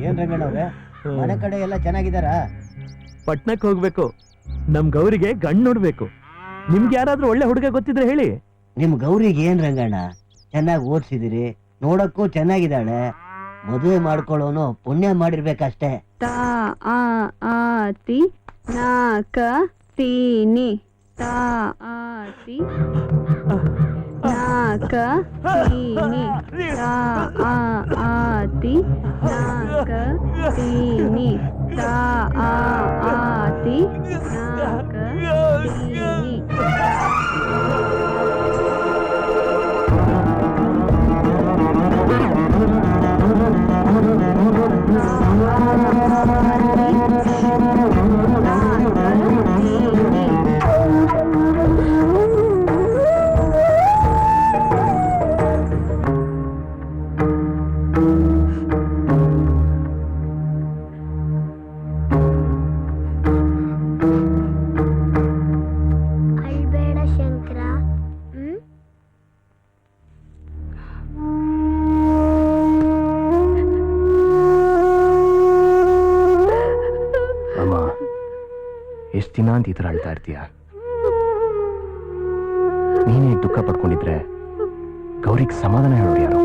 ಏನ್ ರಂಗಣ್ಣವ್ರೆ, ಮನೆ ಕಡೆ ಎಲ್ಲ ಚೆನ್ನಾಗಿದಾರ? ಪಟ್ನಕ್ಕೆ ಹೋಗ್ಬೇಕು, ನಮ್ ಗೌರಿಗೆ ಗಂಡ್ ನೋಡ್ಬೇಕು. ನಿಮ್ಗೆ ಯಾರಾದ್ರೂ ಒಳ್ಳೆ ಹುಡುಗ ಗೊತ್ತಿದ್ರೆ ಹೇಳಿ. ನಿಮ್ ಗೌರಿಗೆ ಏನ್ ರಂಗಣ್ಣ, ಚೆನ್ನಾಗಿ ಓದ್ಸಿದಿರಿ, ನೋಡಕ್ಕೂ ಚೆನ್ನಾಗಿದ್ದಾಳೆ. ಮದುವೆ ಮಾಡ್ಕೊಳ್ಳೋನು ಪುಣ್ಯ ಮಾಡಿರ್ಬೇಕಷ್ಟೇ. ತಾ ಆ ತಿ ನಾಕ ತೀನಿ ತಾ ಆ ತಿ ನಾಕ ತೀನಿ ತಾ ಆ ತಿ ನಾಕ ತೀನಿ ತಾ ಆ ತಿ ನಾಕ ತೀನಿ. ಅಳ್ಬೇಡ ಶಂಕರ. ಅಮ್ಮ, ಎಷ್ಟು ದಿನ ಅಂತ ಈ ಥರ ಅಳ್ತಾ ಇರ್ತೀಯ? ನೀನೇ ದುಃಖ ಪಡ್ಕೊಂಡಿದ್ರೆ ಗೌರಿಗೆ ಸಮಾಧಾನ ಹೇಳೋರು ಯಾರು?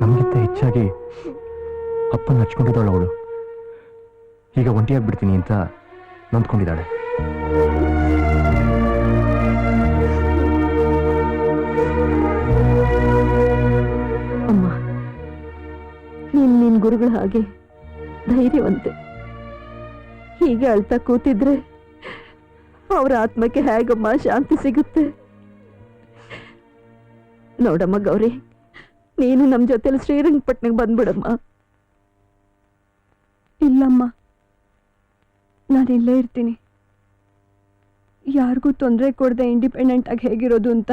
ನಮ್ಗಿಂತ ಹೆಚ್ಚಾಗಿ ಅಪ್ಪನ ಹಚ್ಕೊಂಡಿದ್ದಾಳು ಅವಳು. ಈಗ ಒಂಟಿಯಾಗ್ಬಿಡ್ತೀನಿ ಅಂತ ನೊಂದ್ಕೊಂಡಿದ್ದಾಳೆ. ಅಮ್ಮ, ನಿನ್ ಗುರುಗಳ ಹಾಗೆ ಧೈರ್ಯವಂತೆ. ಹೀಗೆ ಅಳ್ತಾ ಕೂತಿದ್ರೆ ಅವರ ಆತ್ಮಕ್ಕೆ ಹೇಗಮ್ಮ ಶಾಂತಿ ಸಿಗುತ್ತೆ? ನೋಡಮ್ಮ ಗೌರಿ, ನೀನು ನಮ್ ಜೊತೆಲಿ ಶ್ರೀರಂಗಪಟ್ಟಣಕ್ಕೆ ಬಂದ್ಬಿಡಮ್ಮ. ಇಲ್ಲಮ್ಮ, ನಾನಿಲ್ಲೇ ಇರ್ತೀನಿ. ಯಾರಿಗೂ ತೊಂದರೆ ಕೊಡದೆ ಇಂಡಿಪೆಂಡೆಂಟ್ ಆಗಿ ಹೇಗಿರೋದು ಅಂತ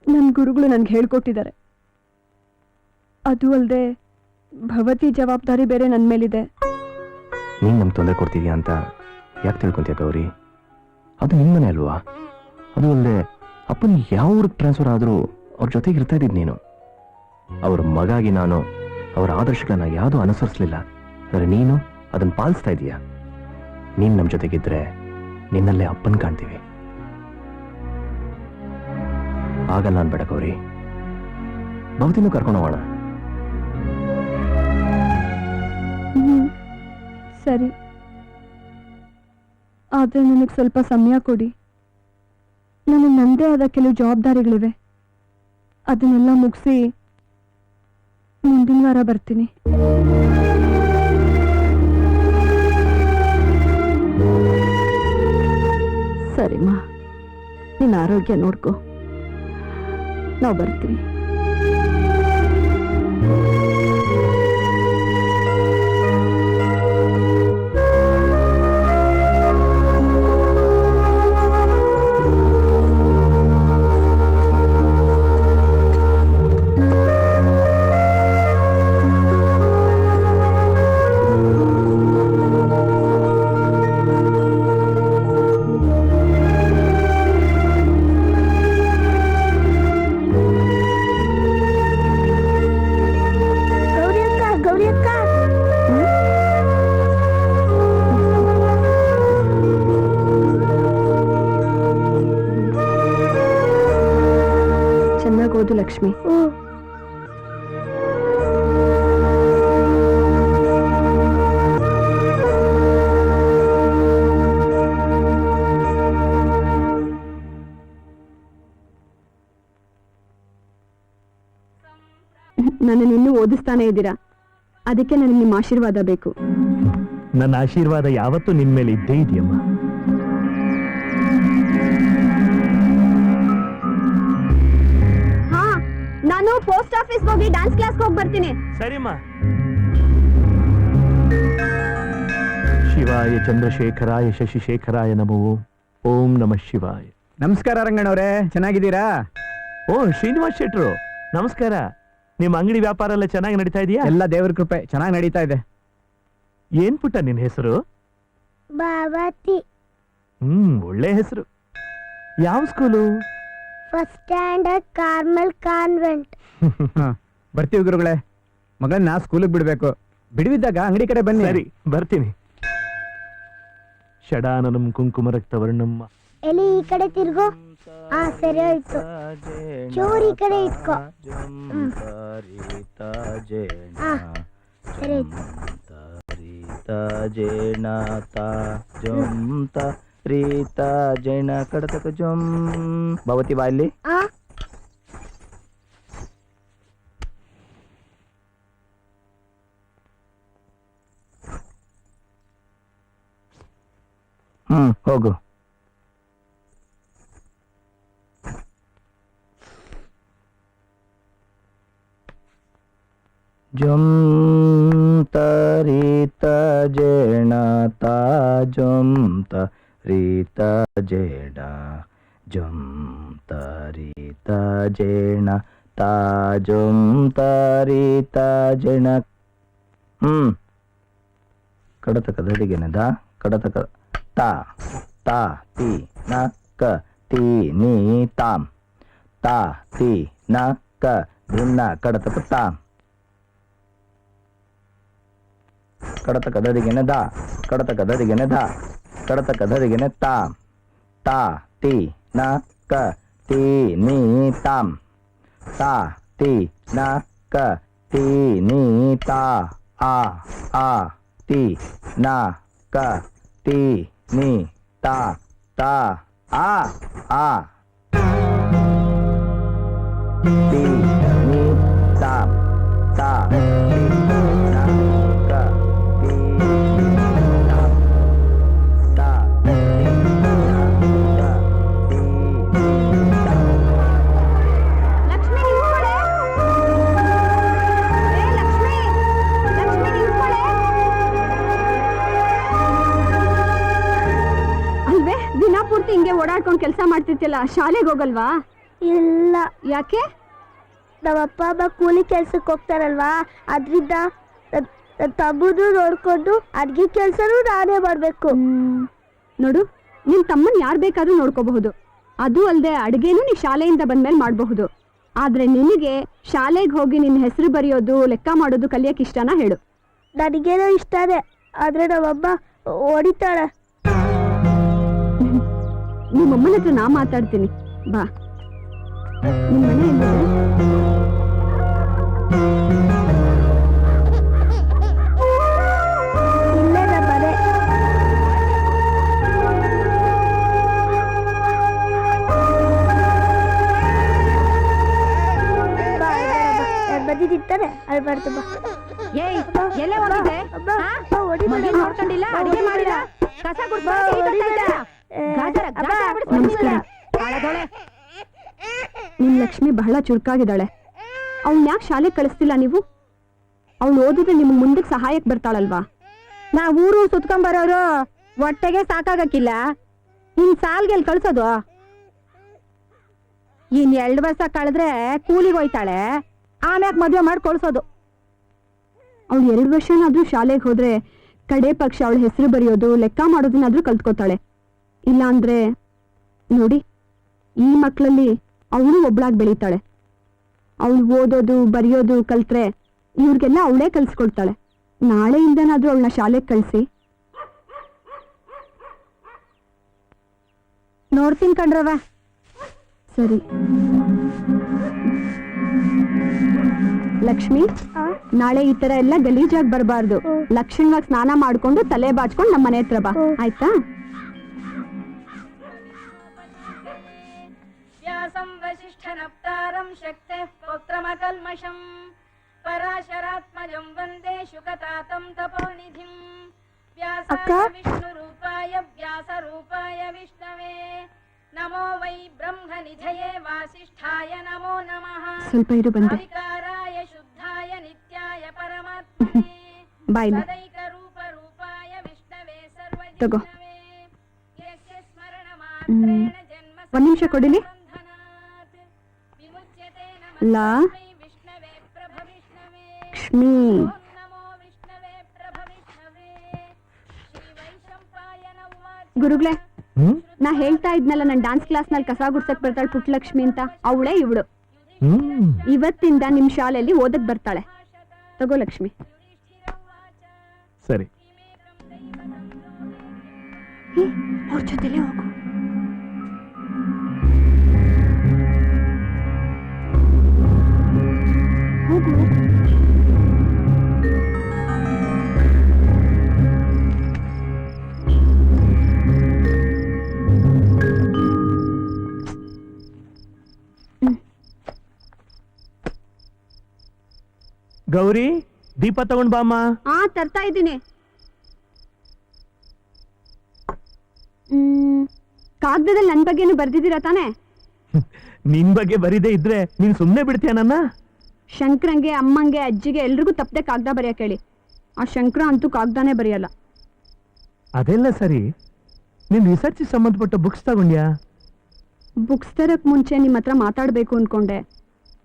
ನನ್ನ ಗುರುಗಳು ನನ್ಗೆ ಹೇಳ್ಕೊಟ್ಟಿದ್ದಾರೆ. ಅದು ಅಲ್ಲದೆ ಭವತಿ ಜವಾಬ್ದಾರಿ ಬೇರೆ ನನ್ನ ಮೇಲಿದೆ. ನೀನು ನಮ್ಗೆ ತೊಂದರೆ ಕೊಡ್ತಿದ್ಯಾ ಅಂತ ಯಾಕೆ ತಿಳ್ಕೊಂತೀಯ ಗೌರಿ? ಅದು ನಿಮ್ಮನೆ ಅಲ್ವಾ? ಅದು ಅಲ್ಲದೆ ಅಪ್ಪನ ಯಾವ ಊರಿಗೆ ಟ್ರಾನ್ಸ್ಫರ್ ಆದರೂ ಅವ್ರ ಜೊತೆಗೆ ಇರ್ತಾ ಇದ್ದಿದ್ದು ನೀನು. ಅವ್ರ ಮಗಾಗಿ ನಾನು ಅವರ ಆದರ್ಶಗಳನ್ನ ಯಾವುದೂ ಅನುಸರಿಸಲಿಲ್ಲ. ಆದರೆ ನೀನು ಅದನ್ನು ಪಾಲಿಸ್ತಾ ಇದೀಯಾ. ನೀನು ನಮ್ಮ ಜೊತೆಗಿದ್ರೆ ನಿನ್ನಲ್ಲೇ ಅಪ್ಪನ ಕಾಣ್ತೀವಿ. ಆಗಲ್ಲ ಅನ್ಬೇಡ ಗೌರಿ, ಭವತಿನೂ ಕರ್ಕೊಂಡು ಹೋಗೋಣ. ಸರಿ, ಆದರೆ ನನಗೆ ಸ್ವಲ್ಪ ಸಮಯ ಕೊಡಿ. ನನಗೆ ನನ್ನದೇ ಆದ ಕೆಲವು ಜವಾಬ್ದಾರಿಗಳಿವೆ. ಅದನ್ನೆಲ್ಲ ಮುಗಿಸಿ ಮುಂದಿನ ವಾರ ಬರ್ತೀನಿ. ಸರಿಮ್ಮ, ನಿನ್ನ ಆರೋಗ್ಯ ನೋಡ್ಕೊ, ನಾವು ಬರ್ತೀವಿ. ಚೆನ್ನಾಗೋದು ಲಕ್ಷ್ಮಿ. ನನ್ನನ್ನು ಇನ್ನೂ ಓದಿಸ್ತಾನೆ ಇದ್ದೀರಾ, ಅದಕ್ಕೆ ನನಗೆ ನಿಮ್ಮ ಆಶೀರ್ವಾದ ಬೇಕು. ನನ್ನ ಆಶೀರ್ವಾದ ಯಾವತ್ತೂ ನಿನ್ ಮೇಲೆ ಇದ್ದೇ ಇದೆಯಮ್ಮ. ಹಾ, ನಾನು ಪೋಸ್ಟ್ ಆಫೀಸ್ ಹೋಗಿ ಡ್ಯಾನ್ಸ್ ಕ್ಲಾಸ್ ಹೋಗಿ ಬರ್ತೀನಿ. ಸರಿಮ್ಮ. ಶಿವಾಯ ಚಂದ್ರಶೇಖರಾಯ ಶಶಿಶೇಖರಾಯ ನಮೋ. ಓಂ ನಮಃ ಶಿವಾಯ. ನಮಸ್ಕಾರ ರಂಗಣ್ಣವ್ರೆ, ಚೆನ್ನಾಗಿದ್ದೀರಾ? ಓ ಶ್ರೀನಿವಾಸ್ ಶೆಟ್ರು, ನಮಸ್ಕಾರ. ನಿಮ್ಮ ಅಂಗಡಿ ವ್ಯಾಪಾರ ಎಲ್ಲ ಚೆನ್ನಾಗಿ ನಡೀತಾ ಇದೆಯಾ? ಎಲ್ಲ ದೇವ್ರ ಕೃಪೆ, ಚೆನ್ನಾಗಿ ನಡೀತಾ ಇದೆ. ಏನ್ ಪುಟ್ಟ ನಿನ್ ಹೆಸರು? ಭವತಿ. ಒಳ್ಳೆ ಹೆಸರು. ಯಾವ school? First standard Carmel convent. ಬರ್ತೀವಿ ಗುರುಗಳೇ. ಮಗಳನ್ನ ಸ್ಕೂಲಿಗೆ ಬಿಡ್ಬೇಕು. ಬಿಡುವಿದ್ದಾಗ ಅಂಗಡಿ ಕಡೆ ಬನ್ನಿ. ಸರಿ, ಬರ್ತೀನಿ. ಷಡಾನನಂ ಕುಂಕುಮ ರಕ್ತವರ್ಣಂ. ಎಲ್ಲಿ ಈ ಕಡೆ ತಿರ್ಗೋ. ಸರಿ ಆಯ್ತು. ಚೂರು ಈ ಕಡೆ ಇಟ್ಕೋ. ಸರಿ ರೀತಾ ಜೈನ ಕಡತಕ ಜಂ. ಭವತಿ ಬಾ ಇಲ್ಲಿ. ಹೋಗು. ಜಂ ತರಿತ ಜೇಣ ತಾ ಜಂ ತರಿತ ಜೇಣ ಜಂ ತರಿತ ಜೇಣ ತಾ ಜಂ ತರಿತ ಜೇಣ. ಕಡತಕ ದಡಿಗೆನದ ಕಡತಕ ತಾ ತಾ ತಿ ನ ಕ ತಿ ನೀ ತಾಂ ತಾ ತಿ ನ ಕ ಭಿನ್ನ ಕಡತಕ ತಾಂ. ಕಡತಕ ದಡಿಗೆನೆ ದ ಕಡತಕ ದಡಿಗೆನೆ ಧ ಕಡತಕ ದಡಿಗೆನೆ ತಾಂ ತಾ ತಿ ನ ಕ ತಿ ನೀ ತಾಂ ತಾ ತಿ ನ ಕ ತಿ ನೀ ತಾ ಆ ತಿ ನ ಕ ತಿ ನೀ ತಾ ತಾ ಆ ತಿ ನೀ ತಾಂ ತಾ ತಿ ನ ಕ ತಿ ನೀ ತಾಂ ತಾ ತಿ ನ ಕ ತಿ ನೀ ತಾಂ. ಲಕ್ಷ್ಮಿ ನಿಂತ್ಕೊಳ್ಳೆ. ಲಕ್ಷ್ಮಿ ನಿಂತ್ಕೊಳ್ಳೆ. ಅಲ್ವೇ ದಿನ ಪೂರ್ತಿ ಹಿಂಗೆ ಓಡಾಡ್ಕೊಂಡು ಕೆಲಸ ಮಾಡ್ತಿರ್ತಿಲ್ಲ, ಶಾಲೆಗೆ ಹೋಗಲ್ವಾ? ಇಲ್ಲ, ಯಾಕೆ? ನಮ್ಮಪ್ಪ ಅಮ್ಮ ಕೂಲಿ ಕೆಲ್ಸಕ್ಕೆ ಹೋಗ್ತಾರಲ್ವಾ, ಅದ್ರಿಂದ ತಮ್ಮದು ನೋಡ್ಕೊಂಡು ಅಡ್ಗೆ ಕೆಲ್ಸನೂ ನಾನೇ ಮಾಡ್ಬೇಕು. ನೋಡು, ನಿನ್ ತಮ್ಮನ್ ಯಾರು ಬೇಕಾದ್ರೂ ನೋಡ್ಕೋಬಹುದು. ಅದು ಅಲ್ಲದೆ ಅಡುಗೆನೂ ನೀ ಶಾಲೆಯಿಂದ ಬಂದ್ಮೇಲೆ ಮಾಡಬಹುದು. ಆದ್ರೆ ನಿನಗೆ ಶಾಲೆಗೆ ಹೋಗಿ ನಿನ್ನ ಹೆಸರು ಬರೆಯೋದು, ಲೆಕ್ಕ ಮಾಡೋದು ಕಲಿಯಕ್ಕೆ ಇಷ್ಟನಾ ಹೇಳು? ನನಗೇನೋ ಇಷ್ಟನೇ, ಆದ್ರೆ ನಮ್ಮಮ್ಮ ಹೊಡಿತಾಳೆ. ನಿಮ್ಮಮ್ಮನ ಹತ್ರ ನಾ ಮಾತಾಡ್ತೀನಿ, ಬಾ. ನಿಮ್ಮ ಮನೆ ಎಲ್ಲಿದೆ? ಇಲ್ಲೇ ನಮ್ಮ ಮನೆ. ಬಂದಿದ್ದಾನೆ ಅಲ್ಲಿ ಬರ್ತು ಬಾ. ಏಯ್, ಎಲ್ಲೇ ಹೋಗಿದ್ದೆ? ಮಗನ್ ನೋಡ್ಕೊಂಡಿಲ್ಲ, ಅಡಿಗೆ ಮಾಡಿಲ್ಲ, ಕಸ ನಿನ್ ಲಕ್ಷ್ಮಿ ಬಹಳ ಚುರುಕಾಗಿದ್ದಾಳೆ. ಅವಳು ಯಾಕೆ ಶಾಲೆಗೆ ಕಳಿಸ್ತಿಲ್ಲ ನೀವು? ಅವಳು ಓದಿದ್ರೆ ನಿಮ್ಗೆ ಮುಂದಕ್ಕೆ ಸಹಾಯಕ್ಕೆ ಬರ್ತಾಳಲ್ವಾ? ನಾವ್ ಊರು ಸುತ್ಕೊಂಬರೋರು ಹೊಟ್ಟೆಗೆ ಸಾಕಾಗಕ್ಕಿಲ್ಲ, ಇನ್ ಸಾಲ್ಗೆಲ್ ಕಳ್ಸೋದು? ಇನ್ 2 ವರ್ಷ ಕಳೆದ್ರೆ ಕೂಲಿಗೆ ಹೋಯ್ತಾಳೆ, ಆಮ್ಯಾಕ್ ಮದ್ವೆ ಮಾಡಿ ಕಳ್ಸೋದು. ಅವಳು 2 ವರ್ಷನಾದ್ರೂ ಶಾಲೆಗೆ ಹೋದ್ರೆ ಕಡೆ ಪಕ್ಷ ಅವಳ ಹೆಸರು ಬರೆಯೋದು, ಲೆಕ್ಕ ಮಾಡೋದನ್ನಾದ್ರೂ ಕಲ್ತ್ಕೋತಾಳೆ. ಇಲ್ಲ ಅಂದ್ರೆ ನೋಡಿ, ಈ ಮಕ್ಕಳಲ್ಲಿ ಅವಳು ಒಬ್ಳಾಗಿ ಬೆಳೀತಾಳೆ. ಅವಳು ಓದೋದು ಬರೆಯೋದು ಕಲ್ತ್ರೆ ಇವ್ರಿಗೆಲ್ಲ ಅವಳೇ ಕಲ್ಸ್ಕೊಡ್ತಾಳೆ. ನಾಳೆಯಿಂದನಾದ್ರೂ ಅವಳನ್ನ ಶಾಲೆಗೆ ಕಳಿಸಿ. ನೋಡ್ತೀನಿ ಕಣ್ರವ. ಸರಿ ಲಕ್ಷ್ಮಿ, ನಾಳೆ ಈ ತರ ಎಲ್ಲ ಗಲೀಜಾಗಿ ಬರಬಾರ್ದು. ಲಕ್ಷಣವಾಗಿ ಸ್ನಾನ ಮಾಡ್ಕೊಂಡು ತಲೆ ಬಾಚ್ಕೊಂಡು ನಮ್ಮ ಮನೆ ಹತ್ರ ಬಾ, ಆಯ್ತಾ? ವ್ಯಾಸಂ ವಸಿಷ್ಠನಪ್ತಾರಂ ಶಕ್ತಃ ಪೌತ್ರಮಕಲ್ಮಷಂ ಪರಾಶರಾತ್ಮಜಂ ವಂದೇ ಶುಕತಾತಂ ತಪೋನಿಧಿಂ ವ್ಯಾಸಾಯ ವಿಷ್ಣುರೂಪಾಯ ವ್ಯಾಸರೂಪಾಯ ವಿಷ್ಣವೇ ನಮೋ ವೈ ಬ್ರಹ್ಮನಿಧಯೇ ವಾಸಿಷ್ಠಾಯ ನಮೋ ನಮಃ. ಸ್ವಲ್ಪ ಇರು, ಬಂದೆ. ವಿಕಾರಾಯ ಶುದ್ಧಾಯ ನಿತ್ಯಾಯ ಪರಮಾತ್ಮನೇ ಬಾಯ್ಲಿ ಸದೈಕರೂಪರೂಪಾಯ ವಿಷ್ಣವೇ ತಗೋ. ಸರ್ವಜಿಷ್ಣವೇ ಯಸ್ಯ ಸ್ಮರಣ ಮಾತ್ರೇಣ ಜನ್ಮ 1 ನಿಮಿಷ ಕೊಡಿಲಿ. ಲಾ ಲಕ್ಷ್ಮಿ, ಗುರುಗಳೇ ಹ್ಮ್ ನಾ ಹೇಳ್ತಾ ಇದ್ನಲ್ಲ ನನ್ನ ಡ್ಯಾನ್ಸ್ ಕ್ಲಾಸ್ನಲ್ಲಿ ಕಸ ಗುಡ್ಸಕ್ ಬರ್ತಾಳೆ ಪುಟ್ಟಲಕ್ಷ್ಮಿ ಅಂತ, ಅವಳೇ ಇವಳು. ಹ್ಮ್ ಇವತ್ತಿಂದ ನಿಮ್ ಶಾಲೆಯಲ್ಲಿ ಓದಕ್ ಬರ್ತಾಳೆ. ತಗೋ ಲಕ್ಷ್ಮಿ. ಸರಿ. ಅವ್ರ ಜೊತೆಲೇ ಹೋಗು. ಹೋಗು. ಗೌರಿ, ದೀಪ ತಗೊಂಡ್ ಬಾಮ್ಮ. ತರ್ತಾ ಇದ್ದೀನಿ. ಕಾಗದದಲ್ಲಿ ನನ್ ಬಗ್ಗೆನು ಬರ್ದಿದ್ದೀರಾ ತಾನೇ? ನಿನ್ ಬಗ್ಗೆ ಬರೀದೇ ಇದ್ರೆ ನೀನ್ ಸುಮ್ನೆ ಬಿಡ್ತೀಯ ನನ್ನ? ಶಂಕರಂಗೆ, ಅಮ್ಮಂಗೆ, ಅಜ್ಜಿಗೆ ಎಲ್ರಿಗೂ ತಪ್ಪದೆ ಕಾಗದ ಬರೆಯಕ್ ಹೇಳಿ. ಆ ಶಂಕರ ಅಂತೂ ಕಾಗದಾನೇ ಬರೆಯಲ್ಲ. ಅದೆಲ್ಲ ಸರಿ, ನೀನ್ ರಿಸರ್ಚ್ ಸಂಬಂಧಪಟ್ಟ ಬುಕ್ಸ್ ತಗೊಂಡ್ಯಾ? ಬುಕ್ಸ್ ತರಕ್ ಮುಂಚೆ ನಿಮ್ಮ ಹತ್ರ ಮಾತಾಡ್ಬೇಕು ಅನ್ಕೊಂಡೆ.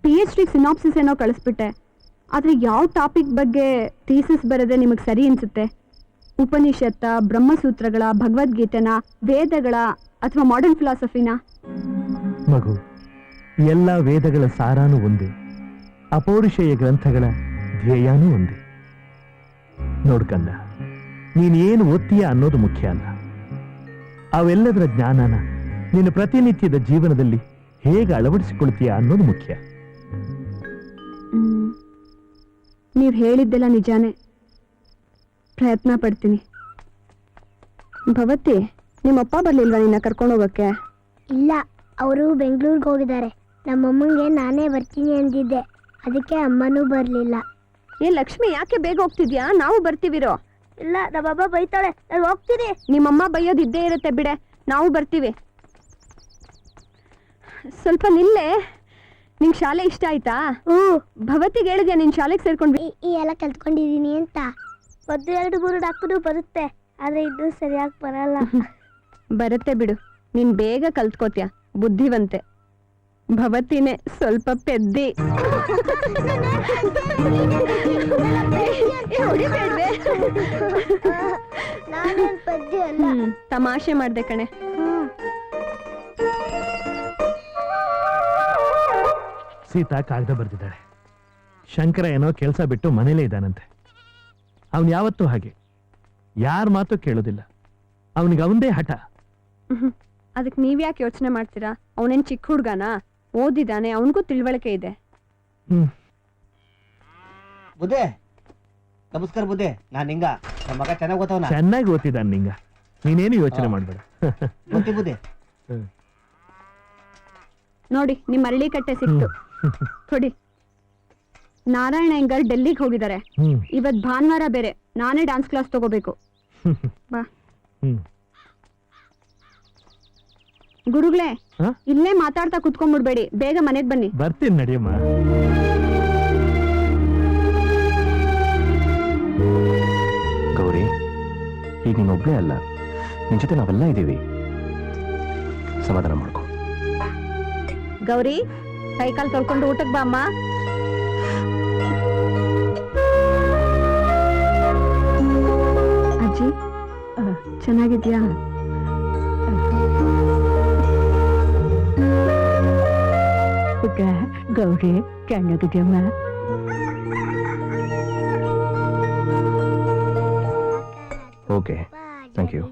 PhD ಸಿನಾಪ್ಸಿಸ್ ಏನೋ ಕಳಿಸ್ಬಿಟ್ಟೆ. ಆದ್ರೆ ಯಾವ ಟಾಪಿಕ್ ಬಗ್ಗೆ ಥೀಸಿಸ್ ಬರದೆ ನಿಮಗೆ ಸರಿ ಅನ್ಸುತ್ತೆ? ಉಪನಿಷತ್ತ, ಬ್ರಹ್ಮಸೂತ್ರಗಳ, ಭಗವದ್ಗೀತೆನ, ವೇದಗಳ ಅಥವಾ ಮಾಡರ್ನ್ ಫಿಲಾಸಫಿನ? ಮಗು, ಎಲ್ಲ ವೇದಗಳ ಸಾರಾನು ಒಂದೇ, ಅಪೌರುಷೇಯ ಗ್ರಂಥಗಳ ಧ್ಯೇಯನೂ ಒಂದೇ. ನೋಡ್ಕಂದ, ನೀನೇನು ಓದ್ತೀಯ ಅನ್ನೋದು ಮುಖ್ಯ ಅಲ್ಲ, ಅವೆಲ್ಲದರ ಜ್ಞಾನನ ನೀನು ಪ್ರತಿನಿತ್ಯದ ಜೀವನದಲ್ಲಿ ಹೇಗೆ ಅಳವಡಿಸಿಕೊಳ್ತೀಯ ಅನ್ನೋದು ಮುಖ್ಯ. ನೀವು ಹೇಳಿದ್ದೆಲ್ಲ ನಿಜಾನೇ, ಪ್ರಯತ್ನ ಪಡ್ತೀನಿ. ಭವತಿ, ನಿಮ್ಮಪ್ಪ ಬರ್ಲಿಲ್ವಾ ನಿನ್ನ ಕರ್ಕೊಂಡು ಹೋಗಕ್ಕೆ? ಇಲ್ಲ, ಅವರು ಬೆಂಗಳೂರಿಗೆ ಹೋಗಿದ್ದಾರೆ. ನಮ್ಮಮ್ಮಂಗೆ ನಾನೇ ಬರ್ತೀನಿ ಅಂದಿದ್ದೆ, ಅದಕ್ಕೆ ಅಮ್ಮನೂ ಬರಲಿಲ್ಲ. ಏ ಲಕ್ಷ್ಮಿ, ಯಾಕೆ ಬೇಗ ಹೋಗ್ತಿದ್ಯಾ? ನಾವು ಬರ್ತೀವಿರೋ. ಇಲ್ಲ, ನಮ್ಮಮ್ಮ ಬೈತಾಳೆ, ನಾನು ಹೋಗ್ತೀನಿ. ನಿಮ್ಮಮ್ಮ ಬೈಯೋದು ಇದ್ದೇ ಇರುತ್ತೆ ಬಿಡೆ, ನಾವು ಬರ್ತೀವಿ. ಸ್ವಲ್ಪ ನಿಲ್ಲೆ. ನಿಂಗೆ ಶಾಲೆ ಇಷ್ಟ ಆಯ್ತಾ? ಭವತಿಗೆ ಹೇಳಿದ್ಯಾ ನಿನ್ ಶಾಲೆಗೆ ಸೇರ್ಕೊಂಡ್ವಿ? ಈ ಎಲ್ಲ ಕಲ್ತ್ಕೊಂಡಿದೀನಿ ಅಂತ. 1, 2, 3 ಡಾಕ್ಟರು ಬರುತ್ತೆ, ಆದ್ರೆ ಇದು ಸರಿಯಾಗಿ ಬರಲ್ಲ. ಬರುತ್ತೆ ಬಿಡು, ನೀನ್ ಬೇಗ ಕಲ್ತ್ಕೋತ್ಯಾ, ಬುದ್ಧಿವಂತೆ. ಭವತಿನೇ ಸ್ವಲ್ಪ ಪೆದ್ದಿ. ನಾನೇನ್ ಪದ್ಯ ಅಲ್ಲ. ತಮಾಷೆ ಮಾಡ್ದೆ ಕಣೆ. ಸೀತಾ ಕಾಗದ ಬರ್ದಿದ್ದಾಳೆ. ಶಂಕರ ಏನೋ ಕೆಲಸ ಬಿಟ್ಟು ಮನೇಲೇ ಇದ್ದಾನಂತೆ. ಅವನು ಯಾವತ್ತೂ ಹಾಗೆ, ಯಾರ ಮಾತು ಕೇಳೋದಿಲ್ಲ. ಅವನಿಗೆ ಅವಂದೇ ಹಠ. ಅದಕ್ಕೆ ನೀವ್ಯಾಕೆ ಯೋಚನೆ ಮಾಡ್ತೀರಾ? ಅವನೇನ್ ಚಿಕ್ಕ ಹುಡ್ಗನಾ? ಓದಿದಾನೆ, ಅವನಿಗೂ ತಿಳುವಳಿಕೆ ಇದೆ. ಬುದ್ಧೆ, ನಮಸ್ಕಾರ ಬುದ್ಧೆ. ನಾನ್ ನಿಂಗ ನಮ್ಮ ಮಗ ಚೆನ್ನಾಗಿ ಓದ್ತವನ. ಚೆನ್ನಾಗಿ ಓದ್ತಿದ್ದಾನೆ ನಿಂಗ, ನೀನೇನು ಯೋಚನೆ ಮಾಡ್ಬೇಡ. ಮತ್ತೆ ಬುದ್ಧೆ, ನೋಡಿ, ನಿಮ್ ಅರಳಿ ಕಟ್ಟೆ ಸಿಕ್ತು, ಕೊಡಿ. ನಾರಾಯಣ ಹೆಂಗರ್ ಡೆಲ್ಲಿಗೆ ಹೋಗಿದ್ದಾರೆ. ಇವತ್ ಭಾನುವಾರ ಬೇರೆ, ನಾನೇ ಡಾನ್ಸ್ ಕ್ಲಾಸ್ ತಗೋಬೇಕು. ಬಾ. ಗುರುಗಳೇ, ಇಲ್ಲೇ ಮಾತಾಡ್ತಾ ಕುತ್ಕೊಂಡ್ಬಿಡ್ಬೇಡಿ, ಬೇಗ ಮನೆಗ್ ಬನ್ನಿ. ಬರ್ತೀನಿ, ನಡಿಯಮ್ಮ. ಗೌರಿ, ಈಗ ನೀನೊಬ್ಳೇ ಅಲ್ಲ, ನಿನ್ ಜೊತೆ ನಾವೆಲ್ಲ ಇದ್ದೀವಿ. ಸಮಾಧಾನ ಮಾಡ್ಕೊ. ಗೌರಿ, ಕೈಕಾಲು ತೊಳ್ಕೊಂಡು ಊಟಕ್ಕೆ ಬಾ ಅಮ್ಮ. ಅಜ್ಜಿ, ಚೆನ್ನಾಗಿದ್ಯಾ? ಗೌರಿ, ಚೆನ್ನಾಗಿದ್ಯಮ್ಮ? Okay, thank you.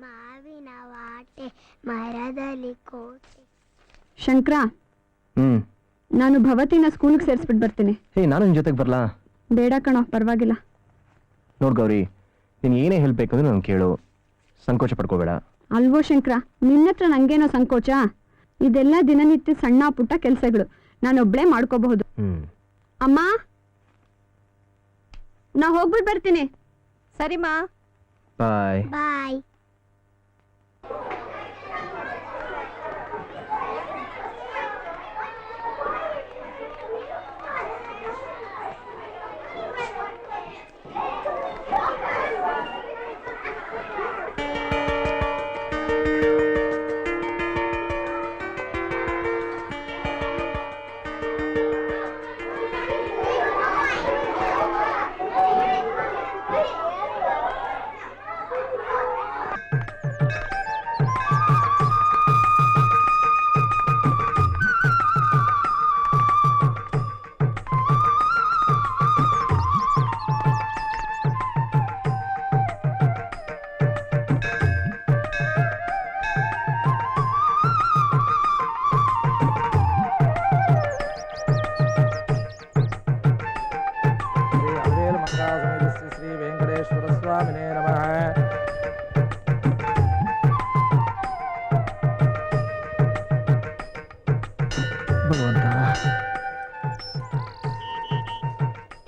ಮಾವಿನ ವಾಟೆ, ಮರದಲ್ಲಿ ಕೋಟೆ. ಶಂಕರ, ನಾನು ಭವತಿನ ಸ್ಕೂಲ್ಗೆ ಸೇರಿಸ್ಬಿಟ್ಟು ಬರ್ತೀನಿ. ನಾನು ನಿನ್ ಜೊತೆಗೆ ಬರ್ಲಾ? ಬೇಡ ಕಣೋ, ಪರವಾಗಿಲ್ಲ. ನೋಡ್ ಗೌರಿ, ನೀನ್ ಏನೇ ಹೇಳ್ಬೇಕಂದ್ರೆ ನಾನು ಕೇಳು, ಸಂಕೋಚ ಪಡ್ಕೋಬೇಡ. ಅಲ್ವೋ ಶಂಕರ, ನಿನ್ನತ್ರ ನಂಗೇನೋ ಸಂಕೋಚ? ಇದೆಲ್ಲ ದಿನನಿತ್ಯ ಸಣ್ಣ ಪುಟ್ಟ ಕೆಲಸಗಳು, ನಾನೊಬ್ಳೇ ಮಾಡ್ಕೋಬಹುದು. ಅಮ್ಮ, ನಾ ಹೋಗ್ಬಿಟ್ಟು ಬರ್ತೀನಿ. ಸರಿಮಾ, ಬಾಯ್. ಬಾಯ್.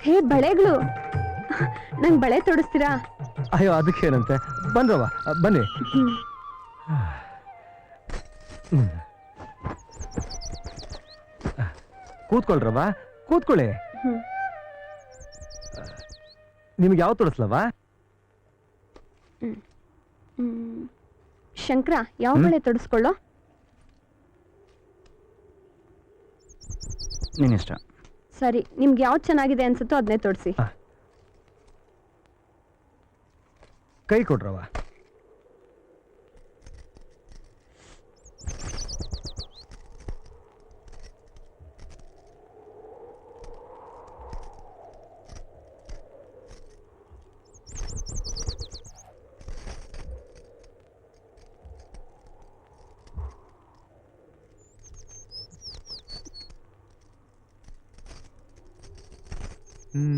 ಹೇ ಬಳೆಗಳು, ನಂಗೆ ಬಳೆ ತೊಡಿಸ್ತೀರಾ? ಅಯ್ಯೋ ಅದಕ್ಕೇನಂತೆ, ಬನ್ರವ ಬನ್ನಿ. ಕೂತ್ಕೊಳ್ರವ, ಕೂತ್ಕೊಳ್ಳಿ. ನಿಮ್ಗೆ ಯಾವ ತೊಡಸ್ಲವ? ಶಂಕರ, ಯಾವ ಬಳೆ ತೊಡಿಸ್ಕೊಳ್ಳೋ? ನಿನ್ನಿಷ್ಟ. ಸರಿ, ನಿಮ್ಗೆ ಯಾವ್ದು ಚೆನ್ನಾಗಿದೆ ಅನ್ಸುತ್ತೋ ಅದನ್ನೇ ತೊಡಿಸಿ. ಕೈ ಕೊಡ್ರವ.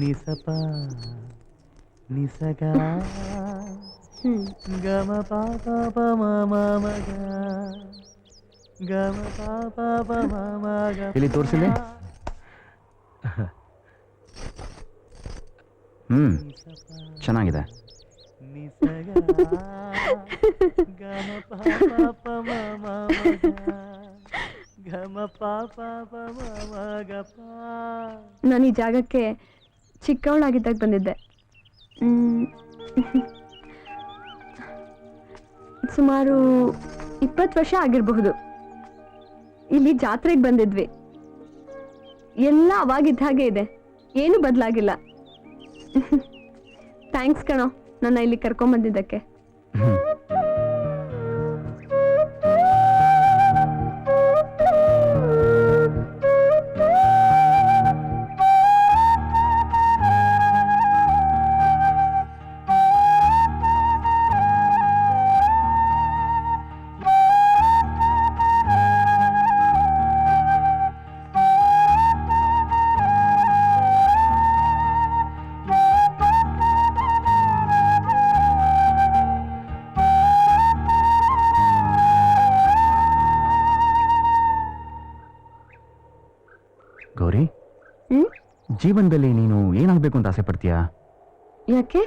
ನಿಸಪ ನಿಸಗ ಗಮ ಪಾಪ ಮಮ ಮಗ ಗಮ ಪಾಪ ಮಮ ಗ. ಇಲ್ಲಿ ತೋರಿಸಿದೆ. ಚೆನ್ನಾಗಿದೆ. ನಿಸಗ ಗಮ ಪಾಪ ಮಮ ಮಗ ಗಮ ಪಾಪ ಮಮ ಗ ಪಾ. ನಾನು ಈ ಜಾಗಕ್ಕೆ ಚಿಕ್ಕವಳಾಗಿದ್ದಾಗ ಬಂದಿದ್ದೆ. ಸುಮಾರು 20 ವರ್ಷ ಆಗಿರಬಹುದು. ಇಲ್ಲಿ ಜಾತ್ರೆಗೆ ಬಂದಿದ್ವಿ. ಎಲ್ಲ ಅವಾಗಿದ್ದ ಹಾಗೆ ಇದೆ, ಏನು ಬದಲಾಗಿಲ್ಲ. ಥ್ಯಾಂಕ್ಸ್ ಕಣೋ, ನನ್ನ ಇಲ್ಲಿ ಕರ್ಕೊಂಬಂದಿದ್ದಕ್ಕೆ. ಗೌರಿ, ಜೀವನದಲ್ಲಿ ನೀನು ಏನಾಗಬೇಕು ಅಂತ ಆಸೆ ಪಡ್ತೀಯಾ? ಯಾಕೆ?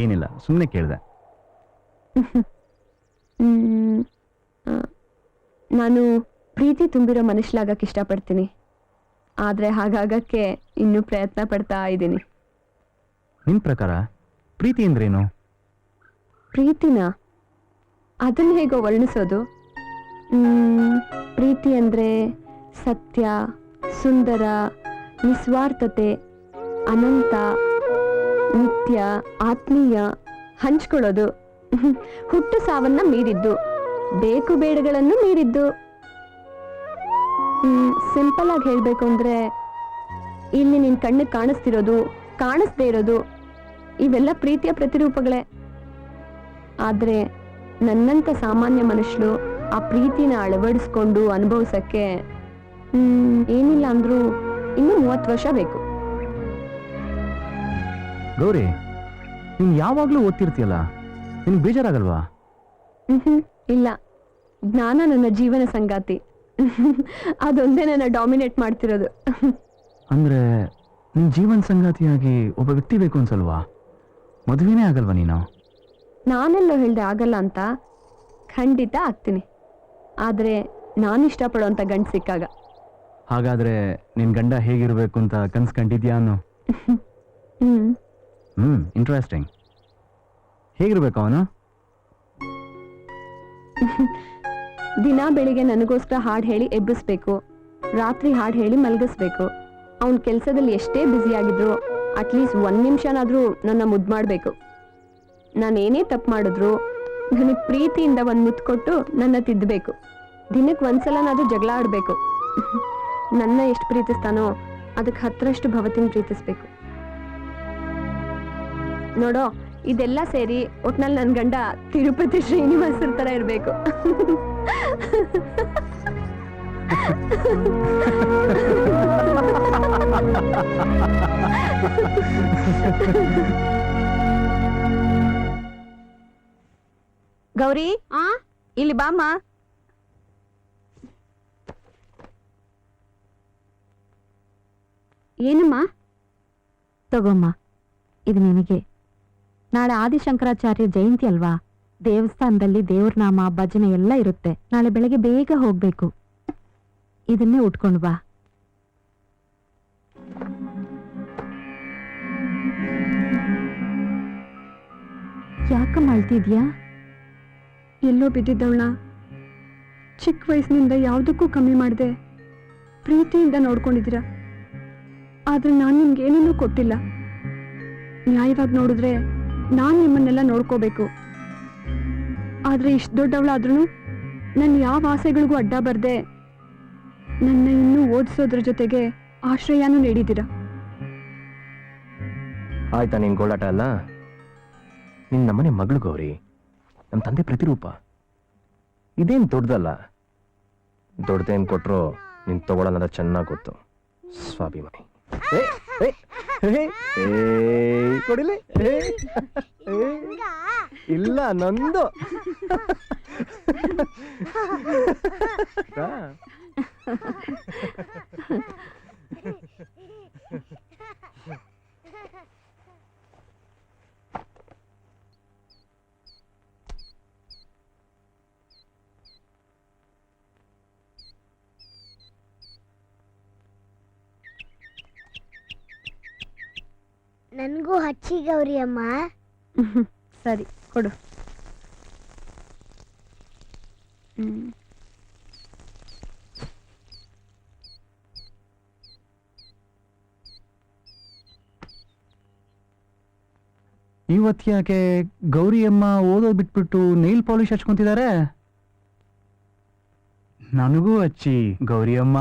ಏನಿಲ್ಲ, ಸುಮ್ಮನೆ ಕೇಳಿದೆ. ನಾನು ಪ್ರೀತಿ ತುಂಬಿರೋ ಮನುಷ್ಯಲಾಗಕ್ಕೆ ಇಷ್ಟಪಡ್ತೀನಿ. ಆದರೆ ಹಾಗಾಗಕ್ಕೆ ಇನ್ನೂ ಪ್ರಯತ್ನ ಪಡ್ತಾ ಇದ್ದೀನಿ. ನಿನ್ನ ಪ್ರಕಾರ ಪ್ರೀತಿ ಅಂದ್ರೇನು? ಪ್ರೀತಿನ ಅದನ್ನು ಹೇಗೋ ವರ್ಣಿಸೋದು? ಪ್ರೀತಿ ಅಂದರೆ ಸತ್ಯ, ಸುಂದರ, ನಿಸ್ವಾರ್ಥತೆ, ಅನಂತ, ನಿತ್ಯ, ಆತ್ಮೀಯ, ಹಂಚ್ಕೊಳ್ಳೋದು, ಹುಟ್ಟು ಸಾವನ್ನ ಮೀರಿದ್ದು, ಬೇಕು ಬೇಡಗಳನ್ನು ಮೀರಿದ್ದು. ಸಿಂಪಲ್ ಆಗಿ ಹೇಳ್ಬೇಕು ಅಂದ್ರೆ, ಇಲ್ಲಿ ನಿನ್ ಕಣ್ಣಿಗೆ ಕಾಣಿಸ್ತಿರೋದು, ಕಾಣಿಸ್ದೇ ಇರೋದು, ಇವೆಲ್ಲ ಪ್ರೀತಿಯ ಪ್ರತಿರೂಪಗಳೇ. ಆದ್ರೆ ನನ್ನಂತ ಸಾಮಾನ್ಯ ಮನುಷ್ಯರು ಆ ಪ್ರೀತಿನ ಅಳವಡಿಸ್ಕೊಂಡು ಅನುಭವಿಸಕ್ಕೆ ಏನಿಲ್ಲ ಅಂದ್ರೂ ಇನ್ನೂ 30 ವರ್ಷ ಬೇಕು. ಗೌರಿ, ನೀನ್ ಯಾವಾಗ್ಲೂ ಓದ್ತಿರ್ತೀಯಲ್ಲ, ನಿನ್ಗೆ ಬೇಜಾರಾಗಲ್ವಾ? ಇಲ್ಲ, ಜ್ಞಾನ ನನ್ನ ಜೀವನ ಸಂಗಾತಿ. ಅದೊಂದೇ ನನ್ನ ಡಾಮಿನೇಟ್ ಮಾಡ್ತಿರೋದು. ಅಂದ್ರೆ ನಿನ್ ಜೀವನ ಸಂಗಾತಿಯಾಗಿ ಒಬ್ಬ ವ್ಯಕ್ತಿ ಬೇಕು ಅನ್ಸಲ್ವಾ? ಮದುವೆನೇ ಆಗಲ್ವಾ ನೀನು? ನಾನೆಲ್ಲೋ ಹೇಳ್ದೆ ಆಗಲ್ಲ ಅಂತ. ಖಂಡಿತ ಆಗ್ತೀನಿ, ಆದ್ರೆ ನಾನು ಇಷ್ಟಪಡೋಂಥ ಗಂಡು ಸಿಕ್ಕಾಗ. ಹಾಗಾದ್ರೆ ನಿನ್ ಗಂಡ ಹೇಗಿರ್ಬೇಕು ಅಂತ ಕನ್ಸ್ಕೊಂಡಿದ್ಯಾ ಅನ್ನೋ? ಇಂಟ್ರೆಸ್ಟಿಂಗ್. ಹೇಗಿರ್ಬೇಕು ಅವನು? ದಿನ ಬೆಳಿಗ್ಗೆ ನನಗೋಸ್ಕರ ಹಾಡು ಹೇಳಿ ಎಬ್ಬಿಸ್ಬೇಕು, ರಾತ್ರಿ ಹಾಡು ಹೇಳಿ ಮಲಗಿಸ್ಬೇಕು. ಅವನ ಕೆಲಸದಲ್ಲಿ ಎಷ್ಟೇ ಬ್ಯುಸಿ ಆಗಿದ್ರು ಅಟ್ಲೀಸ್ಟ್ 1 ನಿಮಿಷನಾದ್ರೂ ನನ್ನ ಮುದ್ದು ಮಾಡಬೇಕು. ನಾನೇನೇ ತಪ್ಪು ಮಾಡಿದ್ರು ನನಗೆ ಪ್ರೀತಿಯಿಂದ ಒಂದು ಮುತ್ತು ಕೊಟ್ಟು ನನ್ನ ತಿದ್ದಬೇಕು. ದಿನಕ್ಕೆ ಒಂದ್ಸಲನಾದ್ರೂ ಜಗಳ ಆಡಬೇಕು. ನನ್ನ ಎಷ್ಟು ಪ್ರೀತಿಸ್ತಾನೋ ಅದಕ್ಕೆ 10ರಷ್ಟು ಭವತಿನ ಪ್ರೀತಿಸ್ಬೇಕು. ನೋಡೋ, ಇದೆಲ್ಲ ಸೇರಿ ಒಟ್ನಲ್ಲಿ ನನ್ನ ಗಂಡ ತಿರುಪತಿ ಶ್ರೀನಿವಾಸರ ತರ ಇರಬೇಕು. ಗೌರಿ, ಇಲ್ಲಿ ಬಾಮ್ಮ. ಏನಮ್ಮ? ತಗೊಮ್ಮ, ಇದು ನಿನಗೆ. ನಾಳೆ ಆದಿಶಂಕರಾಚಾರ್ಯ ಜಯಂತಿ ಅಲ್ವಾ? ದೇವಸ್ಥಾನದಲ್ಲಿ ದೇವ್ರ ನಾಮ ಭಜನೆ ಎಲ್ಲ ಇರುತ್ತೆ. ನಾಳೆ ಬೆಳಗ್ಗೆ ಬೇಗ ಹೋಗ್ಬೇಕು. ಇದನ್ನೇ ಉಟ್ಕೊಂಡು ಬಾ. ಯಾಕಮ್ಮ ಅಳ್ತಿದ್ಯಾ? ಎಲ್ಲೋ ಬಿದ್ದಿದ್ದವಳನ್ನ ಚಿಕ್ಕ ವಯಸ್ಸಿನಿಂದ ಯಾವುದಕ್ಕೂ ಕಮ್ಮಿ ಮಾಡದೆ ಪ್ರೀತಿಯಿಂದ ನೋಡ್ಕೊಂಡಿದ್ದೀರಾ. ಆದ್ರೆ ನಾನು ನಿಮ್ಗೇನೇನೂ ಕೊಟ್ಟಿಲ್ಲ. ನ್ಯಾಯವಾಗಿ ನೋಡಿದ್ರೆ ನಾನು ನಿಮ್ಮನ್ನೆಲ್ಲ ನೋಡ್ಕೋಬೇಕು. ಆದ್ರೆ ಇಷ್ಟು ದೊಡ್ಡವಳಾದ್ರೂ ನನ್ನ ಯಾವ ಆಸೆಗಳಿಗೂ ಅಡ್ಡ ಬರ್ದೆ ನನ್ನ ಇನ್ನೂ ಓದಿಸೋದ್ರ ಜೊತೆಗೆ ಆಶ್ರಯನೂ ನೀಡಿದ್ದೀರಾ. ಆಯ್ತಾ ನೀನ್ ಗೋಳಾಟ ಅಲ್ಲ? ನಿನ್ ನಮ್ಮನೆ ಮಗಳು ಗೌರಿ, ನಮ್ಮ ತಂದೆ ಪ್ರತಿರೂಪ. ಇದೇನ್ ದೊಡ್ಡದಲ್ಲ. ದೊಡ್ಡದೇನ್ ಕೊಟ್ರು ನೀನ್ ತಗೊಳ್ಳೋಣ ಚೆನ್ನಾಗಿ ಗೊತ್ತು. ಸ್ವಾಭಿಮಾನಿ. ಕೊಡಿಲಿ. ಇಲ್ಲ ನಂದು. ನನಗೂ ಹಚ್ಚಿ ಗೌರಿ ಅಮ್ಮ. ಸರಿ ಕೊಡು. ಇವತ್ತು ಯಾಕೆ ಗೌರಿ ಅಮ್ಮ ಓದೋದು ಬಿಟ್ಬಿಟ್ಟು ನೈಲ್ ಪಾಲಿಶ್ ಹಚ್ಕೊಂತಿದ್ದಾರೆ? ನನಗೂ ಹಚ್ಚಿ ಗೌರಿ ಅಮ್ಮ.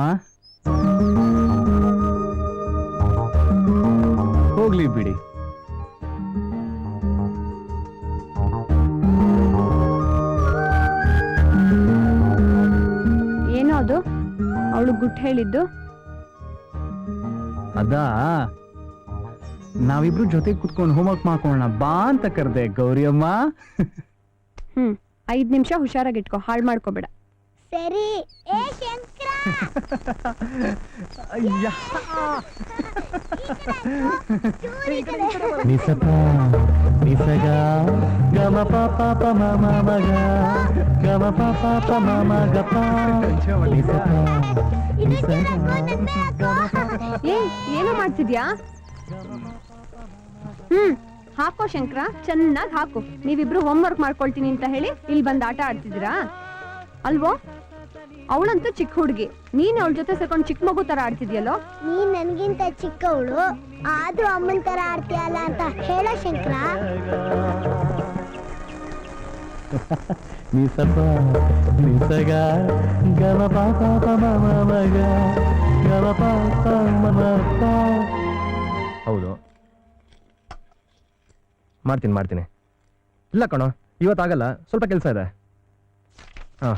ಹೋಗ್ಲಿ ಬಿಡಿ. ಏನೋ ಅದು ಅವಳು ಗುಟ್ಟು ಹೇಳಿದ್ದು? ಅದಾ, ನಾವಿಬ್ರು ಜೊತೆ ಕುತ್ಕೊಂಡು ಹೋಮ್ವರ್ಕ್ ಮಾಡ್ಕೊಳ್ಳೋಣ ಬಾ ಅಂತ ಕರೆದೆ ಗೌರಿ ಅಮ್ಮ. 5 ನಿಮಿಷ ಹುಷಾರಾಗಿಟ್ಕೋ, ಹಾಳು ಮಾಡ್ಕೋಬೇಡ. ಸರಿ. ಏ ಶಂಕರ, ಅಯ್ಯ. ನಿಸಪ ನಿಸಗ ಗಮ ಪಾಪ ಮಮ ಮಗ ಗಮ ಪಾಪ ಮಮ ಗಪ ನಿಸಪ ನಿಸಗ ಏನೋ ಮಾಡ್ತಿದ್ಯಾ? ಹಾಕೋ ಶಂಕರ, ಚೆನ್ನಾಗಿ ಹಾಕು. ನೀವಿಬ್ರು ಹೋಮ್ವರ್ಕ್ ಮಾಡ್ಕೊಳ್ತೀನಿ ಅಂತ ಹೇಳಿ ಇಲ್ಲಿ ಬಂದು ಆಟ ಆಡ್ತಿದ್ದೀರಾ ಅಲ್ವೋ? ಅವಳಂತೂ ಚಿಕ್ಕ ಹುಡುಗಿ, ನೀನ್ ಅವಳ ಜೊತೆ ಸೇರ್ಕೊಂಡು ಚಿಕ್ಕ ಮಗು ತರ ಆಡ್ತಿದ್ಯಲ್ಲೋ. ನೀನ್ ನನ್ಗಿಂತ ಚಿಕ್ಕವಳು, ಆದ್ರೂ ಅಮ್ಮನ್ ತರ ಆಡ್ತೀಯಲ್ಲ ಅಂತ ಹೇಳೋ ಶಂಕರ. ನಿಸಪ ನಿಸಗ ಗಮ ಪಾಪ ಮಮ ಮಗ ಗಮ ಪಾಪ ಮಮ ಪ. ಹೌದು, ಮಾಡ್ತೀನಿ. ಇಲ್ಲ ಕಣೋ, ಇವತ್ತಾಗಲ್ಲ, ಸ್ವಲ್ಪ ಕೆಲಸ ಇದೆ. ಹಾ,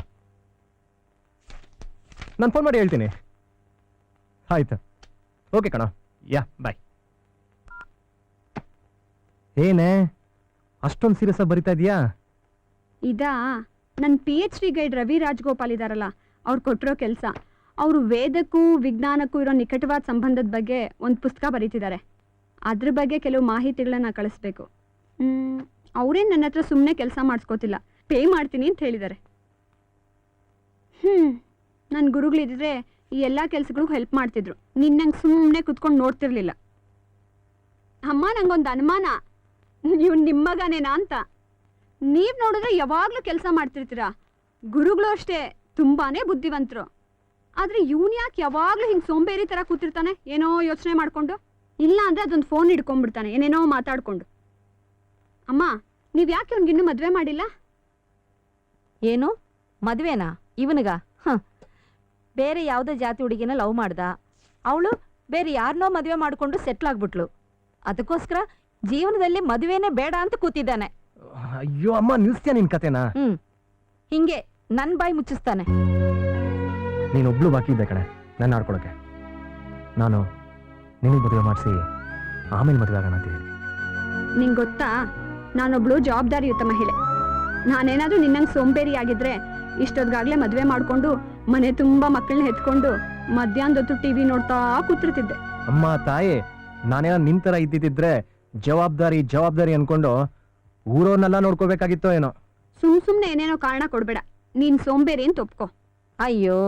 ನಾನು ಫೋನ್ ಮಾಡಿ ಹೇಳ್ತೀನಿ. ಆಯ್ತು, ಓಕೆ ಕಣೋ, ಯಾ ಬಾಯ್. ಏನೇ ಅಷ್ಟೊಂದು ಸೀರಿಯಸ್ ಆಗಿ ಬರಿತಾ ಇದೀಯಾ? ಇದಾ ನನ್ನ PhD ಗೈಡ್ ರವಿ ರಾಜಗೋಪಾಲ್ ಇದಾರಲ್ಲ, ಅವ್ರು ಕೊಟ್ಟಿರೋ ಕೆಲಸ. ಅವರು ವೇದಕ್ಕೂ ವಿಜ್ಞಾನಕ್ಕೂ ಇರೋ ನಿಕಟವಾದ ಸಂಬಂಧದ ಬಗ್ಗೆ ಒಂದು ಪುಸ್ತಕ ಬರೀತಿದ್ದಾರೆ. ಅದ್ರ ಬಗ್ಗೆ ಕೆಲವು ಮಾಹಿತಿಗಳನ್ನ ಕಳಿಸ್ಬೇಕು. ಅವರೇನು ನನ್ನ ಹತ್ರ ಸುಮ್ಮನೆ ಕೆಲಸ ಮಾಡಿಸ್ಕೋತಿಲ್ಲ, ಪೇ ಮಾಡ್ತೀನಿ ಅಂತ ಹೇಳಿದ್ದಾರೆ. ನನ್ನ ಗುರುಗಳಿದ್ರೆ ಈ ಎಲ್ಲ ಕೆಲಸಗಳಿಗೂ ಹೆಲ್ಪ್ ಮಾಡ್ತಿದ್ರು. ನಿನ್ನಂಗೆ ಸುಮ್ಮನೆ ಕುತ್ಕೊಂಡು ನೋಡ್ತಿರ್ಲಿಲ್ಲ. ಅಮ್ಮ, ನಂಗೊಂದು ಅನುಮಾನ, ಇವ್ನು ನಿಮ್ಮ ಮಗನೇನಾ ಅಂತ. ನೀವು ನೋಡಿದ್ರೆ ಯಾವಾಗಲೂ ಕೆಲಸ ಮಾಡ್ತಿರ್ತೀರಾ. ಗುರುಗಳು ಅಷ್ಟೇ ತುಂಬಾನೇ ಬುದ್ಧಿವಂತರು. ಆದರೆ ಇವನು ಯಾಕೆ ಯಾವಾಗಲೂ ಹಿಂಗೆ ಸೋಂಬೇರಿ ಥರ ಕೂತಿರ್ತಾನೆ, ಏನೋ ಯೋಚನೆ ಮಾಡಿಕೊಂಡು? ಇಲ್ಲ ಅಂದರೆ ಅದೊಂದು ಫೋನ್ ಹಿಡ್ಕೊಂಡ್ಬಿಡ್ತಾನೆ ಏನೇನೋ ಮಾತಾಡಿಕೊಂಡು. ಅಮ್ಮ, ನೀವು ಯಾಕೆ ಅವ್ನಿಗಿನ್ನೂ ಮದುವೆ ಮಾಡಿಲ್ಲ? ಏನು ಮದುವೆನಾ ಇವನಿಗ? ಬೇರೆ ಯಾವುದೋ ಜಾತಿ ಹುಡುಗಿನ ಲವ್ ಮಾಡ್ದ. ಅವಳು ಬೇರೆ ಯಾರನ್ನೋ ಮದುವೆ ಮಾಡಿಕೊಂಡು ಸೆಟ್ಲ್ ಆಗ್ಬಿಟ್ಲು. ಅದಕ್ಕೋಸ್ಕರ ಜೀವನದಲ್ಲಿ ಮದುವೆನೇ ಬೇಡ ಅಂತ ಕೂತಿದ್ದಾನೆ. ಅಯ್ಯೋ ಅಮ್ಮ, ನಿಲ್ಸ್ತೀಯ ನಿನ್ ಕತೆನಾ? ಹಿಂಗೆ ನನ್ನ ಬಾಯಿ ಮುಚ್ಚಿಸ್ತಾನೆ. ನೀನೊಬ್ಳು ಬಾಕಿ ಇದ್ದೆ ಕಣೆ ನನ್ನ ಆಡ್ಕೊಳಕ್ಕೆ. ನಾನು ನಿನಗೆ ಮದುವೆ ಮಾಡಿಸಿ ಆಮೇಲೆ ಮದುವೆ ಆಗೋಣ ಅಂತಿದ್ದೀನಿ. ನಿಂಗೆ ಗೊತ್ತಾ, ನಾನೊಬ್ಳು ಜವಾಬ್ದಾರಿಯುತ ಮಹಿಳೆ. ನಾನೇನಾದ್ರೂ ನಿನ್ನಂಗೆ ಸೋಂಬೇರಿ ಆಗಿದ್ರೆ ಇಷ್ಟೊತ್ತಿಗಾಗಲೇ ಮದುವೆ ಮಾಡಿಕೊಂಡು ಮನೆ ತುಂಬ ಮಕ್ಕಳನ್ನ ಎತ್ಕೊಂಡು ಮಧ್ಯಾಹ್ನದೊತ್ತು ಟಿವಿ ನೋಡ್ತಾ ಕೂತಿರ್ತಿದ್ದೆ. ಅಮ್ಮ ತಾಯಿ, ನಾನೇನೋ ನಿನ್ ತರ ಇದ್ದಿದ್ರೆ ಜವಾಬ್ದಾರಿ ಜವಾಬ್ದಾರಿ ಅನ್ಕೊಂಡು ಊರವ್ರನ್ನೆಲ್ಲ ನೋಡ್ಕೋಬೇಕಾಗಿತ್ತೋ ಏನೋ. ಸುಮ್ನೆ ಏನೇನೋ ಕಾರಣ ಕೊಡ್ಬೇಡ. ನೀನ್ ಸೋಂಬೇರಿ ಅಂತ ಒಪ್ಕೋ. ಅಯ್ಯೋ,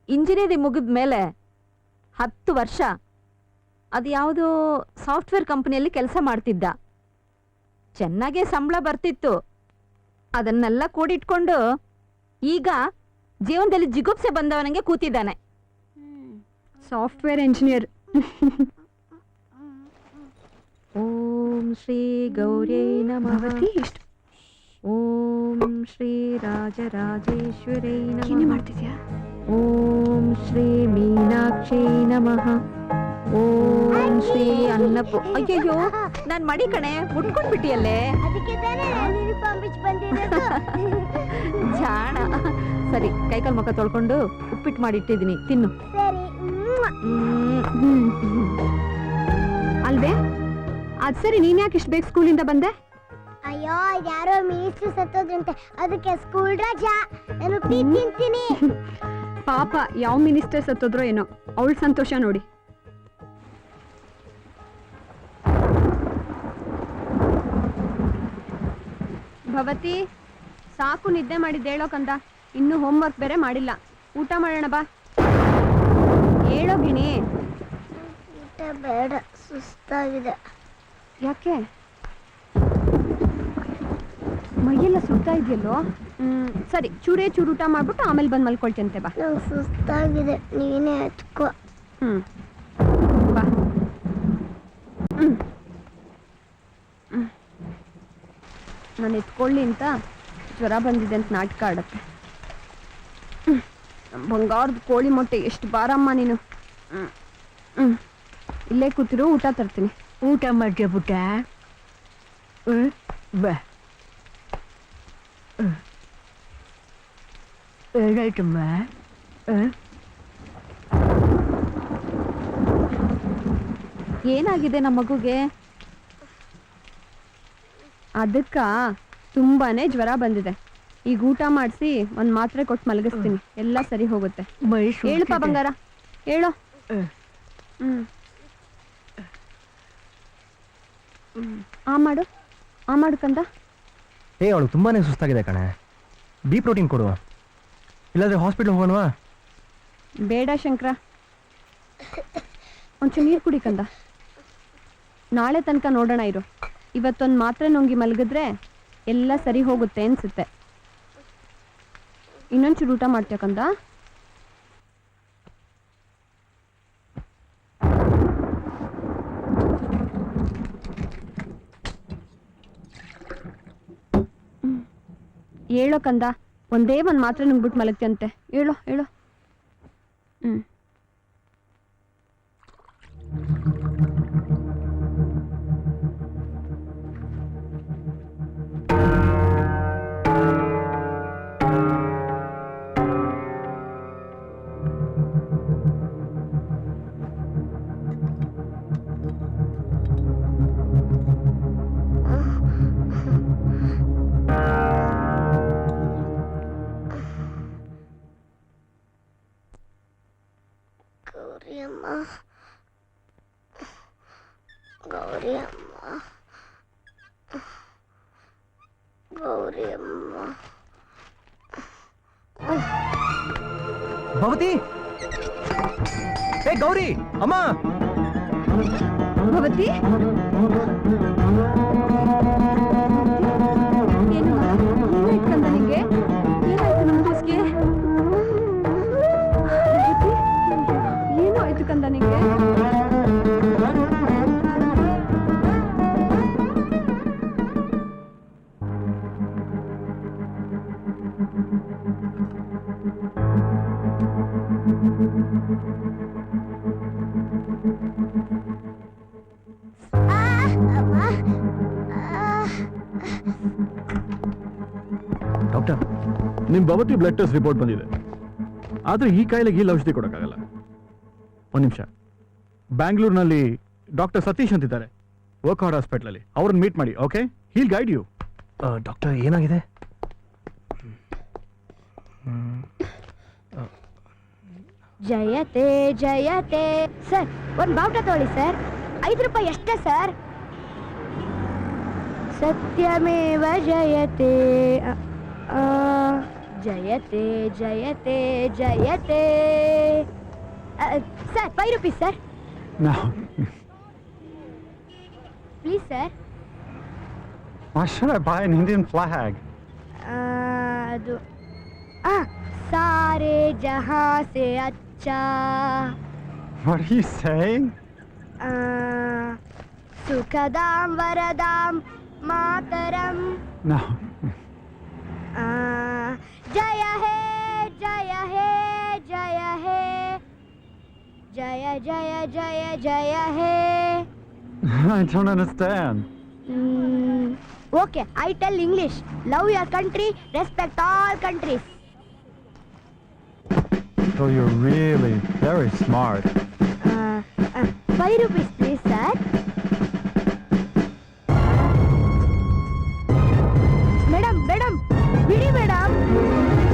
ಇಂಜಿನಿಯರಿಂಗ್ ಮುಗಿದ ಮೇಲೆ 10 ವರ್ಷ ಅದು ಯಾವುದೋ ಸಾಫ್ಟ್ವೇರ್ ಕಂಪನಿಯಲ್ಲಿ ಕೆಲಸ ಮಾಡ್ತಿದ್ದ. ಚೆನ್ನಾಗೇ ಸಂಬಳ ಬರ್ತಿತ್ತು. ಅದನ್ನೆಲ್ಲ ಕೂಡಿಟ್ಕೊಂಡು ಈಗ ಜೀವನದಲ್ಲಿ ಜಿಗುಪ್ಸೆ ಬಂದವನಿಗೆ ಕೂತಿದ್ದಾನೆ. Software engineer. ಓಂ ಶ್ರೀ ಗೌರೇ ನಮಃ. ಓಂ ಶ್ರೀ ರಾಜರಾಜೇಶ್ವರೈ ನಮಃ. ಮಾಡ್ತಿದ್ಯಾ? ಓಂ ಶ್ರೀ ಮೀನಾಕ್ಷಿ ನಮಃ. ಓಂ ಶ್ರೀ ಅನ್ನಪು. ಅಯ್ಯಯ್ಯೋ, ನಾನ್ ಮಡಿ ಕಣೆ, ಮುಟ್ಕೊಂಡ್ಬಿಟ್ಟಿಯಲ್ಲೇ. ಅದಕ್ಕೆ ತಾನೇ ಯೂನಿಫಾರ್ಮ್ ಬಿಚ್ಚಿ ಬಂದಿರೋದು. ಜಾಣ. ಸರಿ, ಕೈಕಾಲ್ ಮುಖ ತೊಳ್ಕೊಂಡು ಉಪ್ಪಿಟ್ಟು ಮಾಡಿಟ್ಟಿದ್ದೀನಿ, ತಿನ್ನು. ಸರಿ. ಅಲ್ವೇ? ಅದ್ ಸರಿ, ನೀನ್ ಯಾಕೆ ಇಷ್ಟು ಬೇಗ ಸ್ಕೂಲಿಂದ ಬಂದೆ? ಅಯ್ಯೋ, ಯಾರೋ ಮಿನಿಸ್ಟ್ರು ಸತ್ತೋದ್ರಂತೆ, ಅದಕ್ಕೆ ಸ್ಕೂಲ್ ರಜಾ. ನಾನು ಉಪ್ಪಿಟ್ಟು ತಿಂತೀನಿ. ಪಾಪ, ಯಾವ ಮಿನಿಸ್ಟರ್ ಸತ್ತೋದ್ರೋ ಏನೋ, ಅವಳ ಸಂತೋಷ ನೋಡಿ. ಭವತಿ, ಸಾಕು ನಿದ್ದೆ ಮಾಡಿದ್ದು, ಹೇಳೋ ಕಂದ. ಇನ್ನು ಹೋಮ್ವರ್ಕ್ ಬೇರೆ ಮಾಡಿಲ್ಲ. ಊಟ ಮಾಡೋಣ ಬಾ. ಹೇಳೋ ಗಿಣಿ. ಊಟ ಬೇಡ, ಸುಸ್ತಾಗಿದೆ. ಯಾಕೆ? ಮೈಯೆಲ್ಲ ಸುತ್ತಾ ಇದೆಯಲ್ಲೋ. ಸರಿ, ಚೂರೇ ಚೂರು ಊಟ ಮಾಡ್ಬಿಟ್ಟು ಆಮೇಲೆ ಬಂದು ಮಲ್ಕೊಳ್ತಂತೆ ಬಾ. ನಂಗೆ ಸುಸ್ತಾಗಿದೆ, ನೀನೇ ಎತ್ಕೋ. ಬಾ. ನಾನು ಎತ್ಕೊಳ್ಳಿ ಅಂತ ಜ್ವರ ಬಂದಿದೆ ಅಂತ ನಾಟಕ ಆಡತ್ತೆ. ಬಂಗಾರದ ಕೋಳಿ ಮೊಟ್ಟೆ ಎಷ್ಟು ಬಾರಮ್ಮ ನೀನು. ಇಲ್ಲೇ ಕೂತಿರು, ಊಟ ತರ್ತೀನಿ. ಊಟ ಮಾಡ್ತೀಯ ಪುಟ್ಟ? ಬಾ. ಏನಾಯ್ತಮ್ಮ? ಏನಾಗಿದೆ ನಮ್ಮ ಮಗುಗೆ? ಅದಕ್ಕ ತುಂಬಾನೇ ಜ್ವರ ಬಂದಿದೆ. ಈಗ ಊಟ ಮಾಡಿಸಿ ಒಂದ್ ಮಾತ್ರೆ ಕೊಟ್ಟು ಮಲಗಿಸ್ತೀನಿ, ಎಲ್ಲ ಸರಿ ಹೋಗುತ್ತೆ. ಹೇಳಪ್ಪ ಬಂಗಾರ, ಹೇಳೋ. ಆ ಮಾಡು ಕಂದ. ಅವಳು ತುಂಬಾನೇ ಸುಸ್ತಾಗಿದೆ ಕಣೆ. ಡಿ ಪ್ರೋಟೀನ್ ಕೊಡುವ, ಇಲ್ಲಾಂದ್ರೆ ಹಾಸ್ಪಿಟ್ಲ್ ಹೋಗೋಣವಾ? ಬೇಡ ಶಂಕರ, ಒಂಚೂರು ನೀರು ಕುಡಿ ಕಂದ. ನಾಳೆ ತನಕ ನೋಡೋಣ ಇರು. ಇವತ್ತೊಂದು ಮಾತ್ರೆ ನುಂಗಿ ಮಲಗಿದ್ರೆ ಎಲ್ಲ ಸರಿ ಹೋಗುತ್ತೆ ಅನ್ಸುತ್ತೆ. ಇನ್ನೊಂಚೂರು ಊಟ ಮಾಡ್ತೀಯ ಕಂದ? ಹೇಳೋ ಕಂದ, ಒಂದೇ ಒಂದು ಮಾತ್ರೆ ನುಂಗ್ಬಿಟ್ಟು ಮಲಗ್ತಿಯಂತೆ. ಹೇಳೋ. ಭವತಿ, ಗೌರಿ, ಅಮ್ಮ. ಭವತಿ, ಏನಾಯ್ತು ಕಂದ ನಿಂಗೆ? ಏನಾಯ್ತು ನಮ್ಮ ಕೂಸ್ಗೆ? ಏನೋ ಆಯ್ತು ಕಂದ ನಿಂಗೆ? ಡಾಕ್ಟರ್, ನಿಮ್ ಭವತಿ ಬ್ಲಡ್ ಟೆಸ್ಟ್ ರಿಪೋರ್ಟ್ ಬಂದಿದೆ. ಆದ್ರೆ ಈ ಕಾಯಿಲೆಗೆ ಇಲ್ಲಿ ಔಷಧಿ ಕೊಡಕ್ಕಾಗಲ್ಲ. ಒಂದ್ ನಿಮಿಷ, ಬ್ಯಾಂಗ್ಳೂರ್ನಲ್ಲಿ ಡಾಕ್ಟರ್ ಸತೀಶ್ ಅಂತಿದ್ದಾರೆ, ವರ್ಕ್ಔಟ್ ಹಾಸ್ಪಿಟಲ್ ಅಲ್ಲಿ. ಅವ್ರನ್ನ ಮೀಟ್ ಮಾಡಿ. Okay, he'll guide you. Doctor, ಏನಾಗಿದೆ? ಜಯತೆ ಜಯತೆ. ಸರ್ ಒಂದು ಬಾವುಟ ತಗೊಳ್ಳಿ ಸರ್. 5 ರೂಪಾಯಿ ಅಷ್ಟೇ ಸರ್. ಸತ್ಯಮೇವ ಜಯತೆ. ಜಯತೆ ಜಯತೆ ಜಯತೆ. Sir 5 rupees sir. No. Please sir. Why should I buy an Indian flag? ಅದು ಸಾರೆ ಜಹಾ ಸೆ ಅಚ್ಚಾ. What are you saying? ಸುಖದಾಂ ವರದಾಂ ಮಾತರಂ. No. ಜಯ ಹೇ ಜಯ ಹೇ ಜಯ ಹೇ ಜಯ ಜಯ ಜಯ ಜಯ ಹೇ. I don't understand. Okay, I tell English. Love your country, respect all countries. So you're really very smart. 5 rupees please sir. Madam madam ಬಿಡಿ ಮೇಡಮ್.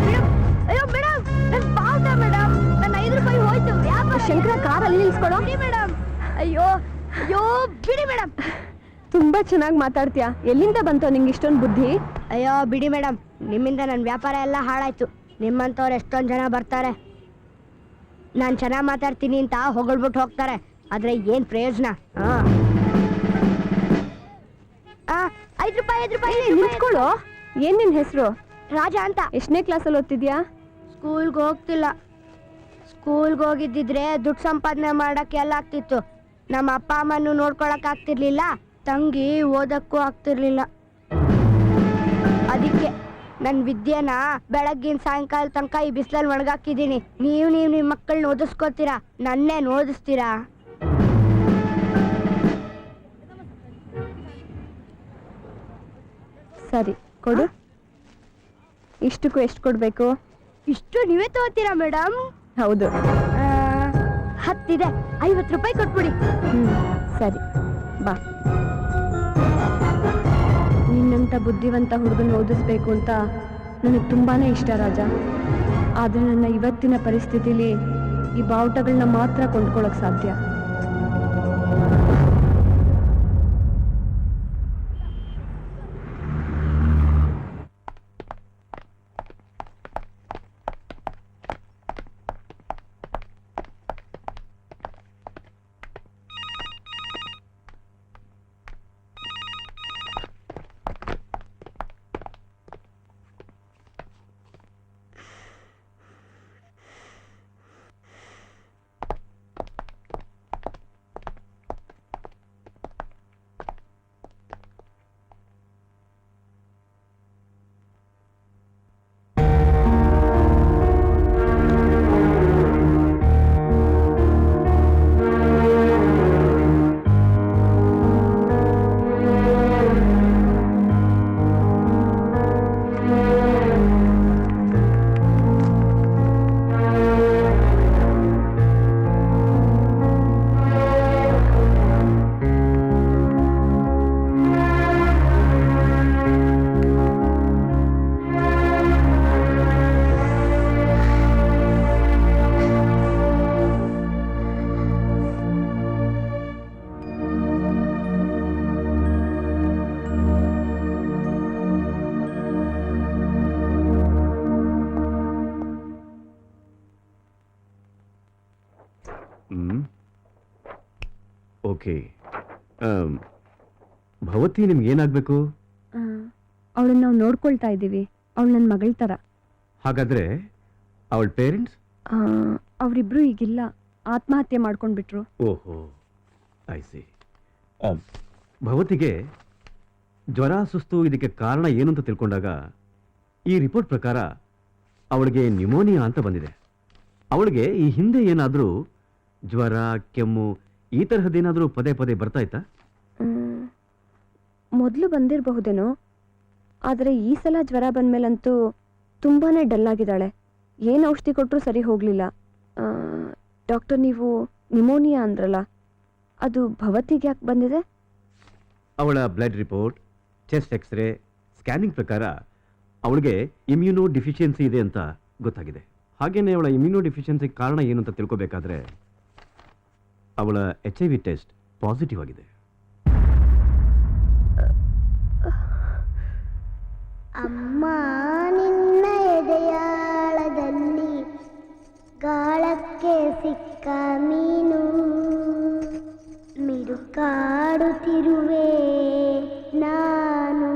ಮೇಡಮ್ ಅಯ್ಯೋ ಮೇಡಮ್ ನನ್ನ ಬಾವುಟ ಮೇಡಮ್. ನನ್ನ 5 ರೂಪಾಯಿ ಹೋಯ್ತು. ಶಂಕರ ಕಾರಲ್ಲಿ ನಿಲ್ಸ್ಕೊಳೋ. ಬಿಡಿ ಮೇಡಮ್. ಅಯ್ಯೋ ಅಯ್ಯೋ ಬಿಡಿ ಮೇಡಮ್. ತುಂಬಾ ಚೆನ್ನಾಗಿ ಮಾತಾಡ್ತೀಯಾ. ಎಲ್ಲಿಂದ ಬಂತೋ ನಿಂಗೆ ಇಷ್ಟೊಂದು ಬುದ್ಧಿ? ಅಯ್ಯೋ ಬಿಡಿ ಮೇಡಮ್, ನಿಮ್ಮಿಂದ ನನ್ನ ವ್ಯಾಪಾರ ಎಲ್ಲ ಹಾಳಾಯ್ತು. ನಿಮ್ಮಂಥವ್ರು ಎಷ್ಟೊಂದು ಜನ ಬರ್ತಾರೆ, ನಾನು ಚೆನ್ನಾಗಿ ಮಾತಾಡ್ತೀನಿ ಅಂತ ಹೊಗಳ್ಬಿಟ್ಟು ಹೋಗ್ತಾರೆ. ಆದರೆ ಏನು ಪ್ರಯೋಜನ? 5 ರೂಪಾಯಿ 5 ರೂಪಾಯಿ. ನಿಲ್ಸ್ಕೊಳ್ಳೋ. ಏನ್ ನಿನ್ ಹೆಸರು? ರಾಜ ಅಂತ. ಎಷ್ಟನೇ ಕ್ಲಾಸಲ್ಲಿ ಓದ್ತಿದ್ಯಾ? ಸ್ಕೂಲ್ಗೆ ಹೋಗ್ತಿಲ್ಲ. ಸ್ಕೂಲ್ಗೆ ಹೋಗಿದ್ದಿದ್ರೆ ದುಡ್ಡು ಸಂಪಾದನೆ ಮಾಡೋಕ್ಕೆ ಎಲ್ಲ ಆಗ್ತಿತ್ತು. ನಮ್ಮ ಅಪ್ಪ ಅಮ್ಮನ್ನು ನೋಡ್ಕೊಳಕ್ ಆಗ್ತಿರ್ಲಿಲ್ಲ, ತಂಗಿ ಓದಕ್ಕೂ ಆಗ್ತಿರ್ಲಿಲ್ಲ. ಅದಕ್ಕೆ ನನ್ನ ವಿದ್ಯೆನ ಬೆಳಗ್ಗಿನ ಸಾಯಂಕಾಲ ತನಕ ಈ ಬಿಸಿಲಲ್ಲಿ ಒಣಗಾಕಿದ್ದೀನಿ. ನೀವು ನಿಮ್ಮ ಮಕ್ಕಳನ್ನ ಓದಿಸ್ಕೋತೀರಾ, ನನ್ನೇನು ಓದಿಸ್ತೀರಾ? ಸರಿ ಕೊಡು. ಇಷ್ಟಕ್ಕೂ ಎಷ್ಟು ಕೊಡ್ಬೇಕು? ಇಷ್ಟು ನೀವೇ ತಗೋತೀರಾ ಮೇಡಮ್? ಹೌದು. 10 ಇದೆ, 50 ರೂಪಾಯಿ ಕೊಟ್ಬಿಡಿ. ಸರಿ ಬಾ. ನಿನ್ನಂಥ ಬುದ್ಧಿವಂತ ಹುಡುಗನ ಓದಿಸ್ಬೇಕು ಅಂತ ನನಗೆ ತುಂಬಾನೇ ಇಷ್ಟ ರಾಜ. ಆದರೆ ನನ್ನ ಇವತ್ತಿನ ಪರಿಸ್ಥಿತಿಲಿ ಈ ಬಾವುಟಗಳನ್ನ ಮಾತ್ರ ಕೊಂಡ್ಕೊಳ್ಳೋಕೆ ಸಾಧ್ಯ. ಓಕೆ. ಭವತಿ ನಿಮ್ಗೆ ಏನಾಗಬೇಕು? ಅವಳನ್ನ ನಾವು ನೋಡ್ಕೊಳ್ತಾ ಇದ್ದೀವಿ. ಅವಳು ನನ್ನ ಮಗಳ ಥರ. ಹಾಗಾದ್ರೆ ಅವಳ ಪೇರೆಂಟ್ಸ್? ಅವರಿಬ್ರು ಈಗಿಲ್ಲ, ಆತ್ಮಹತ್ಯೆ ಮಾಡ್ಕೊಂಡ್ಬಿಟ್ರು. ಓಹೋ, ಐ ಸಿ. ಭವತಿಗೆ ಜ್ವರ ಸುಸ್ತು ಇದಕ್ಕೆ ಕಾರಣ ಏನು ಅಂತ ತಿಳ್ಕೊಂಡಾಗ ಈ ರಿಪೋರ್ಟ್ ಪ್ರಕಾರ ಅವಳಿಗೆ ನ್ಯೂಮೋನಿಯಾ ಅಂತ ಬಂದಿದೆ. ಅವಳಿಗೆ ಈ ಹಿಂದೆ ಏನಾದರೂ ಜ್ವರ ಕೆಮ್ಮು ಈ ತರಹದ್ದೇನಾದರೂ ಪದೇ ಪದೇ ಬರ್ತಾ ಇತ್ತಾ? ಮೊದಲು ಬಂದಿರಬಹುದೇನೋ, ಆದರೆ ಈ ಸಲ ಜ್ವರ ಬಂದಮೇಲಂತೂ ತುಂಬಾ ಡಲ್ ಆಗಿದ್ದಾಳೆ. ಏನು ಔಷಧಿ ಕೊಟ್ಟರೂ ಸರಿ ಹೋಗಲಿಲ್ಲ. ಡಾಕ್ಟರ್, ನೀವು ನ್ಯೂಮೋನಿಯಾ ಅಂದ್ರಲ್ಲ, ಅದು ಭವತಿಗೆ ಯಾಕೆ ಬಂದಿದೆ? ಅವಳ blood report, chest X ray, scanning ಪ್ರಕಾರ ಅವಳಿಗೆ ಇಮ್ಯುನೋ ಡಿಫಿಷಿಯನ್ಸಿ ಇದೆ ಅಂತ ಗೊತ್ತಾಗಿದೆ. ಹಾಗೇನೆ ಅವಳ ಇಮ್ಯುನೋ ಡಿಫಿಷಿಯನ್ಸಿ ಕಾರಣ ಏನು ಅಂತ ತಿಳ್ಕೋಬೇಕಾದ್ರೆ ಅವಳ HIV ಟೆಸ್ಟ್ ಪಾಸಿಟಿವ್ ಆಗಿದೆ. ಅಮ್ಮ ನಿನ್ನ ಎದೆಯಾಳದಲ್ಲಿ ಗಾಳಕ್ಕೆ ಸಿಕ್ಕ ಮೀನು ಮಿಡುಕಾಡುತ್ತಿರುವೆ ನಾನು.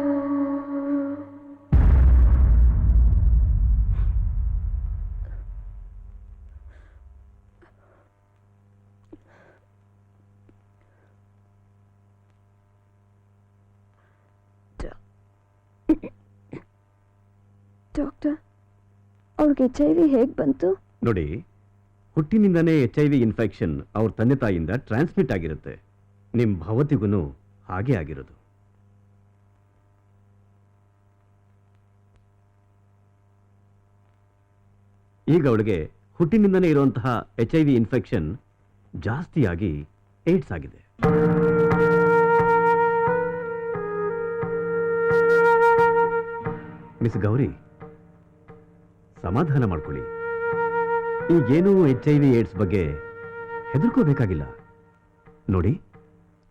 ಡಾಕ್ಟರ್, ಅವ್ರಿಗೆ HIV ಹೇಗೆ ಬಂತು? ನೋಡಿ, ಹುಟ್ಟಿನಿಂದನೇ HIV ಇನ್ಫೆಕ್ಷನ್ ಅವ್ರ ತಂದೆ ತಾಯಿಯಿಂದ ಟ್ರಾನ್ಸ್ಮಿಟ್ ಆಗಿರುತ್ತೆ. ನಿಮ್ಮ ಭವತಿಗೂ ಹಾಗೆ ಆಗಿರೋದು. ಈಗ ಅವಳಿಗೆ ಹುಟ್ಟಿನಿಂದನೇ ಇರುವಂತಹ HIV ಇನ್ಫೆಕ್ಷನ್ ಜಾಸ್ತಿಯಾಗಿ ಏಡ್ಸ್ ಆಗಿದೆ. ಮಿಸ್ ಗೌರಿ, ಸಮಾಧಾನ ಮಾಡ್ಕೊಳ್ಳಿ. ಈಗೇನೂ HIV ಏಡ್ಸ್ ಬಗ್ಗೆ ಹೆದರ್ಕೋಬೇಕಾಗಿಲ್ಲ. ನೋಡಿ,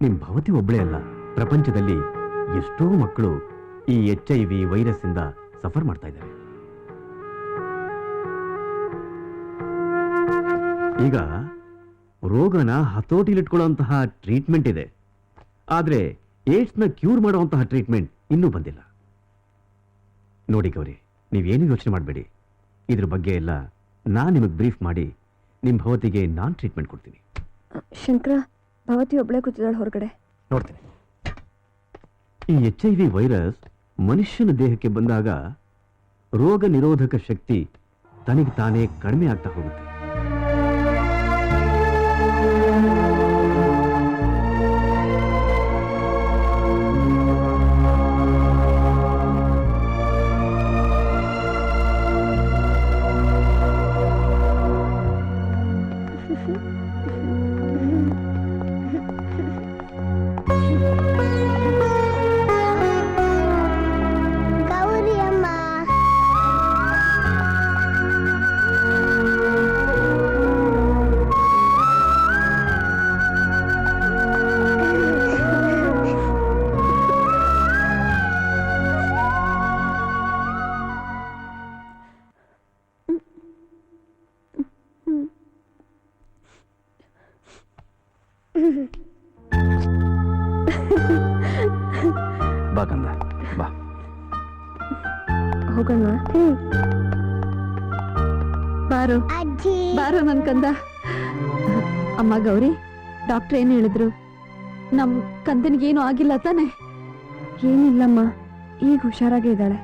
ನಿಮ್ ಭವತಿ ಒಬ್ಬಳೇ ಅಲ್ಲ, ಪ್ರಪಂಚದಲ್ಲಿ ಎಷ್ಟೋ ಮಕ್ಕಳು ಈ HIV ವೈರಸ್ ಇಂದ ಸಫರ್ ಮಾಡ್ತಾ ಇದ್ದಾರೆ. ಈಗ ರೋಗನ ಹತೋಟಿಲಿಟ್ಕೊಳ್ಳುವಂತಹ ಟ್ರೀಟ್ಮೆಂಟ್ ಇದೆ, ಆದ್ರೆ ಏಡ್ಸ್ನ ಕ್ಯೂರ್ ಮಾಡುವಂತಹ ಟ್ರೀಟ್ಮೆಂಟ್ ಇನ್ನೂ ಬಂದಿಲ್ಲ. ನೋಡಿ ಗೌರಿ, ನೀವೇನು ಯೋಚನೆ ಮಾಡಬೇಡಿ. ಇದ್ರ ಬಗ್ಗೆ ಎಲ್ಲ ನಾನು ನಿಮಗೆ ಬ್ರೀಫ್ ಮಾಡಿ ನಿಮ್ಮ ಭವತಿಗೆ ನಾನು ಟ್ರೀಟ್ಮೆಂಟ್ ಕೊಡ್ತೀನಿ. ಶಂಕರ, ಭವತಿ ಒಬ್ಳೆ ಕೂತಿದ್ದಾಳೆ ಹೊರಗಡೆ. ನೋಡ್ತೀನಿ. ಈ HIV ವೈರಸ್ ಮನುಷ್ಯನ ದೇಹಕ್ಕೆ ಬಂದಾಗ ರೋಗ ನಿರೋಧಕ ಶಕ್ತಿ ತನಗೆ ತಾನೇ ಕಡಿಮೆ ಆಗ್ತಾ ಹೋಗುತ್ತೆ. ಗೌರಿ ಅಮ್ಮ, ಬಾ ಕಂದ, ಬಾ. ಹೋಗೋಣ. ಬಾರು ಅಜ್ಜಿ. ಬಾರೋ ನನ್ ಕಂದ. ಅಮ್ಮ ಗೌರಿ, ಡಾಕ್ಟರ್ ಏನು ಹೇಳಿದ್ರು? ನಮ್ ಕಂದನಿಗೇನು ಆಗಿಲ್ಲ ತಾನೆ? ಏನಿಲ್ಲಮ್ಮ, ಈಗ ಹುಷಾರಾಗೇ ಇದ್ದಾಳೆ.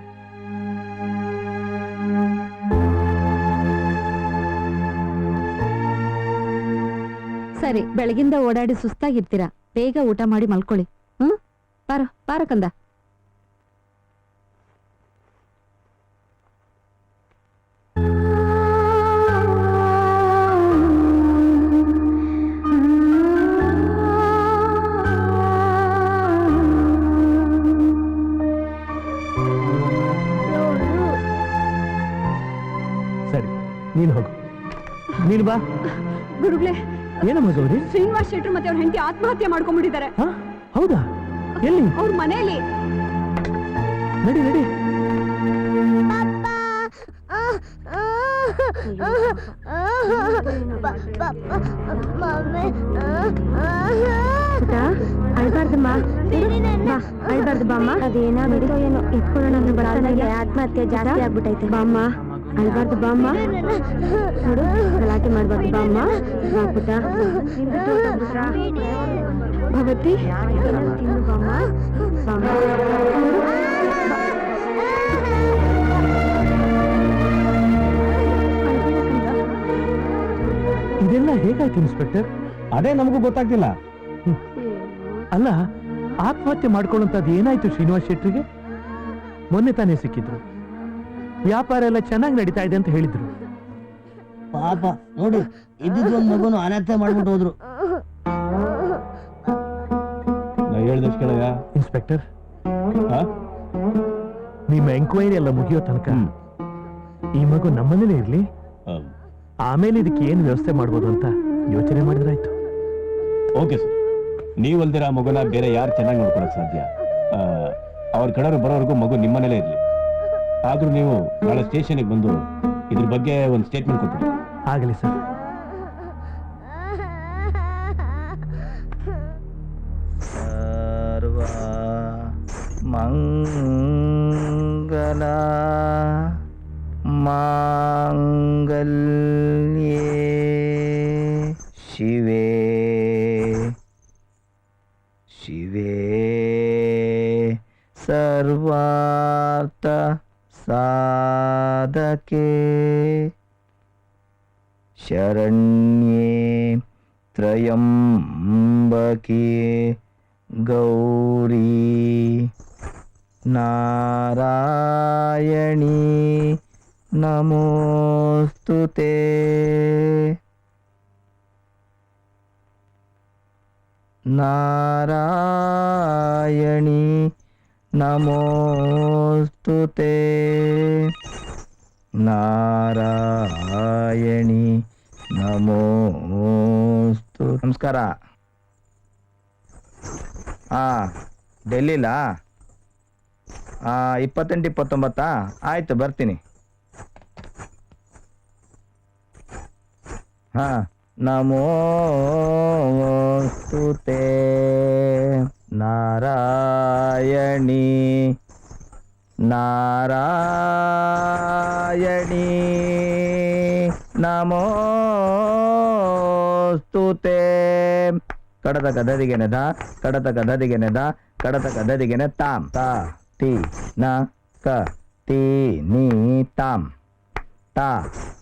ಸರಿ, ಬೆಳಗಿಂದ ಓಡಾಡಿ ಸುಸ್ತಾಗಿರ್ತೀರಾ, ಬೇಗ ಊಟ ಮಾಡಿ ಮಲ್ಕೊಳ್ಳಿ. ಬಾರೋ ಬಾರೋ ಕಂದ. ಸರಿ, ನೀನು ಹೋಗು. ನೀನು ಬಾ. ಗುರುಗಳೇ, ಏನಮ್ಮ ಗೌರಿ? ಶ್ರೀನಿವಾಸ್ ಶೆಟ್ರು ಮತ್ತೆ ಅವ್ರ ಹೆಂಡತಿ ಆತ್ಮಹತ್ಯೆ ಮಾಡ್ಕೊಂಡ್ಬಿಟ್ಟಿದ್ದಾರೆ. ಹಾ, ಹೌದಾ? ಎಲ್ಲಿ? ಅವ್ರ ಮನೆಯಲ್ಲಿ. ನಡಿ ನಡಿ. ಅಳ್ಬಾರ್ದಮ್ಮ, ಅಳ್ಬಾರ್ದು ಬಾಮ್ಮ. ಅದೇನಾಗ್ಬಿಟ್ಟು ಏನೋ ಎತ್ಕೊಳ್ಳೋಣ, ಆತ್ಮಹತ್ಯೆ ಜಾಸ್ತಿ ಆಗ್ಬಿಟ್ಟೈತೆ. ಬಾಮ್ಮ, ಅಳ್ಬಾರ್ದು ಬಾಮ್ಮ. ನೋಡು, ಗಲಾಟೆ ಮಾಡ್ಬಾರ್ದು ಬಾಮ್ಮ. ಬಾ ಪುಟ್ಟ. ಭವತಿ, ತಿನ್ನು ಬಾಮ್ಮ. ಬಾಮ್ಮ. ಇದೆಲ್ಲ ಹೇಗಾಯ್ತು ಇನ್ಸ್ಪೆಕ್ಟರ್? ಅದೇ ನಮಗೂ ಗೊತ್ತಾಗ್ತಿಲ್ಲ. ಅಲ್ಲ, ಆತ್ಮಹತ್ಯೆ ಮಾಡ್ಕೊಳ್ಳುವಂತದ್ದು ಏನಾಯ್ತು ಶ್ರೀನಿವಾಸ್ ಶೆಟ್ರಿಗೆ? ಮೊನ್ನೆ ತಾನೇ ಸಿಕ್ಕಿದ್ರು, ವ್ಯಾಪಾರ ಎಲ್ಲ ಚೆನ್ನಾಗಿ ನಡೀತಾ ಇದೆ ಅಂತ ಹೇಳಿದ್ರು. ಪಾಪ ನೋಡಿ, ಇದ್ದಿದ್ದು ಒಂದ್ ಮಗುನು ಅನಾಥ ಮಾಡ್ಬಿಟ್ಟು ಹೋದ್ರು. ಇನ್ಸ್ಪೆಕ್ಟರ್, ನಿಮ್ಮ ಎಂಕ್ವೈರಿ ಎಲ್ಲ ಮುಗಿಯೋ ತನಕ ಈ ಮಗು ನಮ್ಮನೇಲೇ ಇರ್ಲಿ. ಆಮೇಲೆ ಇದಕ್ಕೆ ಏನು ವ್ಯವಸ್ಥೆ ಮಾಡ್ಬೋದು ಅಂತ ಯೋಚನೆ ಮಾಡಿದ್ರಾಯ್ತು. ಓಕೆ ಸರ್, ನೀವಲ್ದಿರ ಆ ಮಗುನ ಬೇರೆ ಯಾರು ಚೆನ್ನಾಗಿ ನೋಡ್ಕೊಳಕ್ ಸಾಧ್ಯ? ಅವ್ರ ಕಡೆಯವ್ರು ಬರೋವರೆಗೂ ಮಗು ನಿಮ್ಮನೇಲೇ ಇರಲಿ. ಆದ್ರೂ ನೀವು ನಾಳೆ ಸ್ಟೇಷನ್ಗೆ ಬಂದು ಇದ್ರ ಬಗ್ಗೆ ಒಂದು ಸ್ಟೇಟ್ಮೆಂಟ್ ಕೊಟ್ಬಿಡಿ. ಆಗಲಿ ಸರ್. ಸರ್ವ ಮಂಗಲ ಮಾಂಗಲ್ಯೇ ಶಿವೇ ಶಿವೇ ಸರ್ವಾರ್ಥ ಸಾಧಕೆ ಶರಣ್ಯೇ ತ್ರಯಂಬಕೆ ಗೌರಿ ನಾರಾಯಣಿ ನಮೋಸ್ತುತೆ. ನಾರಾಯಣಿ ನಮೋಸ್ತುತೆ. ನಾರಾಯಣಿ ನಮೋಸ್ತು. ನಮಸ್ಕಾರ. ಡೆಲ್ಲಿಲಾ? 28-29 ಆಯ್ತು, ಬರ್ತೀನಿ. ನಮೋಸ್ತುತೆ ನಾರಾಯಣಿ ನಾರಾಯಣಿ ನಮೋಸ್ತುತೆ. ಕಡತ ಕದದಿಗೆನೆದ ಕಡತ ಕದದಿಗೆನೆದ ಕಡತ ಕದದಿಗೆನೆ ತಾಮ್ ತಾ ತಿ ನ ಕ ತಿ ನೀ ತಾಮ್ ತಾ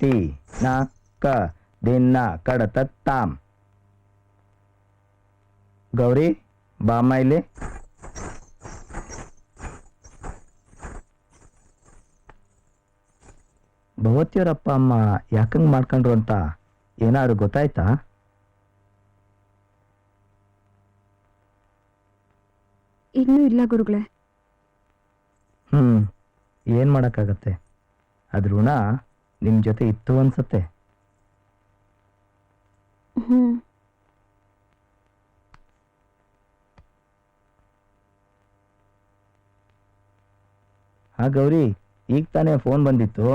ತಿ ನ ಕ ದಿನ ಕಡತ ತಾಮ್. ಗೌರಿ ಬಾಮ್ಮ ಇಲ್ಲಿ. ಭಗವತಿಯವರ ಅಪ್ಪ ಅಮ್ಮ ಯಾಕಂಗ್ ಮಾಡ್ಕೊಂಡ್ರು ಅಂತ ಏನಾದ್ರು ಗೊತ್ತಾಯ್ತಾ? ಇನ್ನೂ ಇಲ್ಲ ಗುರುಗಳೇ. ಏನ್ ಮಾಡಕ್ಕಾಗತ್ತೆ, ಅದ್ರ ಋಣ ನಿಮ್ ಜೊತೆ ಇತ್ತು ಅನ್ಸತ್ತೆ. ಗೌರಿ, ಈಗ ತಾನೇ ಫೋನ್ ಬಂದಿತ್ತು.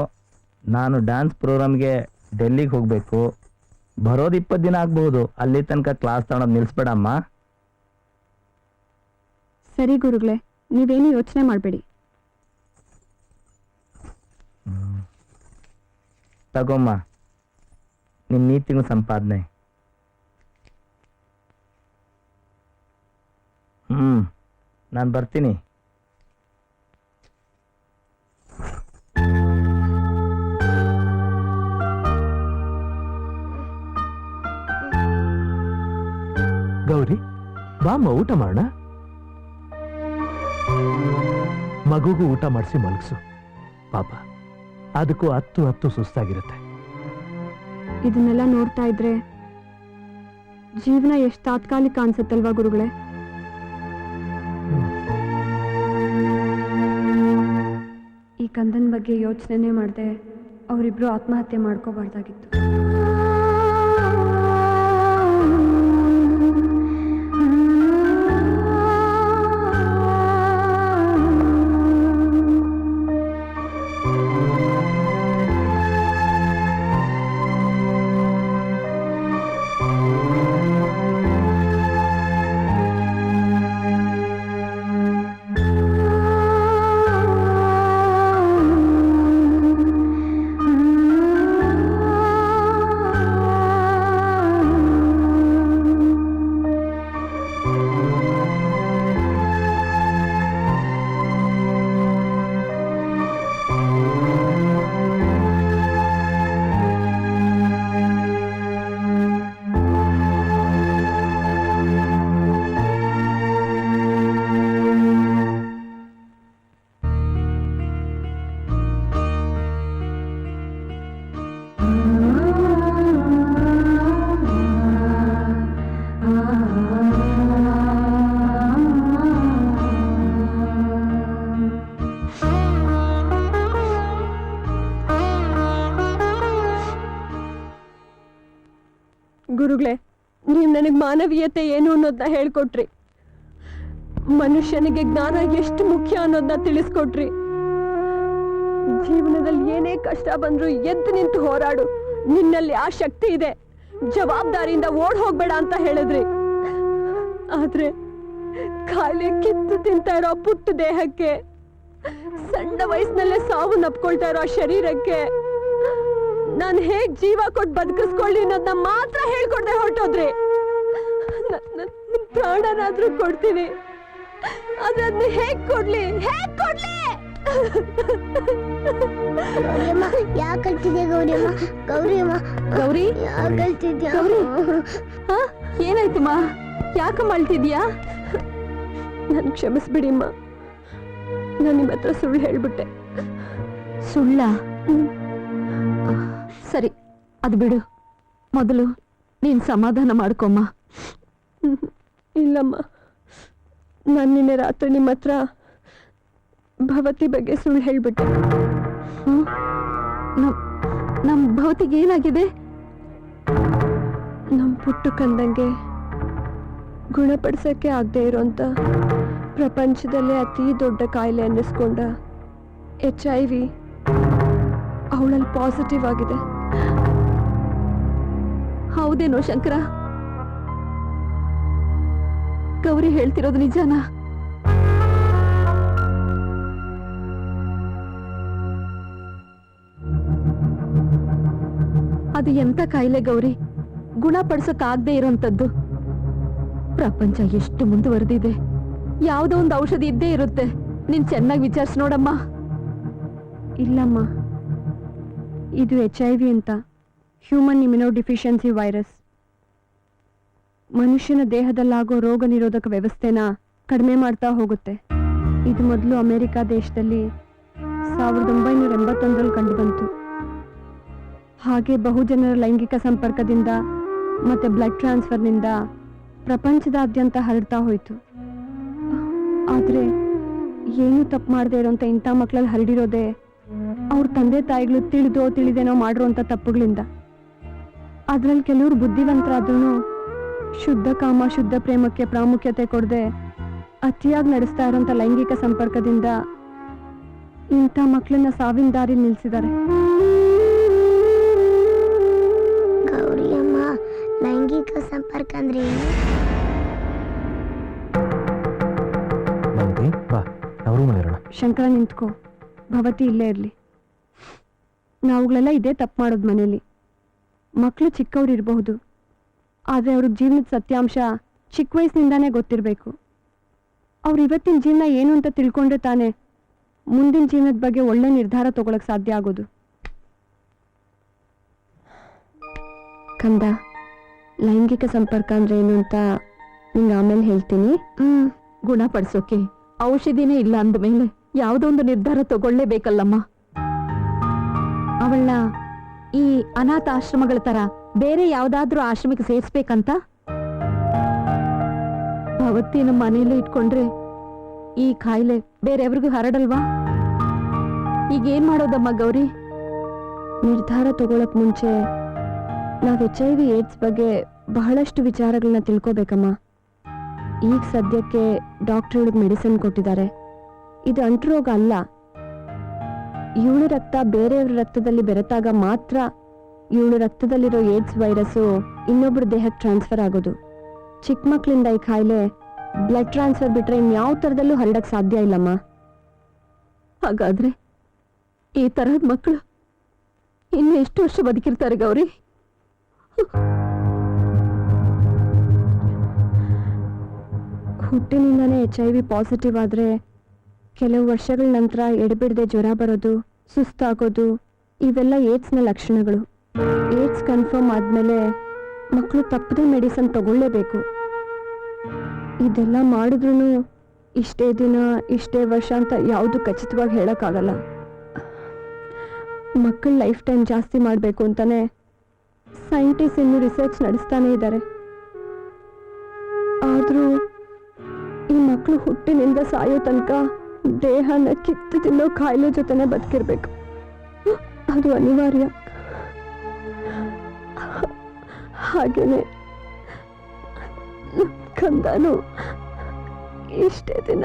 ನಾನು ಡ್ಯಾನ್ಸ್ ಪ್ರೋಗ್ರಾಮ್ಗೆ ಡೆಲ್ಲಿಗೆ ಹೋಗ್ಬೇಕು. ಬರೋದು 20 ದಿನ ಆಗ್ಬಹುದು. ಅಲ್ಲಿ ತನಕ ಕ್ಲಾಸ್ ತಗೊಳೋದು ನಿಲ್ಸ್ಬೇಡಮ್ಮ. ಸರಿ ಗುರುಗಳೇ, ನೀವೇನು ಯೋಚನೆ ಮಾಡಬೇಡಿ. ತಗೊಮ್ಮ ನಿನ್ನ ನೀತಿಗೂ ಸಂಪಾದನೆ. ನಾನು ಬರ್ತೀನಿ. ಗೌರಿ ಬಾಮ್ಮ, ಊಟ ಮಾಡೋಣ. ಮಗುಗೂ ಊಟ ಮಾಡಿಸಿ ಮಲಗಿಸು. ಪಾಪ ಅದಕ್ಕೂ ಹತ್ತು ಸುಸ್ತಾಗಿರುತ್ತೆ. ಇದನ್ನೆಲ್ಲ ನೋಡ್ತಾ ಇದ್ರೆ ಜೀವನ ಎಷ್ಟು ತಾತ್ಕಾಲಿಕ ಅನ್ಸತ್ತಲ್ವಾ ಗುರುಗಳೇ? ಈ ಕಂದನ್ ಬಗ್ಗೆ ಯೋಚನೆ ಮಾಡದೆ ಅವರಿಬ್ರು ಆತ್ಮಹತ್ಯೆ ಮಾಡ್ಕೋಬಾರ್ದಾಗಿತ್ತು. ಗುರುಗಳೇ, ನೀವು ನನಗೆ ಮಾನವೀಯತೆ ಏನು ಅನ್ನೋದನ್ನ ಹೇಳ್ಕೊಟ್ರಿ. ಮನುಷ್ಯನಿಗೆ ಜ್ಞಾನ ಎಷ್ಟು ಮುಖ್ಯ ಅನ್ನೋದನ್ನ ತಿಳಿಸ್ಕೊಟ್ರಿ. ಜೀವನದಲ್ಲಿ ಏನೇ ಕಷ್ಟ ಬಂದ್ರೂ ಎದ್ದು ನಿಂತು ಹೋರಾಡು, ನಿನ್ನಲ್ಲಿ ಆ ಶಕ್ತಿ ಇದೆ, ಜವಾಬ್ದಾರಿಯಿಂದ ಓಡ್ ಹೋಗ್ಬೇಡ ಅಂತ ಹೇಳಿದ್ರಿ. ಆದ್ರೆ ಖಾಲಿ ಕಿತ್ತು ತಿಂತಾ ಇರೋ ಪುಟ್ಟ ದೇಹಕ್ಕೆ, ಸಣ್ಣ ವಯಸ್ಸಿನಲ್ಲೇ ಸಾವು ನಪ್ಕೊಳ್ತಾ ಇರೋ ಶರೀರಕ್ಕೆ ನಾನು ಹೇಗ್ ಜೀವ ಕೊಟ್ಟು ಬದುಕಿಸ್ಕೊಳ್ಳಿ ಅನ್ನೋದನ್ನ ಮಾತ್ರ ಹೇಳ್ಕೊಡ್ದೆ ಹೊರಟೋದ್ರಿ. ಪ್ರಾಣನಾದ್ರೂ ಕೊಡ್ತೀನಿ, ಆದ್ರೆ ಅದನ್ನ ಹೇಗ್ ಕೊಡ್ಲಿ? ಯಾಕೆ ಅಳ್ತಿದ್ಯಾ ಗೌರಿಯಮ್ಮ? ಗೌರಿಯಮ್ಮ, ಗೌರಿ, ಯಾಕೆ ಅಳ್ತಿದ್ಯಾ? ಗೌರಿ, ಹಾ ಏನಾಯ್ತಮ್ಮ? ಯಾಕಮ್ಮ ಅಳ್ತಿದ್ಯಾ? ನನ್ ಕ್ಷಮಿಸ್ಬಿಡಿಮ್ಮ, ನಾನು ನಿಮ್ಮ ಹತ್ರ ಸುಳ್ಳು ಹೇಳ್ಬಿಟ್ಟೆ. ಸುಳ್ಳ? ಸರಿ, ಅದು ಬಿಡು. ಮೊದಲು ನೀನ್ ಸಮಾಧಾನ ಮಾಡ್ಕೊಮ್ಮ. ಇಲ್ಲಮ್ಮ, ನಾನು ನಿನ್ನೆ ರಾತ್ರಿ ನಿಮ್ಮ ಹತ್ರ ಭವತಿ ಬಗ್ಗೆ ಸುಳ್ಳು ಹೇಳ್ಬಿಟ್ಟೆ. ನಮ್ ಭವತಿಗೆ ಏನಾಗಿದೆ? ನಮ್ ಪುಟ್ಟು ಕಂದಂಗೆ ಗುಣಪಡಿಸಕ್ಕೆ ಆಗದೆ ಇರೋಂಥ ಪ್ರಪಂಚದಲ್ಲೇ ಅತಿ ದೊಡ್ಡ ಕಾಯಿಲೆ ಅನ್ನಿಸ್ಕೊಂಡ HIV ಅವಳಲ್ಲಿ ಪಾಸಿಟಿವ್ ಆಗಿದೆ. ಹೌದೇನೋ ಶಂಕರ? ಗೌರಿ ಹೇಳ್ತಿರೋದು ನಿಜಾನಾ? ಅದು ಎಂತ ಕಾಯಿಲೆ ಗೌರಿ? ಗುಣಪಡಿಸಕ್ಕಾಗದೆ ಇರೋಂಥದ್ದು. ಪ್ರಪಂಚ ಎಷ್ಟು ಮುಂದುವರೆದಿದೆ, ಯಾವುದೋ ಒಂದು ಔಷಧಿ ಇದ್ದೇ ಇರುತ್ತೆ. ನೀನ್ ಚೆನ್ನಾಗಿ ವಿಚಾರಿಸಿ ನೋಡಮ್ಮ. ಇಲ್ಲಮ್ಮ, ಇದು HIV ಅಂತ, ಹ್ಯೂಮನ್ ಇಮ್ಯುನೋಡಿಫಿಷಿಯನ್ಸಿ ವೈರಸ್. ಮನುಷ್ಯನ ದೇಹದಲ್ಲಾಗೋ ರೋಗ ನಿರೋಧಕ ವ್ಯವಸ್ಥೆನ ಕಡಿಮೆ ಮಾಡ್ತಾ ಹೋಗುತ್ತೆ. ಇದು ಮೊದಲು ಅಮೆರಿಕ ದೇಶದಲ್ಲಿ 1981ರಲ್ಲಿ ಕಂಡುಬಂತು. ಹಾಗೆ ಬಹುಜನರ ಲೈಂಗಿಕ ಸಂಪರ್ಕದಿಂದ ಮತ್ತೆ ಬ್ಲಡ್ ಟ್ರಾನ್ಸ್ಫರ್ನಿಂದ ಪ್ರಪಂಚದಾದ್ಯಂತ ಹರಡ್ತಾ ಹೋಯಿತು. ಆದರೆ ಏನೂ ತಪ್ಪು ಮಾಡದೇ ಇರೋಂಥ ಇಂಥ ಮಕ್ಕಳಲ್ಲಿ ಹರಡಿರೋದೇ ಅವ್ರ ತಂದೆ ತಾಯಿಗಳು ತಿಳಿದೋ ತಿಳಿದೇನೋ ಮಾಡಿರೋಂಥ ತಪ್ಪುಗಳಿಂದ. ಅದರಲ್ಲಿ ಕೆಲವರು ಬುದ್ಧಿವಂತರಾದ್ರೂ ಶುದ್ಧ ಕಾಮ ಶುದ್ಧ ಪ್ರೇಮಕ್ಕೆ ಪ್ರಾಮುಖ್ಯತೆ ಕೊಡದೆ ಅತಿಯಾಗಿ ನಡೆಸ್ತಾ ಇರೋಂಥ ಲೈಂಗಿಕ ಸಂಪರ್ಕದಿಂದ ಇಂಥ ಮಕ್ಕಳನ್ನ ಸಾವಿನ ದಾರಿ ನಿಲ್ಲಿಸಿದ್ದಾರೆ. ಗೌರಿಯಮ್ಮ, ಲೈಂಗಿಕ ಸಂಪರ್ಕ ಅಂದ್ರೆ ಏನು? ಬಾ, ನಾವು ರೂಮಲ್ಲಿರೋಣ. ಶಂಕರ, ನಿಂತ್ಕೋ. ಭವತಿ ಇಲ್ಲೇ ಇರಲಿ. ನಾವುಗಳೆಲ್ಲ ಇದೇ ತಪ್ಪು ಮಾಡೋದು ಮನೇಲಿ. ಮಕ್ಕಳು ಚಿಕ್ಕವ್ರು ಇರಬಹುದು, ಆದರೆ ಅವ್ರಿಗೆ ಜೀವನದ ಸತ್ಯಾಂಶ ಚಿಕ್ಕ ವಯಸ್ಸಿನಿಂದಾನೇ ಗೊತ್ತಿರಬೇಕು. ಅವ್ರು ಇವತ್ತಿನ ಜೀವನ ಏನು ಅಂತ ತಿಳ್ಕೊಂಡ್ರೆ ತಾನೇ ಮುಂದಿನ ಜೀವನದ ಬಗ್ಗೆ ಒಳ್ಳೆ ನಿರ್ಧಾರ ತಗೊಳಕ್ ಸಾಧ್ಯ ಆಗೋದು. ಕಂದ, ಲೈಂಗಿಕ ಸಂಪರ್ಕ ಅಂದ್ರೆ ಏನು ಅಂತ ನಿಂಗೆ ಆಮೇಲೆ ಹೇಳ್ತೀನಿ. ಗುಣಪಡಿಸೋಕೆ ಔಷಧಿನೇ ಇಲ್ಲ ಅಂದಮೇಲೆ ಯಾವುದೋ ಒಂದು ನಿರ್ಧಾರ ತಗೊಳ್ಳೇಬೇಕಲ್ಲಮ್ಮ. ಅವಳನ್ನ ಈ ಅನಾಥ ಆಶ್ರಮಗಳ ತರ ಬೇರೆ ಯಾವ್ದಾದ್ರೂ ಆಶ್ರಮಕ್ಕೆ ಸೇರಿಸ್ಬೇಕಂತ? ಭವತಿ ನಮ್ಮ ಮನೆಯಲ್ಲೇ ಇಟ್ಕೊಂಡ್ರೆ ಈ ಕಾಯಿಲೆ ಬೇರೆಯವ್ರಿಗೂ ಹರಡಲ್ವಾ? ಈಗ ಏನ್ ಮಾಡೋದಮ್ಮ ಗೌರಿ? ನಿರ್ಧಾರ ತಗೊಳಕ್ ಮುಂಚೆ ನಾವು HIV AIDS ಬಗ್ಗೆ ಬಹಳಷ್ಟು ವಿಚಾರಗಳನ್ನ ತಿಳ್ಕೋಬೇಕಮ್ಮ. ಈಗ ಸದ್ಯಕ್ಕೆ ಡಾಕ್ಟರ್ ಮೆಡಿಸಿನ್ ಕೊಟ್ಟಿದ್ದಾರೆ. ಇದು ಅಂಟುರೋಗ ಅಲ್ಲ. ಇವಳು ರಕ್ತ ಬೇರೆಯವ್ರ ರಕ್ತದಲ್ಲಿ ಬೆರೆತಾಗ ಮಾತ್ರ ಇವಳು ರಕ್ತದಲ್ಲಿರೋ ಏಡ್ಸ್ ವೈರಸ್ಸು ಇನ್ನೊಬ್ಬರ ದೇಹಕ್ಕೆ ಟ್ರಾನ್ಸ್ಫರ್ ಆಗೋದು. ಚಿಕ್ಕ ಮಕ್ಕಳಿಂದ ಈ ಕಾಯಿಲೆ ಬ್ಲಡ್ ಟ್ರಾನ್ಸ್ಫರ್ ಬಿಟ್ರೆ ಇನ್ಯಾವ ಥರದಲ್ಲೂ ಹರಡಕ್ ಸಾಧ್ಯ ಇಲ್ಲಮ್ಮ. ಹಾಗಾದ್ರೆ ಈ ತರಹದ ಮಕ್ಕಳು ಇನ್ನು ಎಷ್ಟು ವರ್ಷ ಬದುಕಿರ್ತಾರೆ ಗೌರಿ? ಹುಟ್ಟಿನಿಂದಾನೇ HIV ಪಾಸಿಟಿವ್ ಆದರೆ ಕೆಲವು ವರ್ಷಗಳ ನಂತರ ಎಡೆಬಿಡದೆ ಜ್ವರ ಬರೋದು, ಸುಸ್ತಾಗೋದು, ಇವೆಲ್ಲ ಏಡ್ಸ್ನ ಲಕ್ಷಣಗಳು. ಏಡ್ಸ್ ಕನ್ಫರ್ಮ್ ಆದಮೇಲೆ ಮಕ್ಕಳು ತಪ್ಪದೇ ಮೆಡಿಸನ್ ತಗೊಳ್ಳೇಬೇಕು. ಇದೆಲ್ಲ ಮಾಡಿದ್ರೂ ಇಷ್ಟೇ ದಿನ ಇಷ್ಟೇ ವರ್ಷ ಅಂತ ಯಾವುದು ಖಚಿತವಾಗಿ ಹೇಳೋಕ್ಕಾಗಲ್ಲ. ಮಕ್ಕಳ ಲೈಫ್ ಟೈಮ್ ಜಾಸ್ತಿ ಮಾಡಬೇಕು ಅಂತಾನೆ ಸೈಂಟಿಸ್ಟ್ ಇನ್ನೂ ರಿಸರ್ಚ್ ನಡೆಸ್ತಾನೆ ಇದ್ದಾರೆ. ಆದರೂ ಈ ಮಕ್ಕಳು ಹುಟ್ಟಿನಿಂದ ಸಾಯೋ ತನಕ ದೇಹನ ಕಿತ್ತು ತಿನ್ನೋ ಕಾಯಿಲೆ ಜೊತೆನೆ ಬದುಕಿರ್ಬೇಕು. ಅದು ಅನಿವಾರ್ಯ. ಹಾಗೇನೆ ಕಂದನು ಇಷ್ಟೇ ದಿನ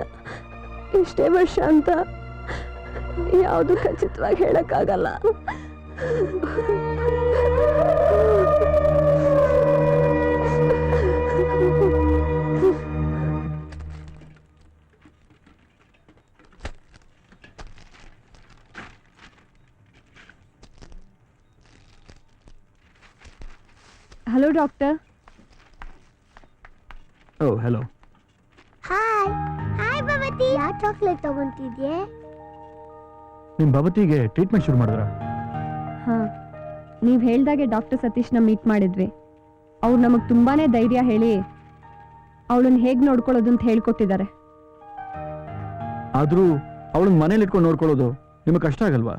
ಇಷ್ಟೇ ವರ್ಷ ಅಂತ ಯಾವುದು ಖಚಿತವಾಗಿ ಹೇಳಕ್ಕಾಗಲ್ಲ. Hello doctor. Oh hello. Hi hi Bhavathi. ಯಾವ ಚಾಕ್ಲೇಟ್ ತಗೊಂತಿದ್ಯೆ? ನಿಮ್ಮ ಭವತಿಗೆ ಟ್ರೀಟ್ಮೆಂಟ್ ಶುರು ಮಾಡಿದ್ರ? ಹಾ, ನೀವು ಹೇಳ್ದಾಗೆ ಡಾಕ್ಟರ್ ಸತೀಶ್ನ ಮೀಟ್ ಮಾಡಿದ್ವಿ. ಅವ್ರು ನಮಗೆ ತುಂಬಾನೇ ಧೈರ್ಯ ಹೇಳಿ ಅವಳನ್ನ ಹೇಗೆ ನೋಡ್ಕೊಳ್ಳೋದು ಅಂತ ಹೇಳ್ಕೊಟ್ಟಿದ್ದಾರೆ. ಆದ್ರೂ ಅವಳನ್ನ ಮನೇಲಿ ಇಟ್ಕೊಂಡು ನೋಡ್ಕೊಳ್ಳೋದು ನಿಮಗೆ ಕಷ್ಟ ಆಗಲ್ವಾ?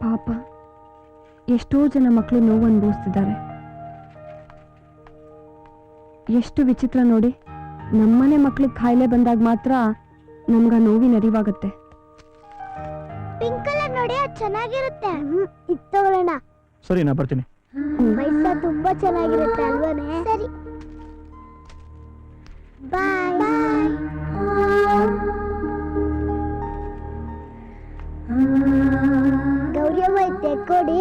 ಪಾಪ, ಎಷ್ಟೋ ಜನ ಮಕ್ಕಳು ನೋವು ಅನುಭವಿಸ್ತಿದ್ದಾರೆ. ಎಷ್ಟು ವಿಚಿತ್ರ ನೋಡಿ, ನಮ್ಮನೆ ಮಕ್ಳಿಗೆ ಕಾಯಿಲೆ ಬಂದಾಗ ಮಾತ್ರ ನಮ್ಗ ನೋವಿನ ಅರಿವಾಗುತ್ತೆ. ಪಿಂಕ್ ಕಲರ್ ನೋಡಿ, ಅದು ಚೆನ್ನಾಗಿರುತ್ತೆ. ಇತ್ತೋಣ. ಸರಿ, ನಾ ಬರ್ತೀನಿ. ಪೈಸಾ ತುಂಬಾ ಚೆನ್ನಾಗಿರುತ್ತೆ ಅಲ್ವಾನೆ? ಸರಿ, ಬಾಯ್ ಬಾಯ್. ಗೌರಿಯಮ್ಮ ಇತ್ತೆ ಕೊಡಿ.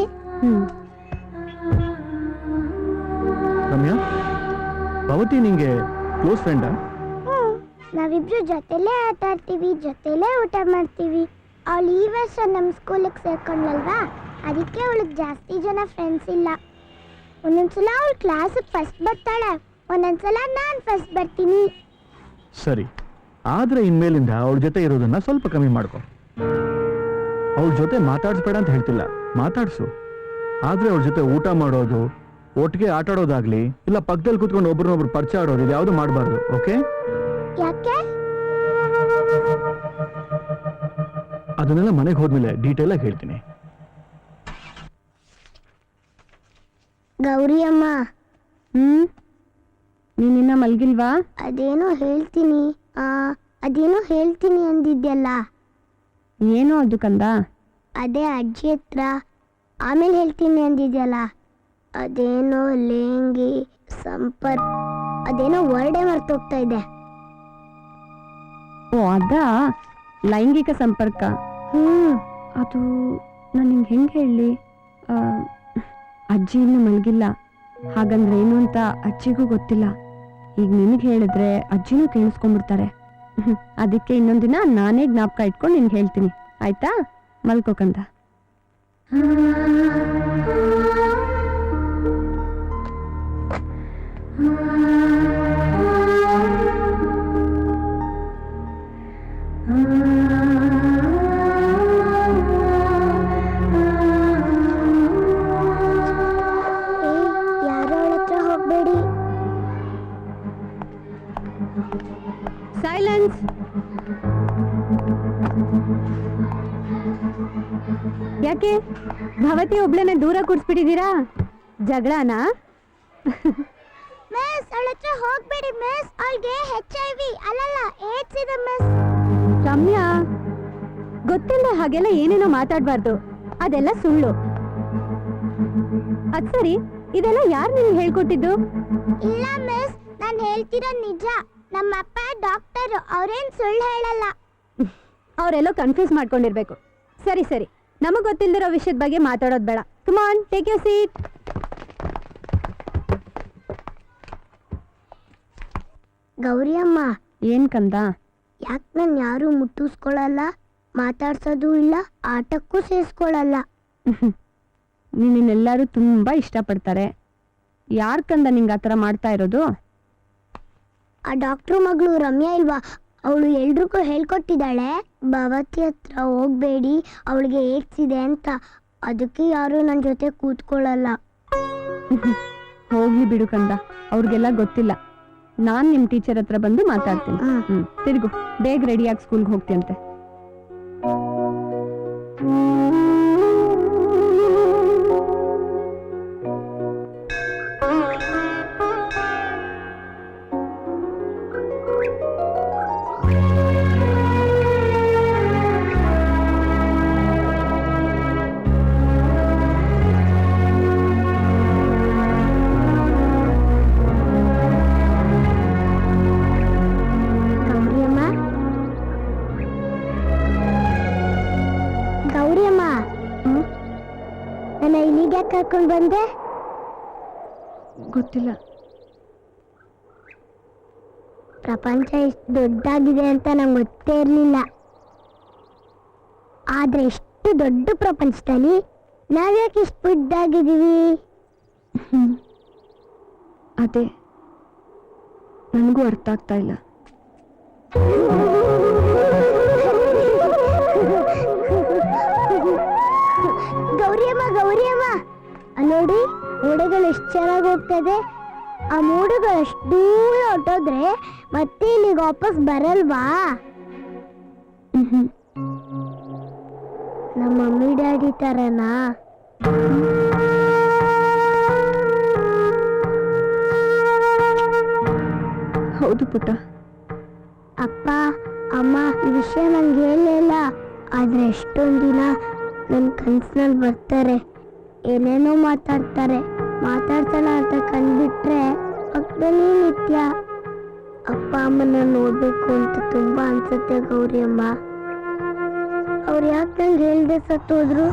ರಮ್ಯಾ, ಭವತಿ ನಿಂಗೆ ಕ್ಲೋಸ್ ಫ್ರೆಂಡಾ? ನಾವಿಬ್ರು ಜೊತೆಲೇ ಆಟ ಆಡ್ತೀವಿ, ಜೊತೆಲೇ ಊಟ ಮಾಡ್ತೀವಿ. ಅವಳು ಈ ವರ್ಷ ನಮ್ಮ ಸ್ಕೂಲಿಗೆ ಸೇರ್ಕೊಂಡ್ಲಲ್ವಾ, ಅದಕ್ಕೆ ಅವಳಿಗೆ ಜಾಸ್ತಿ ಜನ ಫ್ರೆಂಡ್ಸ್ ಇಲ್ಲ. ಒಂದೊಂದ್ಸಲ ಅವಳು ಕ್ಲಾಸಿಗೆ ಫಸ್ಟ್ ಬರ್ತಾಳೆ, ಒಂದೊಂದ್ಸಲ ನಾನು ಫಸ್ಟ್ ಬರ್ತೀನಿ. ಸರಿ, ಆದ್ರೆ ಇನ್ಮೇಲಿಂದ ಅವಳ ಜೊತೆ ಇರೋದನ್ನ ಸ್ವಲ್ಪ ಕಮ್ಮಿ ಮಾಡ್ಕೊ. ಅವಳ ಜೊತೆ ಮಾತಾಡಿಸ್ಬೇಡ ಅಂತ ಹೇಳ್ತಿಲ್ಲ, ಮಾತಾಡ್ಸು. ಆದ್ರೆ ಅವಳ ಜೊತೆ ಊಟ ಮಾಡೋದು, ಒಟ್ಟಿಗೆ ಆಟ ಆಡೋದಾಗ್ಲಿ, ಇಲ್ಲ ಪಕ್ಕದಲ್ಲಿ ಕೂತ್ಕೊಂಡು ಒಬ್ರನ್ನೊಬ್ರು ಪರಿಚಯ ಆಡೋದು, ಇದು ಯಾವುದು ಮಾಡಬಾರ್ದು. ಓಕೆ? ಯಾಕೆ? ಅದನ್ನೆಲ್ಲ ಮನೆಗೆ ಹೋದ್ಮೇಲೆ ಡೀಟೇಲ್ ಆಗಿ ಹೇಳ್ತೀನಿ. ಗೌರಿ ಅಮ್ಮ, ನೀನಿನ್ನ ಮಲ್ಗಿಲ್ವಾ? ಅದೇನೋ ಹೇಳ್ತೀನಿ ಅಂದಿದ್ಯಲ್ಲ. ಏನೋ ಅದು ಕಂದ? ಅದೇ ಅಜ್ಜಿ ಹತ್ರ ಆಮೇಲೆ ಹೇಳ್ತೀನಿ ಅಂದಿದ್ಯಲ್ಲ. ಅದೇನೋ ಲೇಂಗಿ ಸಂಪರ್ಕ, ಅದೇನೋ ವರ್ಡೇ ಮರ್ತೋಗ್ತಾ ಇದೆ. ಓ, ಅದಾ ಲೈಂಗಿಕ ಸಂಪರ್ಕ. ಅದು ನಾನು ನಿಂಗೆ ಹೆಂಗೆ ಹೇಳಿ? ಅಜ್ಜಿ ಇನ್ನು ಮಲಗಿಲ್ಲ, ಹಾಗಂದ್ರೆ ಏನು ಅಂತ ಅಜ್ಜಿಗೂ ಗೊತ್ತಿಲ್ಲ. ಈಗ ನಿನಗೆ ಹೇಳಿದ್ರೆ ಅಜ್ಜಿನೂ ಕೇಳಿಸ್ಕೊಂಡ್ಬಿಡ್ತಾರೆ. ಅದಕ್ಕೆ ಇನ್ನೊಂದಿನ ನಾನೇ ಜ್ಞಾಪಕ ಇಟ್ಕೊಂಡು ನಿನ್ಗೆ ಹೇಳ್ತೀನಿ, ಆಯ್ತಾ? ಮಲ್ಕೋಕಂತ. ಯಾರೋ ಅವಳ ಹತ್ರ ಹೋಗ್ಬೇಡಿ. ಸೈಲೆನ್ಸ್. ಯಾಕೆ ಭವತಿ ಒಬ್ಳನ್ನ ದೂರ ಕೂರಿಸ್ಬಿಟ್ಟಿದ್ದೀರಾ? ಜಗಳನಾ? ಮಿಸ್, ಅವಳ ಹತ್ರ ಹೋಗ್ಬೇಡಿ ಮಿಸ್. ಅವಳಿಗೆ HIV ಅಲ್ಲಲ್ಲ AIDS ಇದೆ ಮಿಸ್. ರಮ್ಯಾ, ಗೊತ್ತಿಲ್ಲ ಹಾಗೆಲ್ಲ ಏನೇನೋ ಮಾತಾಡ್ಬಾರ್ದು, ಅದೆಲ್ಲ ಸುಳ್ಳು. ಅದ್ ಸರಿ, ಇದೆಲ್ಲ ಯಾರು ನಿಮ್ಗೆ ಹೇಳ್ಕೊಟ್ಟಿದ್ದು? ಇಲ್ಲ ಮಿಸ್, ನಾನು ಹೇಳ್ತಿರೋ ನಿಜ. ನಮ್ಮ ಅಪ್ಪ ಡಾಕ್ಟರ್, ಅವ್ರೇನ್ ಸುಳ್ಳು ಹೇಳಲ್ಲ. ಅವರೆಲ್ಲೋ ಕನ್ಫ್ಯೂಸ್ ಮಾಡ್ಕೊಂಡಿರ್ಬೇಕು. ಸರಿ ಸರಿ, ನಮಗ್ ಗೊತ್ತಿಲ್ದಿರೋ ವಿಷಯದ ಬಗ್ಗೆ ಮಾತಾಡೋದು ಬೇಡ. Come on, take your seat. Gauri ಅಮ್ಮ, ಏನ್ ಕಂದ? ಯಾಕೆ ನಾನು ಯಾರು ಮುಟ್ಟಿಸ್ಕೊಳ್ಳಲ್ಲ, ಮಾತಾಡ್ಸೋದು ಇಲ್ಲ, ಆಟಕ್ಕೂ ಸೇರಿಸ್ಕೊಳ್ಳಲ್ಲ. ನಿನ್ನೆಲ್ಲರೂ ತುಂಬಾ ಇಷ್ಟಪಡ್ತಾರೆ. ಯಾರ್ ಕಂದ ನಿಂಗೆ ಆ ಥರ ಮಾಡ್ತಾ ಇರೋದು? ಆ ಡಾಕ್ಟ್ರು ಮಗಳು ರಮ್ಯಾ ಇಲ್ವಾ, ಅವಳು ಎಲ್ರಿಗೂ ಹೇಳ್ಕೊಟ್ಟಿದ್ದಾಳೆ ಭವತಿ ಹತ್ರ ಹೋಗ್ಬೇಡಿ, ಅವಳಿಗೆ AIDS ಇದೆ ಅಂತ. ಅದಕ್ಕೆ ಯಾರು ನನ್ನ ಜೊತೆ ಕೂತ್ಕೊಳ್ಳಲ್ಲ. ಹೋಗ್ಲಿ ಬಿಡು ಕಂದ, ಅವ್ರಿಗೆಲ್ಲ ಗೊತ್ತಿಲ್ಲ. ನಾನ್ ನಿಮ್ ಟೀಚರ್ ಹತ್ರ ಬಂದು ಮಾತಾಡ್ತೀನಿ. ತಿರುಗು, ಬೇಗ ರೆಡಿಯಾಗಿ ಸ್ಕೂಲ್ಗೆ ಹೋಗ್ತೀಯಂತೆ. ಕರ್ಕೊಂಡು ಬಂದೆ? ಗೊತ್ತಿಲ್ಲ. ಪ್ರಪಂಚ ಎಷ್ಟು ದೊಡ್ಡದಾಗಿದೆ ಅಂತ ನಂಗೆ ಗೊತ್ತೇ ಇರಲಿಲ್ಲ. ಆದ್ರೆ ಎಷ್ಟು ದೊಡ್ಡ ಪ್ರಪಂಚದಲ್ಲಿ ನಾವ್ಯಾಕೆ ಇಷ್ಟು ಪುಟ್ಟದಾಗಿದ್ದೀವಿ? ಅದೇ ನನಗೂ ಅರ್ಥ ಆಗ್ತಾ ಇಲ್ಲ. ಗೌರಿಯಮ್ಮ ನೋಡಿ, ಮೋಡಗಳು ಎಷ್ಟು ಚೆನ್ನಾಗಿ ಹೋಗ್ತದೆ. ಆ ಮೋಡಗಳು ಅಷ್ಟು ದೂರ ಹೊಟ್ಟೋದ್ರೆ ಮತ್ತೆ ಇಲ್ಲಿಗೆ ವಾಪಸ್ ಬರಲ್ವಾ? ನಮ್ಮ ಮಮ್ಮಿ ಡ್ಯಾಡಿ ತರನಾ? ಹೌದು ಪುಟ್ಟ. ಅಪ್ಪ ಅಮ್ಮ ಈ ವಿಷಯ ನಂಗೆ ಹೇಳಲಿಲ್ಲ. ಆದ್ರೆ ಎಷ್ಟೊಂದು ದಿನ ನನ್ನ ಕನ್ಸಿನಲ್ಲಿ ಬರ್ತಾರೆ, ಏನೇನೋ ಮಾತಾಡ್ತಾರೆ. ಮಾತಾಡ್ತಾನ ಅಂತ ಕಂಡ್ಬಿಟ್ರೆ ಪಕ್ಕದಲ್ಲಿ ನಿತ್ಯ. ಅಪ್ಪ ಅಮ್ಮನ ನೋಡ್ಬೇಕು ಅಂತ ತುಂಬಾ ಅನ್ಸುತ್ತೆ ಗೌರಿಯಮ್ಮ. ಅವ್ರು ಯಾಕೆ ನಂಗೆ ಹೇಳ್ದೆ ಸತ್ತೋದ್ರು?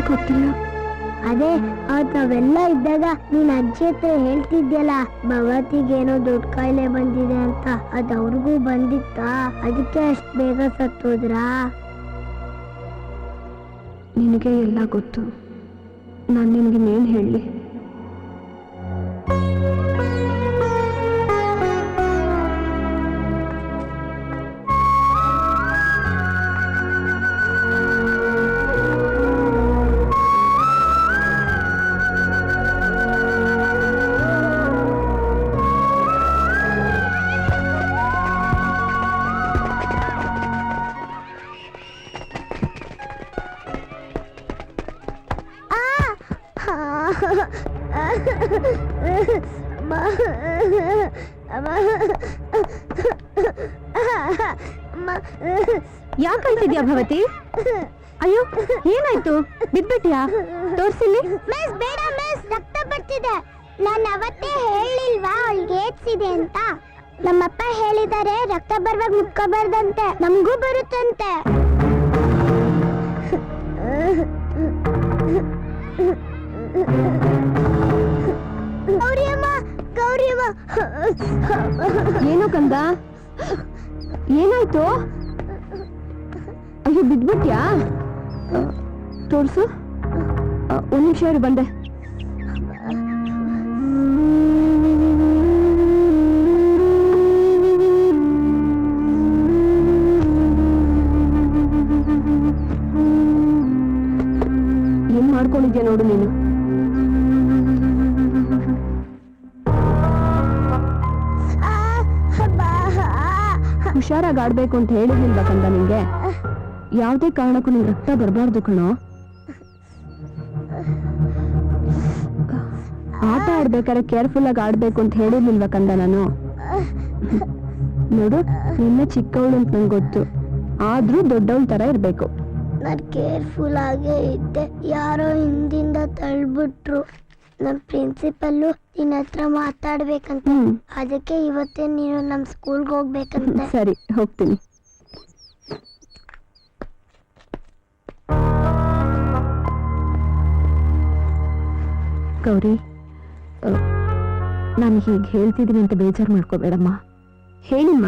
ಗೊತ್ತಿಲ್ಲ. ಅದೇ ಅವತ್ತು ನಾವೆಲ್ಲ ಇದ್ದಾಗ ನೀನ್ ಅಜ್ಜಿ ಹತ್ರ ಹೇಳ್ತಿದ್ಯಲ್ಲ, ಭಗವತಿಗೇನೋ ದೊಡ್ಡ ಕಾಯಿಲೆ ಬಂದಿದೆ ಅಂತ. ಅದು ಅವ್ರಿಗೂ ಬಂದಿತ್ತಾ? ಅದಕ್ಕೆ ಅಷ್ಟು ಬೇಗ ಸತ್ತೋದ್ರಾ? ನಿನಗೆ ಎಲ್ಲ ಗೊತ್ತು, ನಾನು ನಿನಗಿನ್ನೇನು ಹೇಳಲಿ? ಯಾಕೆ ಅಳ್ತಿದ್ಯಾ ಭವತಿ? ಅಯ್ಯೋ, ಏನಾಯ್ತು? ಬಿದ್ಬಿಟ್ಯಾ? ತೋರ್ಸಿಲ್ಲಿ. ಮಿಸ್ ಬೇಡ ಮಿಸ್, ರಕ್ತ ಬರ್ತಿದೆ. ನಾನು ಅವತ್ತೇ ಹೇಳಿಲ್ವಾ ಅವಳಿಗೆ ಏಡ್ಸ್ ಇದೆ ಅಂತ? ನಮ್ಮಪ್ಪ ಹೇಳಿದ್ದಾರೆ ರಕ್ತ ಬರುವಾಗ ಮುಟ್ಕೋಬಾರ್ದಂತೆ, ನಮಗೂ ಬರುತ್ತಂತೆ. ಗೌರಿಯಮ್ಮ, ಗೌರಿಯಮ್ಮ. ಏನೋ ಕಂದ, ಏನಾಯ್ತು? ಅಯ್ಯೋ, ಬಿದ್ಬಿಟ್ಯಾ? ತೋರ್ಸು. ಒಂದು ನಿಮಿಷ ಇರು, ಬಂದೆ. ಏನ್ ಮಾಡ್ಕೊಂಡಿದ್ಯಾ ನೋಡು ನೀನು. ಹುಷಾರಾಗಿ ಆಡ್ಬೇಕು ಅಂತ ಹೇಳಿರ್ಲಿಲ್ವಾ ಕಂದ ನಿಂಗೆ? ಯಾವುದೇ ಕಾರಣಕ್ಕೂ ನಿಂಗೆ ರಕ್ತ ಬರಬಾರ್ದು ಕಣೋ. ಆಟ ಆಡ್ಬೇಕಾದ್ರೆ ಕೇರ್ಫುಲ್ ಆಗಿ ಆಡ್ಬೇಕು ಅಂತ ಹೇಳಿರ್ಲಿಲ್ವಾ ಕಂದ ನಾನು? ನೋಡು, ನಿನ್ನೆ ಚಿಕ್ಕವಳು ಅಂತ ನಂಗೆ ಗೊತ್ತು, ಆದ್ರೂ ದೊಡ್ಡವಳ ತರ ಇರ್ಬೇಕು. ನಾನು ಕೇರ್ಫುಲ್ ಆಗೇ ಇದ್ದೆ. ಯಾರೋ ಹಿಂದಿಂದ ತಳ್ಬಿಟ್ರು. ನಮ್ಮ ಪ್ರಿನ್ಸಿಪಲ್ಲು ನಿನ್ನ ಹತ್ರ ಮಾತಾಡ್ಬೇಕಂತ. ಅದಕ್ಕೆ ಇವತ್ತೇ ನೀನು ನಮ್ಮ ಸ್ಕೂಲ್ಗೆ ಹೋಗ್ಬೇಕಂತ. ಸರಿ, ಹೋಗ್ತೀನಿ. ಗೌರಿ, ನಾನು ಹೀಗೆ ಹೇಳ್ತಿದ್ದೀನಿ ಅಂತ ಬೇಜಾರು ಮಾಡ್ಕೋಬೇಡಮ್ಮ. ಹೇಳಿಮ್ಮ.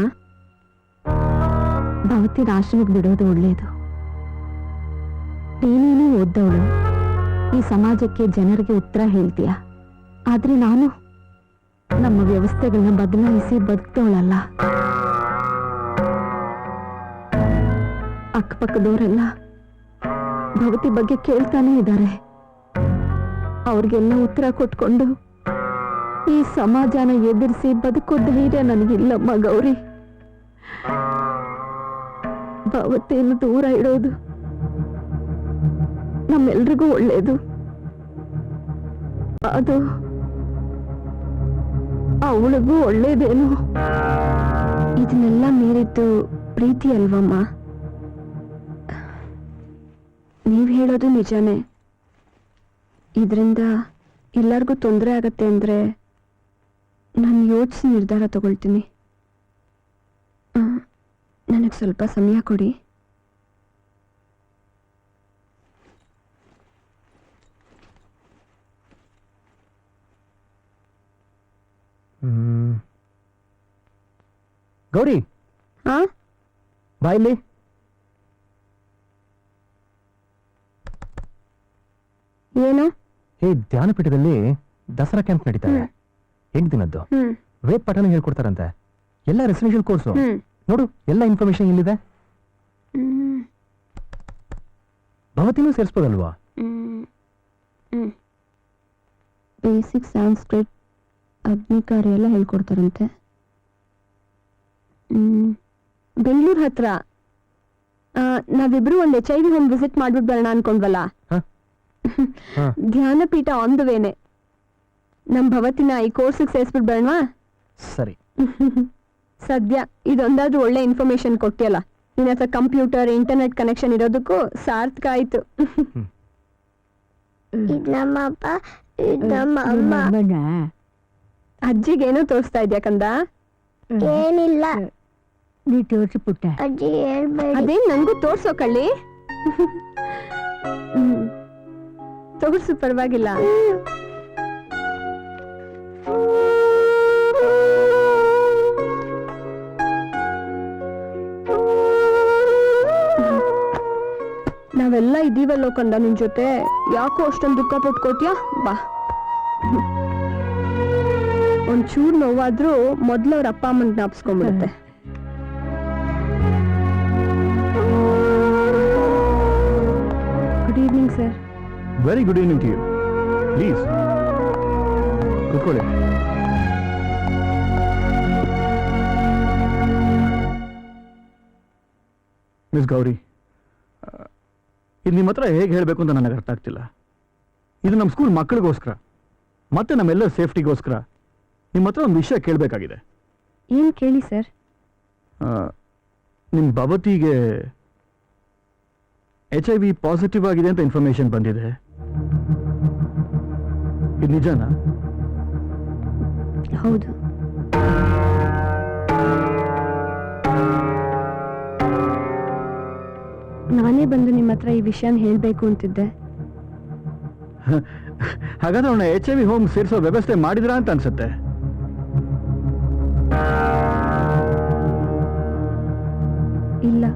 ಭವತಿನ ಆಶ್ರಮಕ್ಕೆ ಬಿಡೋದು ಒಳ್ಳೇದು. ನೀನೇನು ಓದ್ದವಳು, ಈ ಸಮಾಜಕ್ಕೆ ಜನರಿಗೆ ಉತ್ತರ ಹೇಳ್ತೀಯ. ಆದ್ರೆ ನಾನು ನಮ್ಮ ವ್ಯವಸ್ಥೆಗಳನ್ನ ಬದಲಾಯಿಸಿ ಬದುಕ್ತವಳಲ್ಲ. ಅಕ್ಕಪಕ್ಕದವರೆಲ್ಲ ಭವತಿ ಬಗ್ಗೆ ಕೇಳ್ತಾನೆ ಇದ್ದಾರೆ. ಅವ್ರಿಗೆಲ್ಲ ಉತ್ತರ ಕೊಟ್ಕೊಂಡು ಈ ಸಮಾಜನ ಎದುರಿಸಿ ಬದುಕೋ ಧೈರ್ಯ ನನಗಿಲ್ಲಮ್ಮ ಗೌರಿ. ಭವತಿಯನ್ನು ದೂರ ಇಡೋದು ನಮ್ಮೆಲ್ರಿಗೂ ಒಳ್ಳೇದು. ಅದು ಅವಳಿಗೂ ಒಳ್ಳೇದೇನು. ಇದನ್ನೆಲ್ಲ ಮೀರಿದ್ದು ಪ್ರೀತಿ ಅಲ್ವಮ್ಮ? ನೀವ್ ಹೇಳೋದು ನಿಜಾನೇ. ಇದರಿಂದ ಎಲ್ಲರಿಗೂ ತೊಂದರೆ ಆಗತ್ತೆ ಅಂದ್ರೆ ನಾನು ಯೋಚಿಸಿ ನಿರ್ಧಾರ ತಗೊಳ್ತೀನಿ. ನನಗೆ ಸ್ವಲ್ಪ ಸಮಯ ಕೊಡಿ. ಗೌರಿ ಹಾ ಬಾ ಇಲ್ಲಿ. ಏನು? ಈ ಧ್ಯಾನಪೀಠದಲ್ಲಿ ದಸರಾ ಕ್ಯಾಂಪ್ ನಡೀತಾ ಇದೆ. ದಿನದ್ದು ವೇದ ಪಾಠನ ಹೇಳ್ಕೊಡ್ತಾರಂತೆ. ಎಲ್ಲ ರೆಸಿಡೆನ್ಷಿಯಲ್ ಕೋರ್ಸು. ನೋಡು, ಎಲ್ಲ ಇನ್ಫಾರ್ಮೇಶನ್ ಇಲ್ಲಿದೆ. ಭವತಿನೂ ಸೇರಿಸ್ಬೋದಲ್ವಾ? ಬೇಸಿಕ್ ಸಾಂಸ್ಕ್ರಿಟ್, ಅಗ್ನಿಕಾರ್ಯ ಎಲ್ಲ ಹೇಳ್ಕೊಡ್ತಾರಂತೆ. ಬೆಂಗಳೂರು ಹತ್ರ. ನಾವಿಬ್ರು ಒಂದು HIV ಹೋಮ್ ವಿಸಿಟ್ ಮಾಡ್ಬಿಟ್ಟು ಬರೋಣ ಅನ್ಕೊಂಡ್ವಲ್ಲ. ಧ್ಯಾನಪೀಠ ಆನ್ ದ ವೇನೆ. ನಮ್ ಭವತಿನ ಈ ಕೋರ್ಸಿಗೆ ಸೇರಿಸ್ಬಿಟ್ಟು ಬರೋಣವಾ? ಸರಿ. ಸದ್ಯ ಇದೊಂದಾದ್ರೂ ಒಳ್ಳೆ ಇನ್ಫಾರ್ಮೇಶನ್ ಕೊಟ್ಟಿಯಲ್ಲ. ನಿನ್ನ ಹತ್ರ ಕಂಪ್ಯೂಟರ್, ಇಂಟರ್ನೆಟ್ ಕನೆಕ್ಷನ್ ಇರೋದಕ್ಕೂ ಸಾರ್ಥಕ ಆಯ್ತು. ಇದು ನಮ್ಮ ಅಪ್ಪ, ಇದು ನಮ್ಮ ಅಮ್ಮ. ಅಜ್ಜಿಗೇನೋ ತೋರಿಸ್ತಾ ಇದ್ಯಾ ಕಂದ? ಏನಿಲ್ಲ ನೀ ತೋರಿಸಿ ಪುಟ್ಟ. ಅಜ್ಜಿ ಹೇಳ್ಬೇಡಿ. ಅದೇನ್ ನಂಗೂ ತೋರ್ಸೋ ಕಳ್ಳಿ. ತೋರ್ಸು, ಪರವಾಗಿಲ್ಲ. ನಾವೆಲ್ಲ ಇದೀವಲ್ಲೋ ಕಂದ ನಿನ್ ಜೊತೆ. ಯಾಕೋ ಅಷ್ಟೊಂದು ದುಃಖ ಪಟ್ಕೋಟ್ಯಾ? ಬಾ. ಒಂಚೂರು ನೋವಾದ್ರೂ ಮೊದ್ಲು ಅವ್ರ ಅಪ್ಪ ಅಮ್ಮನ್ ಜ್ಞಾಪಿಸ್ಕೊಂಡ್ಬಿಡುತ್ತೆ. Good evening sir. Very good evening to you. Please ಕೂತ್ಕೊಳ್ಳಿ. ಮಿಸ್ ಗೌರಿ, ಇದು ನಿಮ್ಮ ಹತ್ರ ಹೇಗೆ ಹೇಳಬೇಕು ಅಂತ ನನಗೆ ಅರ್ಥ ಆಗ್ತಿಲ್ಲ. ಇದು ನಮ್ಮ ಸ್ಕೂಲ್ ಮಕ್ಕಳಿಗೋಸ್ಕರ ಮತ್ತೆ ನಮ್ಮೆಲ್ಲರ ಸೇಫ್ಟಿಗೋಸ್ಕರ ನಿಮ್ಮ ಹತ್ರ ಒಂದು ವಿಷಯ ಕೇಳಬೇಕಾಗಿದೆ. ಏನ್ ಕೇಳಿ ಸರ್? ನಿಮ್ಮ ಭವತಿಗೆ HIV ಪಾಸಿಟಿವ್ ಆಗಿದೆ ಅಂತ ಇನ್ಫಾರ್ಮೇಶನ್ ಬಂದಿದೆ. ಇದು ನಿಜನಾ? ಹೌದು. ನಾನೇ ಬಂದು ನಿಮ್ಮ ಹತ್ರ ಈ ವಿಷಯನ ಹೇಳ್ಬೇಕು ಅಂತಿದ್ದೆ. ಹಾಗಾದ್ರೆ ಅವನ HIV ಹೋಮ್ ಸೇರಿಸೋ ವ್ಯವಸ್ಥೆ ಮಾಡಿದ್ರಾ ಅಂತ ಅನ್ಸುತ್ತೆ. ಇಲ್ಲ.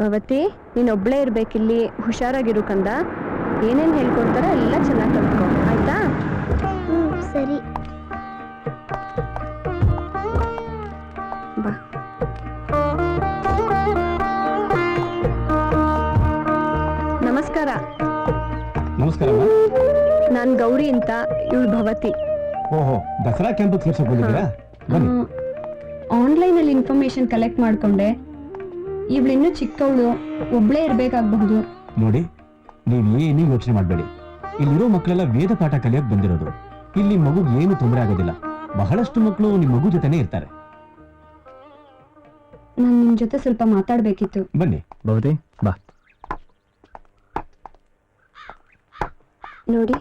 ಭವತಿ, ನೀನೊಬ್ಳೇ ಇರ್ಬೇಕಿಲ್ಲಿ. ಹುಷಾರಾಗಿರು ಕಂದ. ಏನೇನ್ ಹೇಳ್ಕೊಡ್ತಾರ ಎಲ್ಲ ಚೆನ್ನಾಗಿ ಕಲ್ತ್ಕೊ, ಆಯ್ತಾ? ಸರಿ. ಬಾ. ನಮಸ್ಕಾರ. ನಮಸ್ಕಾರ. ನಾನ್ ಗೌರಿ ಅಂತ, ಇವಳು ಭವತಿ. ಓಹೋ, ದಸರಾ ಕ್ಯಾಂಪ್ ಸೇರ್ಸಕ್ ಬಂದಿದ್ದೀರಾ? ಬನ್ನಿ. ಆನ್ಲೈನ್ ಅಲ್ಲಿ ಇನ್ಫಾರ್ಮೇಶನ್ ಕಲೆಕ್ಟ್ ಮಾಡ್ಕೊಂಡೆ. ಇವಳಿನ್ನೂ ಚಿಕ್ಕವಳು, ಒಬ್ಳೇ ಇರ್ಬೇಕಾಗಬಹುದು. ನೋಡಿ, ನೀವು ಏನೂ ಯೋಚನೆ ಮಾಡಬೇಡಿ. ಇಲ್ಲಿರೋ ಮಕ್ಕಳೆಲ್ಲ ವೇದ ಪಾಠ ಕಲಿಯಕ್ ಬಂದಿರೋದು. ಇಲ್ಲಿ ಮಗುಗೆ ಏನು ತೊಂದರೆ ಆಗೋದಿಲ್ಲ. ಬಹಳಷ್ಟು ಮಕ್ಕಳು ನಿಮ್ಮ ಮಗು ಜೊತೆನೇ ಇರ್ತಾರೆ. ನಾನು ನಿಮ್ ಜೊತೆ ಸ್ವಲ್ಪ ಮಾತಾಡ್ಬೇಕಿತ್ತು. ಬನ್ನಿ. ಭವತಿ ಬಾ. ನೋಡಿ,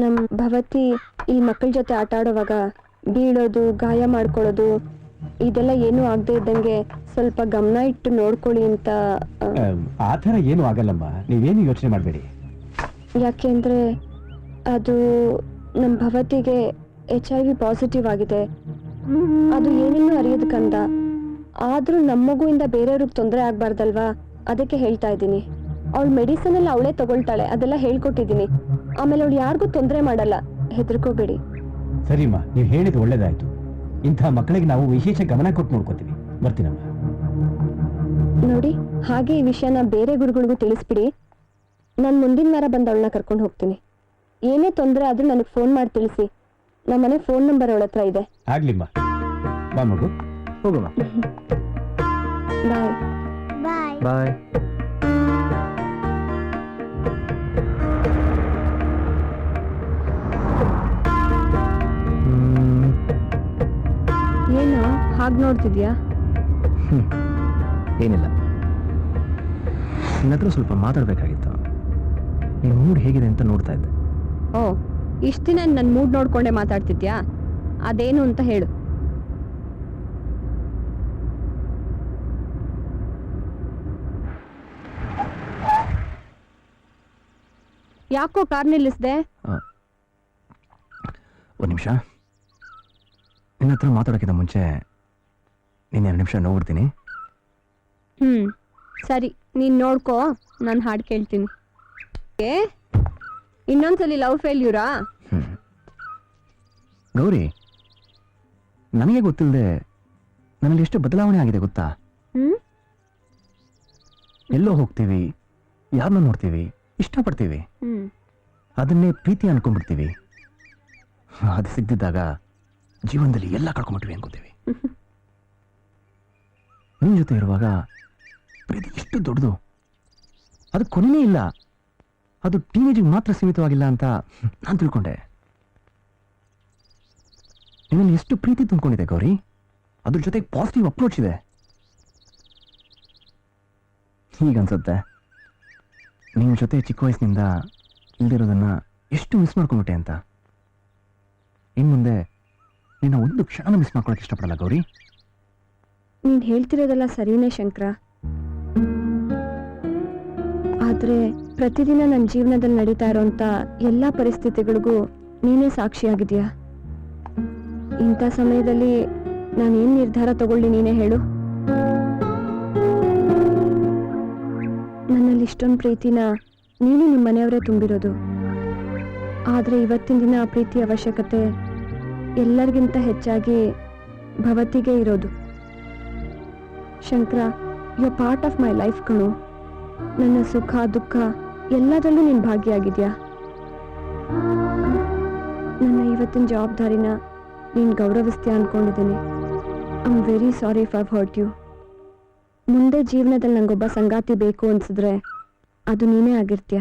ನಮ್ ಭವತಿ ಈ ಮಕ್ಕಳ ಜೊತೆ ಆಟ ಆಡೋವಾಗ ಬೀಳೋದು, ಗಾಯ ಮಾಡ್ಕೊಳ್ಳೋದು ಇದೆಲ್ಲ ಏನೂ ಆಗದೆ ಇದ್ದಂಗೆ ಸ್ವಲ್ಪ ಗಮನ ಇಟ್ಟು ನೋಡ್ಕೊಳ್ಳಿ ಅಂತ. ಆ ಥರ ಏನು ಆಗಲ್ಲಮ್ಮ, ನೀವೇನು ಯೋಚನೆ ಮಾಡಬೇಡಿ. ಯಾಕೆಂದ್ರೆ ಅದು ನಮ್ಮ ಭವತಿಗೆ HIV ಪಾಸಿಟಿವ್ ಆಗಿದೆ. ಅದು ಏನೇನೂ ಅರಿಯೋದು ಕಂದ. ಆದ್ರೂ ನಮ್ಮ ಮಗುವಿಂದ ಬೇರೆಯವ್ರಿಗೆ ತೊಂದರೆ ಆಗ್ಬಾರ್ದಲ್ವಾ, ಅದಕ್ಕೆ ಹೇಳ್ತಾ ಇದ್ದೀನಿ. ಅವಳು ಮೆಡಿಸಿನ್ ಎಲ್ಲ ಅವಳೇ ತಗೊಳ್ತಾಳೆ, ಅದೆಲ್ಲ ಹೇಳ್ಕೊಟ್ಟಿದ್ದೀನಿ. ಆಮೇಲೆ ಅವಳು ಯಾರಿಗೂ ತೊಂದರೆ ಮಾಡಲ್ಲ, ಹೆದರ್ಕೋಬೇಡಿ. ಸರಿಮ್ಮ, ನೀವು ಹೇಳಿದ್ದು ಒಳ್ಳೇದಾಯ್ತು. ಇಂಥ ಮಕ್ಕಳಿಗೆ ನಾವು ವಿಶೇಷ ಗಮನ ಕೊಟ್ಟು ನೋಡ್ಕೋತೀವಿ. ಬರ್ತೀನಮ್ಮ. ನೋಡಿ, ಹಾಗೆ ಈ ವಿಷಯನ ಬೇರೆ ಗುರುಗಳಿಗೂ ತಿಳಿಸ್ಬಿಡಿ. ನಾನು ಮುಂದಿನ ವಾರ ಬಂದು ಅವಳನ್ನ ಕರ್ಕೊಂಡು ಹೋಗ್ತೀನಿ. ಏನೇ ತೊಂದರೆ ಆದ್ರೂ ನನಗೆ ಫೋನ್ ಮಾಡಿ ತಿಳಿಸಿ. ನಮ್ಮನೆ ಫೋನ್ ನಂಬರ್ ಅವಳ ಹತ್ರ ಇದೆ. ಆಗ್ಲಿಮ್ಮ. ಬಾ ಮಗು, ಹೋಗೋಣ. ಬಾಯ್. ಬಾಯ್. ಬಾಯ್. ಹಾಗೆ ನೋಡ್ತಿದ್ಯಾ? ಏನಿಲ್ಲ, ನಿನ್ನ ಹತ್ರ ಸ್ವಲ್ಪ ಮಾತಾಡಬೇಕಾಗಿತ್ತು. ನಿನ್ನ ಮೂಡ್ ಹೇಗಿದೆ ಅಂತ ನೋಡ್ತಾ ಇದ್ದೆ. ಓ, ಇಷ್ಟು ದಿನ ನನ್ನ ಮೂಡ್ ನೋಡ್ಕೊಂಡೆ ಮಾತಾಡ್ತಿದ್ಯಾ? ಅದೇನು ಅಂತ ಹೇಳು. ಯಾಕೋ ಕಾರ್ ನಿಲ್ಲಿಸ್ದೆ? ಒಂದು ನಿಮಿಷ, ನಿನ್ನ ಹತ್ರ ಮಾತಾಡೋಕ್ಕಿಂತ ಮುಂಚೆ ನೀನು 2 ನಿಮಿಷ ನೋಡ್ತೀನಿ. ಸರಿ, ನೀನ್ ನೋಡ್ಕೋ, ನಾನು ಹಾಡು ಕೇಳ್ತೀನಿ. ಇನ್ನೊಂದ್ಸಲಿ ಲವ್ ಫೇಲ್ಯೂರಾ? ಗೌರಿ, ನನಗೆ ಗೊತ್ತಿಲ್ಲದೆ ನನ್ನಲ್ಲಿ ಎಷ್ಟು ಬದಲಾವಣೆ ಆಗಿದೆ ಗೊತ್ತಾ? ಎಲ್ಲೋ ಹೋಗ್ತೀವಿ, ಯಾರನ್ನ ನೋಡ್ತೀವಿ, ಇಷ್ಟಪಡ್ತೀವಿ, ಅದನ್ನೇ ಪ್ರೀತಿ ಅನ್ಕೊಂಡ್ಬಿಡ್ತೀವಿ. ಅದು ಸಿಗ್ದಿದ್ದಾಗ ಜೀವನದಲ್ಲಿ ಎಲ್ಲ ಕಳ್ಕೊಂಡ್ಬಿಟ್ವಿ ಅನ್ಕೋತೀವಿ. ನಿನ್ನ ಜೊತೆ ಇರುವಾಗ ಪ್ರೀತಿ ಎಷ್ಟು ದೊಡ್ಡದು, ಅದು ಕೊನೆಯೇ ಇಲ್ಲ, ಅದು ಟೀನೇಜಿಗೆ ಮಾತ್ರ ಸೀಮಿತವಾಗಿಲ್ಲ ಅಂತ ನಾನು ತಿಳ್ಕೊಂಡೆ. ನಿನ್ನಲ್ಲಿ ಎಷ್ಟು ಪ್ರೀತಿ ತುಂಬಿಕೊಂಡಿದೆ ಗೌರಿ, ಅದ್ರ ಜೊತೆಗೆ ಪಾಸಿಟಿವ್ ಅಪ್ರೋಚ್ ಇದೆ. ಹೀಗನ್ಸುತ್ತೆ ನಿನ್ನ ಜೊತೆ ಚಿಕ್ಕ ವಯಸ್ಸಿನಿಂದ ಇಲ್ದಿರೋದನ್ನ ಎಷ್ಟು ಮಿಸ್ ಮಾಡ್ಕೊಂಡ್ಬಿಟ್ಟೆ ಅಂತ. ಇನ್ಮುಂದೆ ನಿನ್ನ ಒಂದು ಕ್ಷಣ ಮಿಸ್ ಮಾಡ್ಕೊಳಕ್ಕೆ ಇಷ್ಟಪಡಲ್ಲ ಗೌರಿ. ನೀನ್ ಹೇಳ್ತಿರೋದೆಲ್ಲ ಸರಿನೇ ಶಂಕರ, ಆದ್ರೆ ಪ್ರತಿದಿನ ನನ್ನ ಜೀವನದಲ್ಲಿ ನಡೀತಾ ಇರೋಂಥ ಎಲ್ಲ ಪರಿಸ್ಥಿತಿಗಳಿಗೂ ನೀನೇ ಸಾಕ್ಷಿಯಾಗಿದ್ಯಾ. ಇಂಥ ಸಮಯದಲ್ಲಿ ನಾನೇನ್ ನಿರ್ಧಾರ ತಗೊಳ್ಳಿ ನೀನೇ ಹೇಳು. ನನ್ನಲ್ಲಿ ಇಷ್ಟೊಂದು ಪ್ರೀತಿನ ನೀನು ನಿಮ್ಮ ಮನೆಯವರೇ ತುಂಬಿರೋದು. ಆದ್ರೆ ಇವತ್ತಿನ ದಿನ ಆ ಪ್ರೀತಿ ಅವಶ್ಯಕತೆ ಎಲ್ಲರಿಗಿಂತ ಹೆಚ್ಚಾಗಿ ಭವತಿಗೆ ಇರೋದು. Shankara, you part of my life ಕಣು. ನನ್ನ ಸುಖ ದುಃಖ ಎಲ್ಲದರಲ್ಲೂ ನೀನು ಭಾಗಿಯಾಗಿದ್ಯಾ. ನನ್ನ ಇವತ್ತಿನ ಜವಾಬ್ದಾರಿನ ನೀನು ಗೌರವಿಸ್ತೀಯ ಅನ್ಕೊಂಡಿದ್ದೀನಿ. I am very sorry if I hurt you. ಮುಂದೆ ಜೀವನದಲ್ಲಿ ನಂಗೊಬ್ಬ ಸಂಗಾತಿ ಬೇಕು ಅನ್ಸಿದ್ರೆ ಅದು ನೀನೇ ಆಗಿರ್ತೀಯ.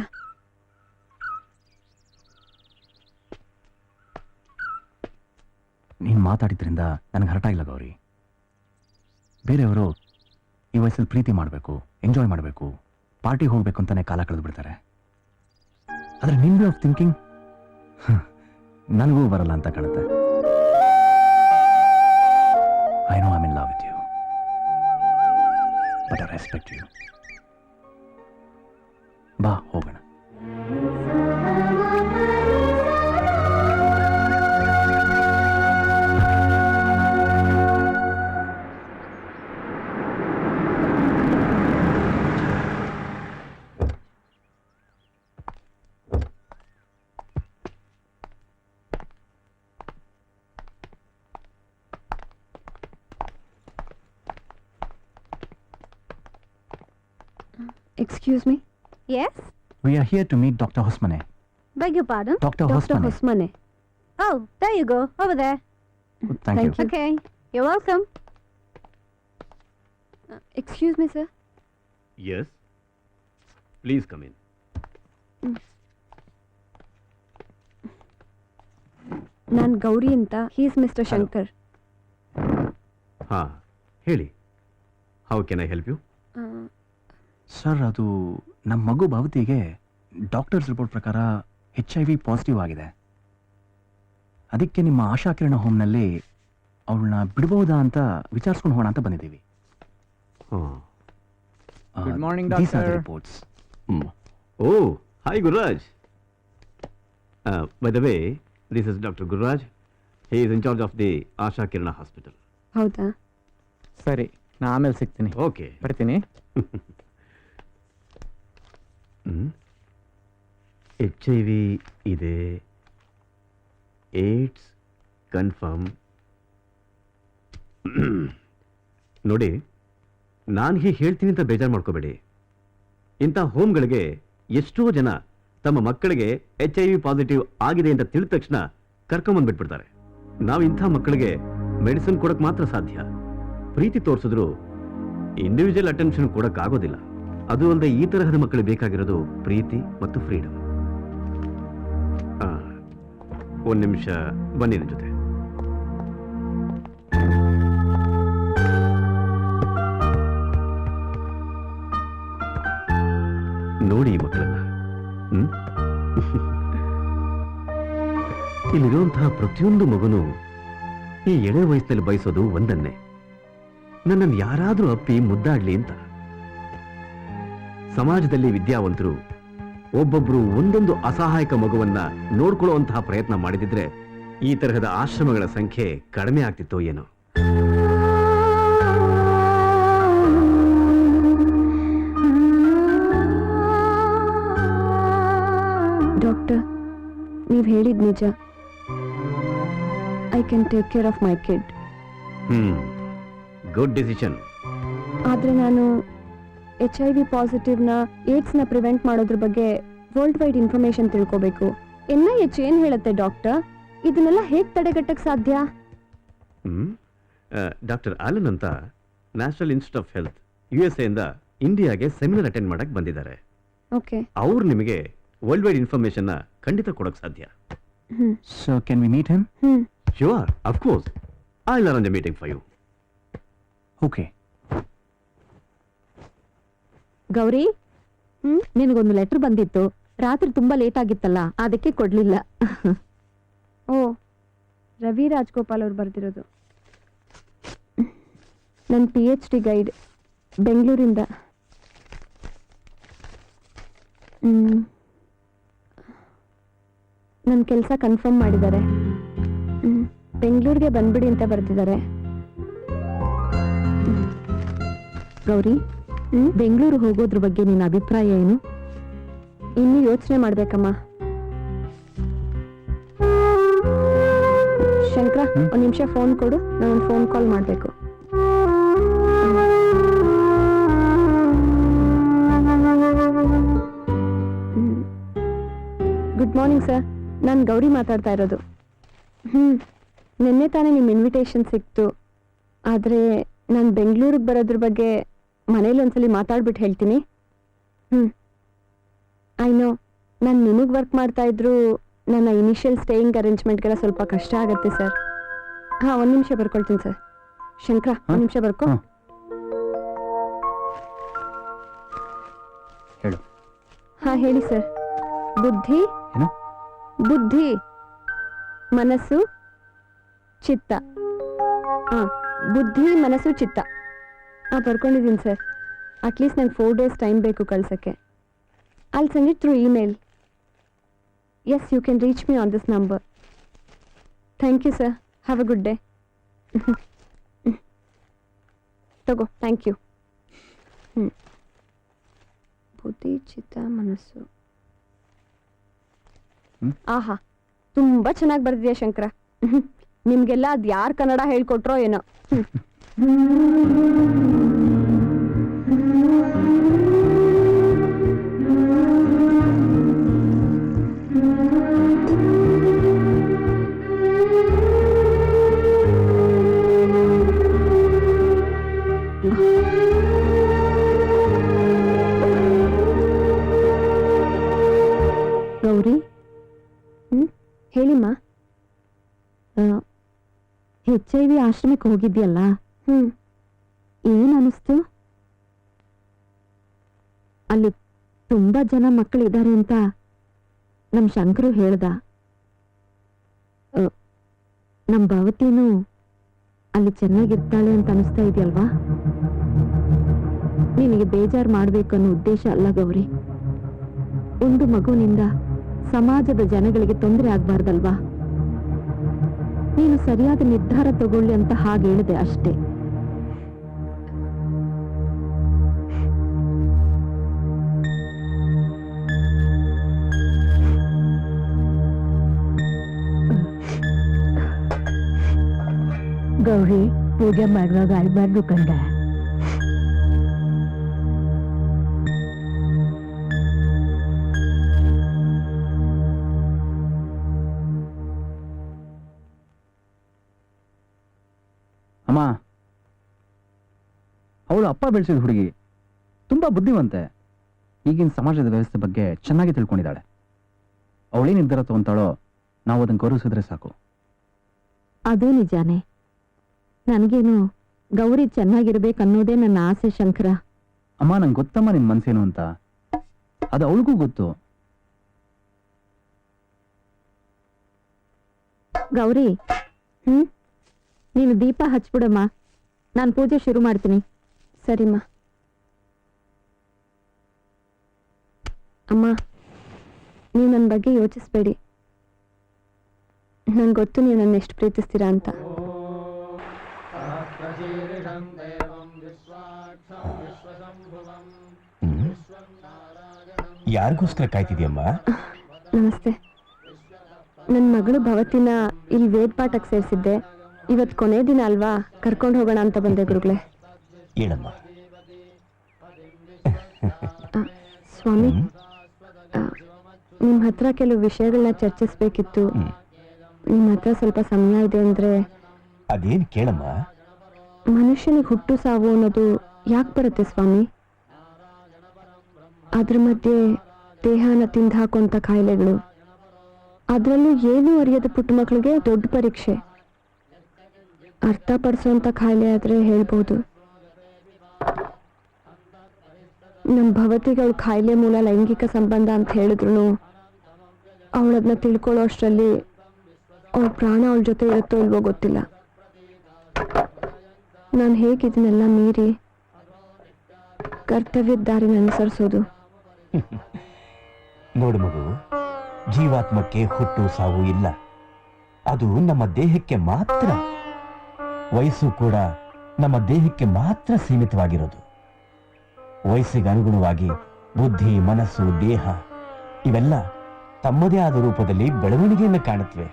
ನೀನು ಮಾತಾಡಿದ್ರಿಂದ ನನಗೆ ಹರ್ಟಾಗಿಲ್ಲ ಗೌರಿ. ಬೇರೆಯವರು ಈ ವಯಸ್ಸಲ್ಲಿ ಪ್ರೀತಿ ಮಾಡಬೇಕು, ಎಂಜಾಯ್ ಮಾಡಬೇಕು, ಪಾರ್ಟಿಗೆ ಹೋಗ್ಬೇಕು ಅಂತಾನೆ ಕಾಲ ಕಳೆದು ಬಿಡ್ತಾರೆ. ಆದರೆ ನಿನ್ ವೇ ಆಫ್ ಥಿಂಕಿಂಗ್ ನನಗೂ ಬರಲ್ಲ ಅಂತ ಕಾಣುತ್ತೆ. I know I am in love with you, but I respect you. ಬಾ ಹೋಗೋಣ. Excuse me? Yes? We are here to meet Dr. Hosmane. Beg your pardon? Dr. Dr. Hosmane. Hosmane. Oh, there you go. Over there. Thank you. Okay. You're welcome. Excuse me, sir. Yes, please come in. ನಾನು ಗೌರಿ ಅಂತ. He's mister Shankar. ಹಾ, ಹೇಳಿ. How can I help you? Sir, ಅದು ನಮ್ಮ ಮಗು ಭವತಿಗೆ doctors report ಪ್ರಕಾರ HIV positive ಆಗಿದೆ. ಅದಕ್ಕೆ ನಿಮ್ಮ ಆಶಾ ಕಿರಣ ಹೋಮ್ನಲ್ಲಿ ಅವಳನ್ನ ಬಿಡಬಹುದಾ ಅಂತ ವಿಚಾರಿಸ್ಕೊಂಡು ಹೋಗೋಣ ಅಂತ ಬಂದಿದ್ದೀವಿ. Good morning, These are the doctor. reports. ಓ, hi Gururaj. By the way, this is doctor Gururaj. He is in charge of the Asha Kirana hospital. ಹೌದಾ? ಸರಿ, ನಾ ಆಮೇಲೆ ಸಿಗ್ತೀನಿ. ಓಕೆ, ಬರ್ತೀನಿ. HIV ಇದೆ, ಏಡ್ಸ್ ಕನ್ಫರ್ಮ್. ನೋಡಿ, ನಾನು ಹೀಗೆ ಹೇಳ್ತೀನಿ ಅಂತ ಬೇಜಾರು ಮಾಡ್ಕೋಬೇಡಿ. ಇಂಥ ಹೋಮ್ಗಳಿಗೆ ಎಷ್ಟೋ ಜನ ತಮ್ಮ ಮಕ್ಕಳಿಗೆ HIV ಪಾಸಿಟಿವ್ ಆಗಿದೆ ಅಂತ ತಿಳಿದ ತಕ್ಷಣ ಕರ್ಕೊಂಬಂದ್ಬಿಟ್ಬಿಡ್ತಾರೆ. ನಾವು ಇಂಥ ಮಕ್ಕಳಿಗೆ ಮೆಡಿಸಿನ್ ಕೊಡಕ್ಕೆ ಮಾತ್ರ ಸಾಧ್ಯ. ಪ್ರೀತಿ ತೋರಿಸಿದ್ರು ಇಂಡಿವಿಜುವಲ್ ಅಟೆನ್ಷನ್ ಕೊಡಕ್ಕಾಗೋದಿಲ್ಲ. ಅದು ಅಲ್ಲದೆ ಈ ತರಹದ ಮಕ್ಕಳಿಗೆ ಬೇಕಾಗಿರೋದು ಪ್ರೀತಿ ಮತ್ತು ಫ್ರೀಡಮ್. ಒಂದು ನಿಮಿಷ ಬನ್ನಿ ನನ್ನ ಜೊತೆ. ನೋಡಿ ಈ ಮಕ್ಕಳನ್ನ. ಹ್ಮ್ ಇಲ್ಲಿರುವಂತಹ ಪ್ರತಿಯೊಂದು ಮಗುನು ಈ ಎಳೆ ವಯಸ್ಸಿನಲ್ಲಿ ಬಯಸೋದು ಒಂದನ್ನೇ, ನನ್ನನ್ನು ಯಾರಾದ್ರೂ ಅಪ್ಪಿ ಮುದ್ದಾಡ್ಲಿ ಅಂತ. ಸಮಾಜದಲ್ಲಿ ವಿದ್ಯಾವಂತರು ಒಬ್ಬೊಬ್ರು ಒಂದೊಂದು ಅಸಹಾಯಕ ಮಗುವನ್ನ ನೋಡ್ಕೊಳ್ಳುವಂತಹ ಪ್ರಯತ್ನ ಮಾಡಿದಿದ್ರೆ ಈ ತರಹದ ಆಶ್ರಮಗಳ ಸಂಖ್ಯೆ ಕಡಿಮೆ ಆಗ್ತಿತ್ತೋ ಏನೋ. ಡಾಕ್ಟರ್, ನೀವು ಹೇಳಿದ ನಿಜ. I can take care of my kid. Good decision. ಆದರೆ ನಾನು HIV ಪಾಸಿಟಿವ್ನ ಏಡ್ಸ್ನ ಪ್ರಿವೆಂಟ್ ಮಾಡೋದ್ರ ಬಗ್ಗೆ ವರ್ಲ್ಡ್ ವೈಡ್ ಇನ್ಫಾರ್ಮೇಶನ್ ತಿಳ್ಕೋಬೇಕು. NIH ಏನ್ ಹೇಳುತ್ತೆ ಡಾಕ್ಟರ್? ಇದನ್ನೆಲ್ಲ ಹೇಗೆ ತಡೆಗಟ್ಟಕ್ಕೆ ಸಾಧ್ಯ? ಡಾಕ್ಟರ್ ಆಲನ್ ಅಂತ national institute of health USA ಇಂದ ಇಂಡಿಯಾಗೆ ಸೆಮಿನಾರ್ ಅಟೆಂಡ್ ಮಾಡಕ್ ಬಂದಿದ್ದಾರೆ. ಓಕೆ. ಅವ್ರು ನಿಮಗೆ ವರ್ಲ್ಡ್ ವೈಡ್ ಇನ್ಫಾರ್ಮೇಶನ್ ಖಂಡಿತ ಕೊಡಕ್ ಸಾಧ್ಯ. So can we meet him? Sure, of course. I will arrange a meeting for you. Okay. Gauri, ನಿನಗೊಂದು ಲೆಟರ್ ಬಂದಿತ್ತು. ರಾತ್ರಿ ತುಂಬಾ ಲೇಟ್ ಆಗಿತ್ತಲ್ಲ, ಅದಕ್ಕೆ ಕೊಡ್ಲಿಲ್ಲ. ಓ, ರವಿ ರಾಜ್ಗೋಪಾಲ್ ಅವ್ರು ಬರ್ದಿರೋದು. ನನ್ನ PhD ಗೈಡ್ ಬೆಂಗಳೂರಿಂದ. ನನ್ನ ಕೆಲಸ ಕನ್ಫರ್ಮ್ ಮಾಡಿದ್ದಾರೆ. ಬೆಂಗಳೂರಿಗೆ ಬಂದ್ಬಿಡಿ ಅಂತ ಬರ್ತಿದ್ದಾರೆ. ಗೌರಿ, ಬೆಂಗಳೂರು ಹೋಗೋದ್ರ ಬಗ್ಗೆ ನಿನ್ನ ಅಭಿಪ್ರಾಯ ಏನು? ಇನ್ನೂ ಯೋಚನೆ ಮಾಡ್ಬೇಕಮ್ಮ. ಶಂಕರ, ಒಂದು ನಿಮಿಷ ಫೋನ್ ಕೊಡು, ನಾನೊಂದು ಫೋನ್ ಕಾಲ್ ಮಾಡಬೇಕು. ಗುಡ್ ಮಾರ್ನಿಂಗ್ ಸರ್, ನಾನು ಗೌರಿ ಮಾತಾಡ್ತಾ ಇರೋದು. ನಿನ್ನೆ ತಾನೇ ನಿಮ್ಮ ಇನ್ವಿಟೇಷನ್ ಸಿಕ್ತು. ಆದರೆ ನಾನು ಬೆಂಗಳೂರಿಗೆ ಬರೋದ್ರ ಬಗ್ಗೆ ಮನೇಲಿ ಒಂದ್ಸಲಿ ಮಾತಾಡ್ಬಿಟ್ಟು ಹೇಳ್ತೀನಿ. ಐ ನೋ, ನಾನು ನಿಮಗೆ ವರ್ಕ್ ಮಾಡ್ತಾ ಇದ್ರು ನನ್ನ ಇನಿಷಿಯಲ್ ಸ್ಟೇಯಿಂಗ್ ಅರೇಂಜ್ಮೆಂಟ್ಗೆಲ್ಲ ಸ್ವಲ್ಪ ಕಷ್ಟ ಆಗುತ್ತೆ ಸರ್. ಹಾಂ, ಒಂದು ನಿಮಿಷ ಬರ್ಕೊಳ್ತೀನಿ ಸರ್. ಶಂಕರ, ಒಂದು ನಿಮಿಷ ಬರ್ಕೊ. ಹೇಳು. ಹಾಂ, ಹೇಳಿ ಸರ್. ಬುದ್ಧಿ ಏನು? ಬುದ್ಧಿ, ಮನಸ್ಸು, ಚಿತ್ತ. ಹಾಂ, ಬುದ್ಧಿ, ಮನಸ್ಸು, ಚಿತ್ತ. ಹಾಂ, ಬರ್ಕೊಂಡಿದ್ದೀನಿ ಸರ್. ಅಟ್ಲೀಸ್ಟ್ ನಂಗೆ 4 days ಟೈಮ್ ಬೇಕು ಕಳ್ಸೋಕ್ಕೆ. I'll send it through email. Yes, you can reach me on this number. Thank you, sir. Have a good day. Togo, thank you. ಬುದ್ಧಿ, ಚಿತ್ತ, ಮನಸ್ಸು. ಆಹಾ, ತುಂಬಾ ಚೆನ್ನಾಗಿ ಬರ್ದಿದ್ಯಾ ಶಂಕರ. ನಿಮ್ಗೆಲ್ಲ ಅದು ಯಾರು ಕನ್ನಡ ಹೇಳ್ಕೊಟ್ರೋ ಏನೋ. ಗೌರಿ, ಹೇಳಿಮ್ಮ. HIV ಆಶ್ರಮಕ್ಕೆ ಹೋಗಿದ್ಯಲ್ಲ, ಏನ್ ಅನಿಸ್ತು? ಅಲ್ಲಿ ತುಂಬಾ ಜನ ಮಕ್ಕಳಿದ್ದಾರೆ ಅಂತ ನಮ್ ಶಂಕರು ಹೇಳ್ದ. ನಮ್ ಭವತಿನೂ ಅಲ್ಲಿ ಚೆನ್ನಾಗಿರ್ತಾಳೆ ಅಂತ ಅನಿಸ್ತಾ ಇದೆಯಲ್ವಾ? ನಿನಗೆ ಬೇಜಾರು ಮಾಡ್ಬೇಕು ಅನ್ನೋ ಉದ್ದೇಶ ಅಲ್ಲ ಗೌರಿ. ಒಂದು ಮಗುವಿನಿಂದ ಸಮಾಜದ ಜನಗಳಿಗೆ ತೊಂದರೆ ಆಗ್ಬಾರ್ದಲ್ವಾ? ನೀನು ಸರಿಯಾದ ನಿರ್ಧಾರ ತಗೊಳ್ಳಿ ಅಂತ ಹಾಗೆ ಹೇಳಿದೆ ಅಷ್ಟೇ. ಗೌರಿ, ಪೂಜೆ ಮಾಡುವಾಗ ಅಳ್ಬಾರ್ದು ಕಂಡ. ಅಮ್ಮ, ಅವಳು ಅಪ್ಪ ಬೆಳೆಸಿದ ಹುಡುಗಿ, ತುಂಬಾ ಬುದ್ಧಿವಂತೆ. ಈಗಿನ ಸಮಾಜದ ವ್ಯವಸ್ಥೆ ಬಗ್ಗೆ ಚೆನ್ನಾಗಿ ತಿಳ್ಕೊಂಡಿದ್ದಾಳೆ. ಅವಳೇ ನಿರ್ಧಾರ ತಗೊಂತಾಳೋ ನಾವು ಅದನ್ನು ಗೌರವಿಸಿದ್ರೆ ಸಾಕು. ಅದು ನಿಜಾನೇ. ನನಗೇನು ಗೌರಿ ಚೆನ್ನಾಗಿರ್ಬೇಕನ್ನೋದೇ ನನ್ನ ಆಸೆ ಶಂಕರ. ಅಮ್ಮ, ನಂಗೆ ಗೊತ್ತಮ್ಮ ನಿನ್ ಮನ್ಸೇನು ಅಂತ. ಅದು ಅವಳಿಗೂ ಗೊತ್ತು. ಗೌರಿ, ನೀನು ದೀಪ ಹಚ್ಬಿಡಮ್ಮ, ನಾನು ಪೂಜೆ ಶುರು ಮಾಡ್ತೀನಿ. ಸರಿಮ್ಮ. ಅಮ್ಮ, ನೀವು ನನ್ನ ಬಗ್ಗೆ ಯೋಚಿಸ್ಬೇಡಿ. ನಂಗೆ ಗೊತ್ತು ನೀವು ನನ್ನ ಎಷ್ಟು ಪ್ರೀತಿಸ್ತೀರಾ ಅಂತ. ಯಾರಿಗೋಸ್ಕರ ಕಾಯ್ತಿದ್ಯಮ್ಮ? ನಮಸ್ತೆ. ನನ್ನ ಮಗಳು ಭವತಿನ ಇಲ್ಲಿ ವೇದ ಪಾಠಕ್ಕೆ ಸೇರಿಸಿದ್ದೆ. ಇವತ್ತು ಕೊನೆ ದಿನ ಅಲ್ವಾ, ಕರ್ಕೊಂಡು ಹೋಗೋಣ ಅಂತ ಬಂದೆ ಗುರುಗಳೇ. ಹೇಳಮ್ಮ. ಸ್ವಾಮಿ, ನಿಮ್ಮ ಹತ್ರ ಕೆಲವು ವಿಷಯಗಳನ್ನ ಚರ್ಚಿಸ್ಬೇಕಿತ್ತು. ನಿಮ್ಮ ಹತ್ರ ಸ್ವಲ್ಪ ಸಮಯ ಇದೆ ಅಂದ್ರೆ? ಅದೇನು ಕೇಳಮ್ಮ. ಮನುಷ್ಯನಿಗೆ ಹುಟ್ಟು ಸಾವು ಅನ್ನೋದು ಯಾಕೆ ಬರುತ್ತೆ ಸ್ವಾಮಿ? ಅದ್ರ ಮಧ್ಯೆ ದೇಹನ ತಿಂದು ಹಾಕುವಂಥ ಕಾಯಿಲೆಗಳು, ಅದರಲ್ಲೂ ಏನೂ ಅರಿಯದ ಪುಟ್ಟ ಮಕ್ಕಳಿಗೆ ದೊಡ್ಡ ಪರೀಕ್ಷೆ. ಅರ್ಥಪಡಿಸುವಂಥ ಕಾಯಿಲೆ ಆದರೆ ಹೇಳ್ಬೋದು. ನಮ್ಮ ಭವತಿಗಳ ಕಾಯಿಲೆ ಮೂಲ ಲೈಂಗಿಕ ಸಂಬಂಧ ಅಂತ ಹೇಳಿದ್ರು ಅವಳದನ್ನ ತಿಳ್ಕೊಳ್ಳೋ ಅಷ್ಟರಲ್ಲಿ ಅವಳ ಪ್ರಾಣ ಅವಳ ಜೊತೆ ಇರುತ್ತೋ ಇಲ್ವೋ ಗೊತ್ತಿಲ್ಲ. ನಾನು ಹೇಗಿದನ್ನೆಲ್ಲ ಮೀರಿ ಕರ್ತವ್ಯದ ದಾರಿನ ಅನುಸರಿಸೋದು? ನೋಡು ಮಗು, ಜೀವಾತ್ಮಕ್ಕೆ ಹುಟ್ಟು ಸಾವು ಇಲ್ಲ. ಅದು ನಮ್ಮ ದೇಹಕ್ಕೆ ಮಾತ್ರ. ವಯಸ್ಸು ಕೂಡ ನಮ್ಮ ದೇಹಕ್ಕೆ ಮಾತ್ರ ಸೀಮಿತವಾಗಿರೋದು. ವಯಸ್ಸಿಗೆ ಅನುಗುಣವಾಗಿ ಬುದ್ಧಿ, ಮನಸ್ಸು, ದೇಹ ಇವೆಲ್ಲ ತಮ್ಮದೇ ಆದ ರೂಪದಲ್ಲಿ ಬೆಳವಣಿಗೆಯನ್ನು ಕಾಣುತ್ತವೆ.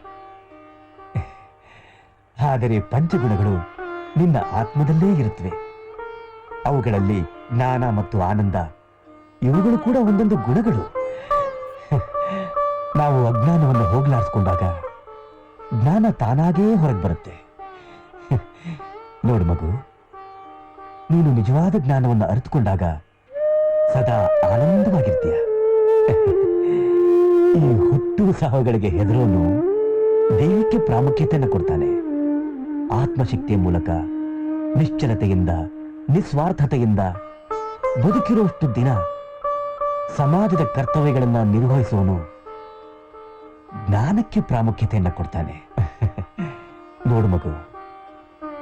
ಆದರೆ ಪಂಚಗುಣಗಳು ನಿನ್ನ ಆತ್ಮದಲ್ಲೇ ಇರುತ್ತವೆ. ಅವುಗಳಲ್ಲಿ ಜ್ಞಾನ ಮತ್ತು ಆನಂದ ಇವುಗಳು ಕೂಡ ಒಂದೊಂದು ಗುಣಗಳು. ನಾವು ಅಜ್ಞಾನವನ್ನು ಹೋಗಲಾಡಿಸ್ಕೊಂಡಾಗ ಜ್ಞಾನ ತಾನಾಗೇ ಹೊರಗೆ ಬರುತ್ತೆ. ನೋಡು ಮಗು, ನೀನು ನಿಜವಾದ ಜ್ಞಾನವನ್ನು ಅರಿತುಕೊಂಡಾಗ ಸದಾ ಆನಂದವಾಗಿರ್ತೀಯ. ಈ ಹುಟ್ಟು ಸಾವುಗಳಿಗೆ ಹೆದರೋನು ದೇಹಕ್ಕೆ ಪ್ರಾಮುಖ್ಯತೆಯನ್ನು ಕೊಡ್ತಾನೆ. ಆತ್ಮಶಕ್ತಿಯ ಮೂಲಕ ನಿಶ್ಚಲತೆಯಿಂದ, ನಿಸ್ವಾರ್ಥತೆಯಿಂದ ಬದುಕಿರುವಷ್ಟು ದಿನ ಸಮಾಜದ ಕರ್ತವ್ಯಗಳನ್ನು ನಿರ್ವಹಿಸುವನು ಜ್ಞಾನಕ್ಕೆ ಪ್ರಾಮುಖ್ಯತೆಯನ್ನು ಕೊಡ್ತಾನೆ. ನೋಡು ಮಗು,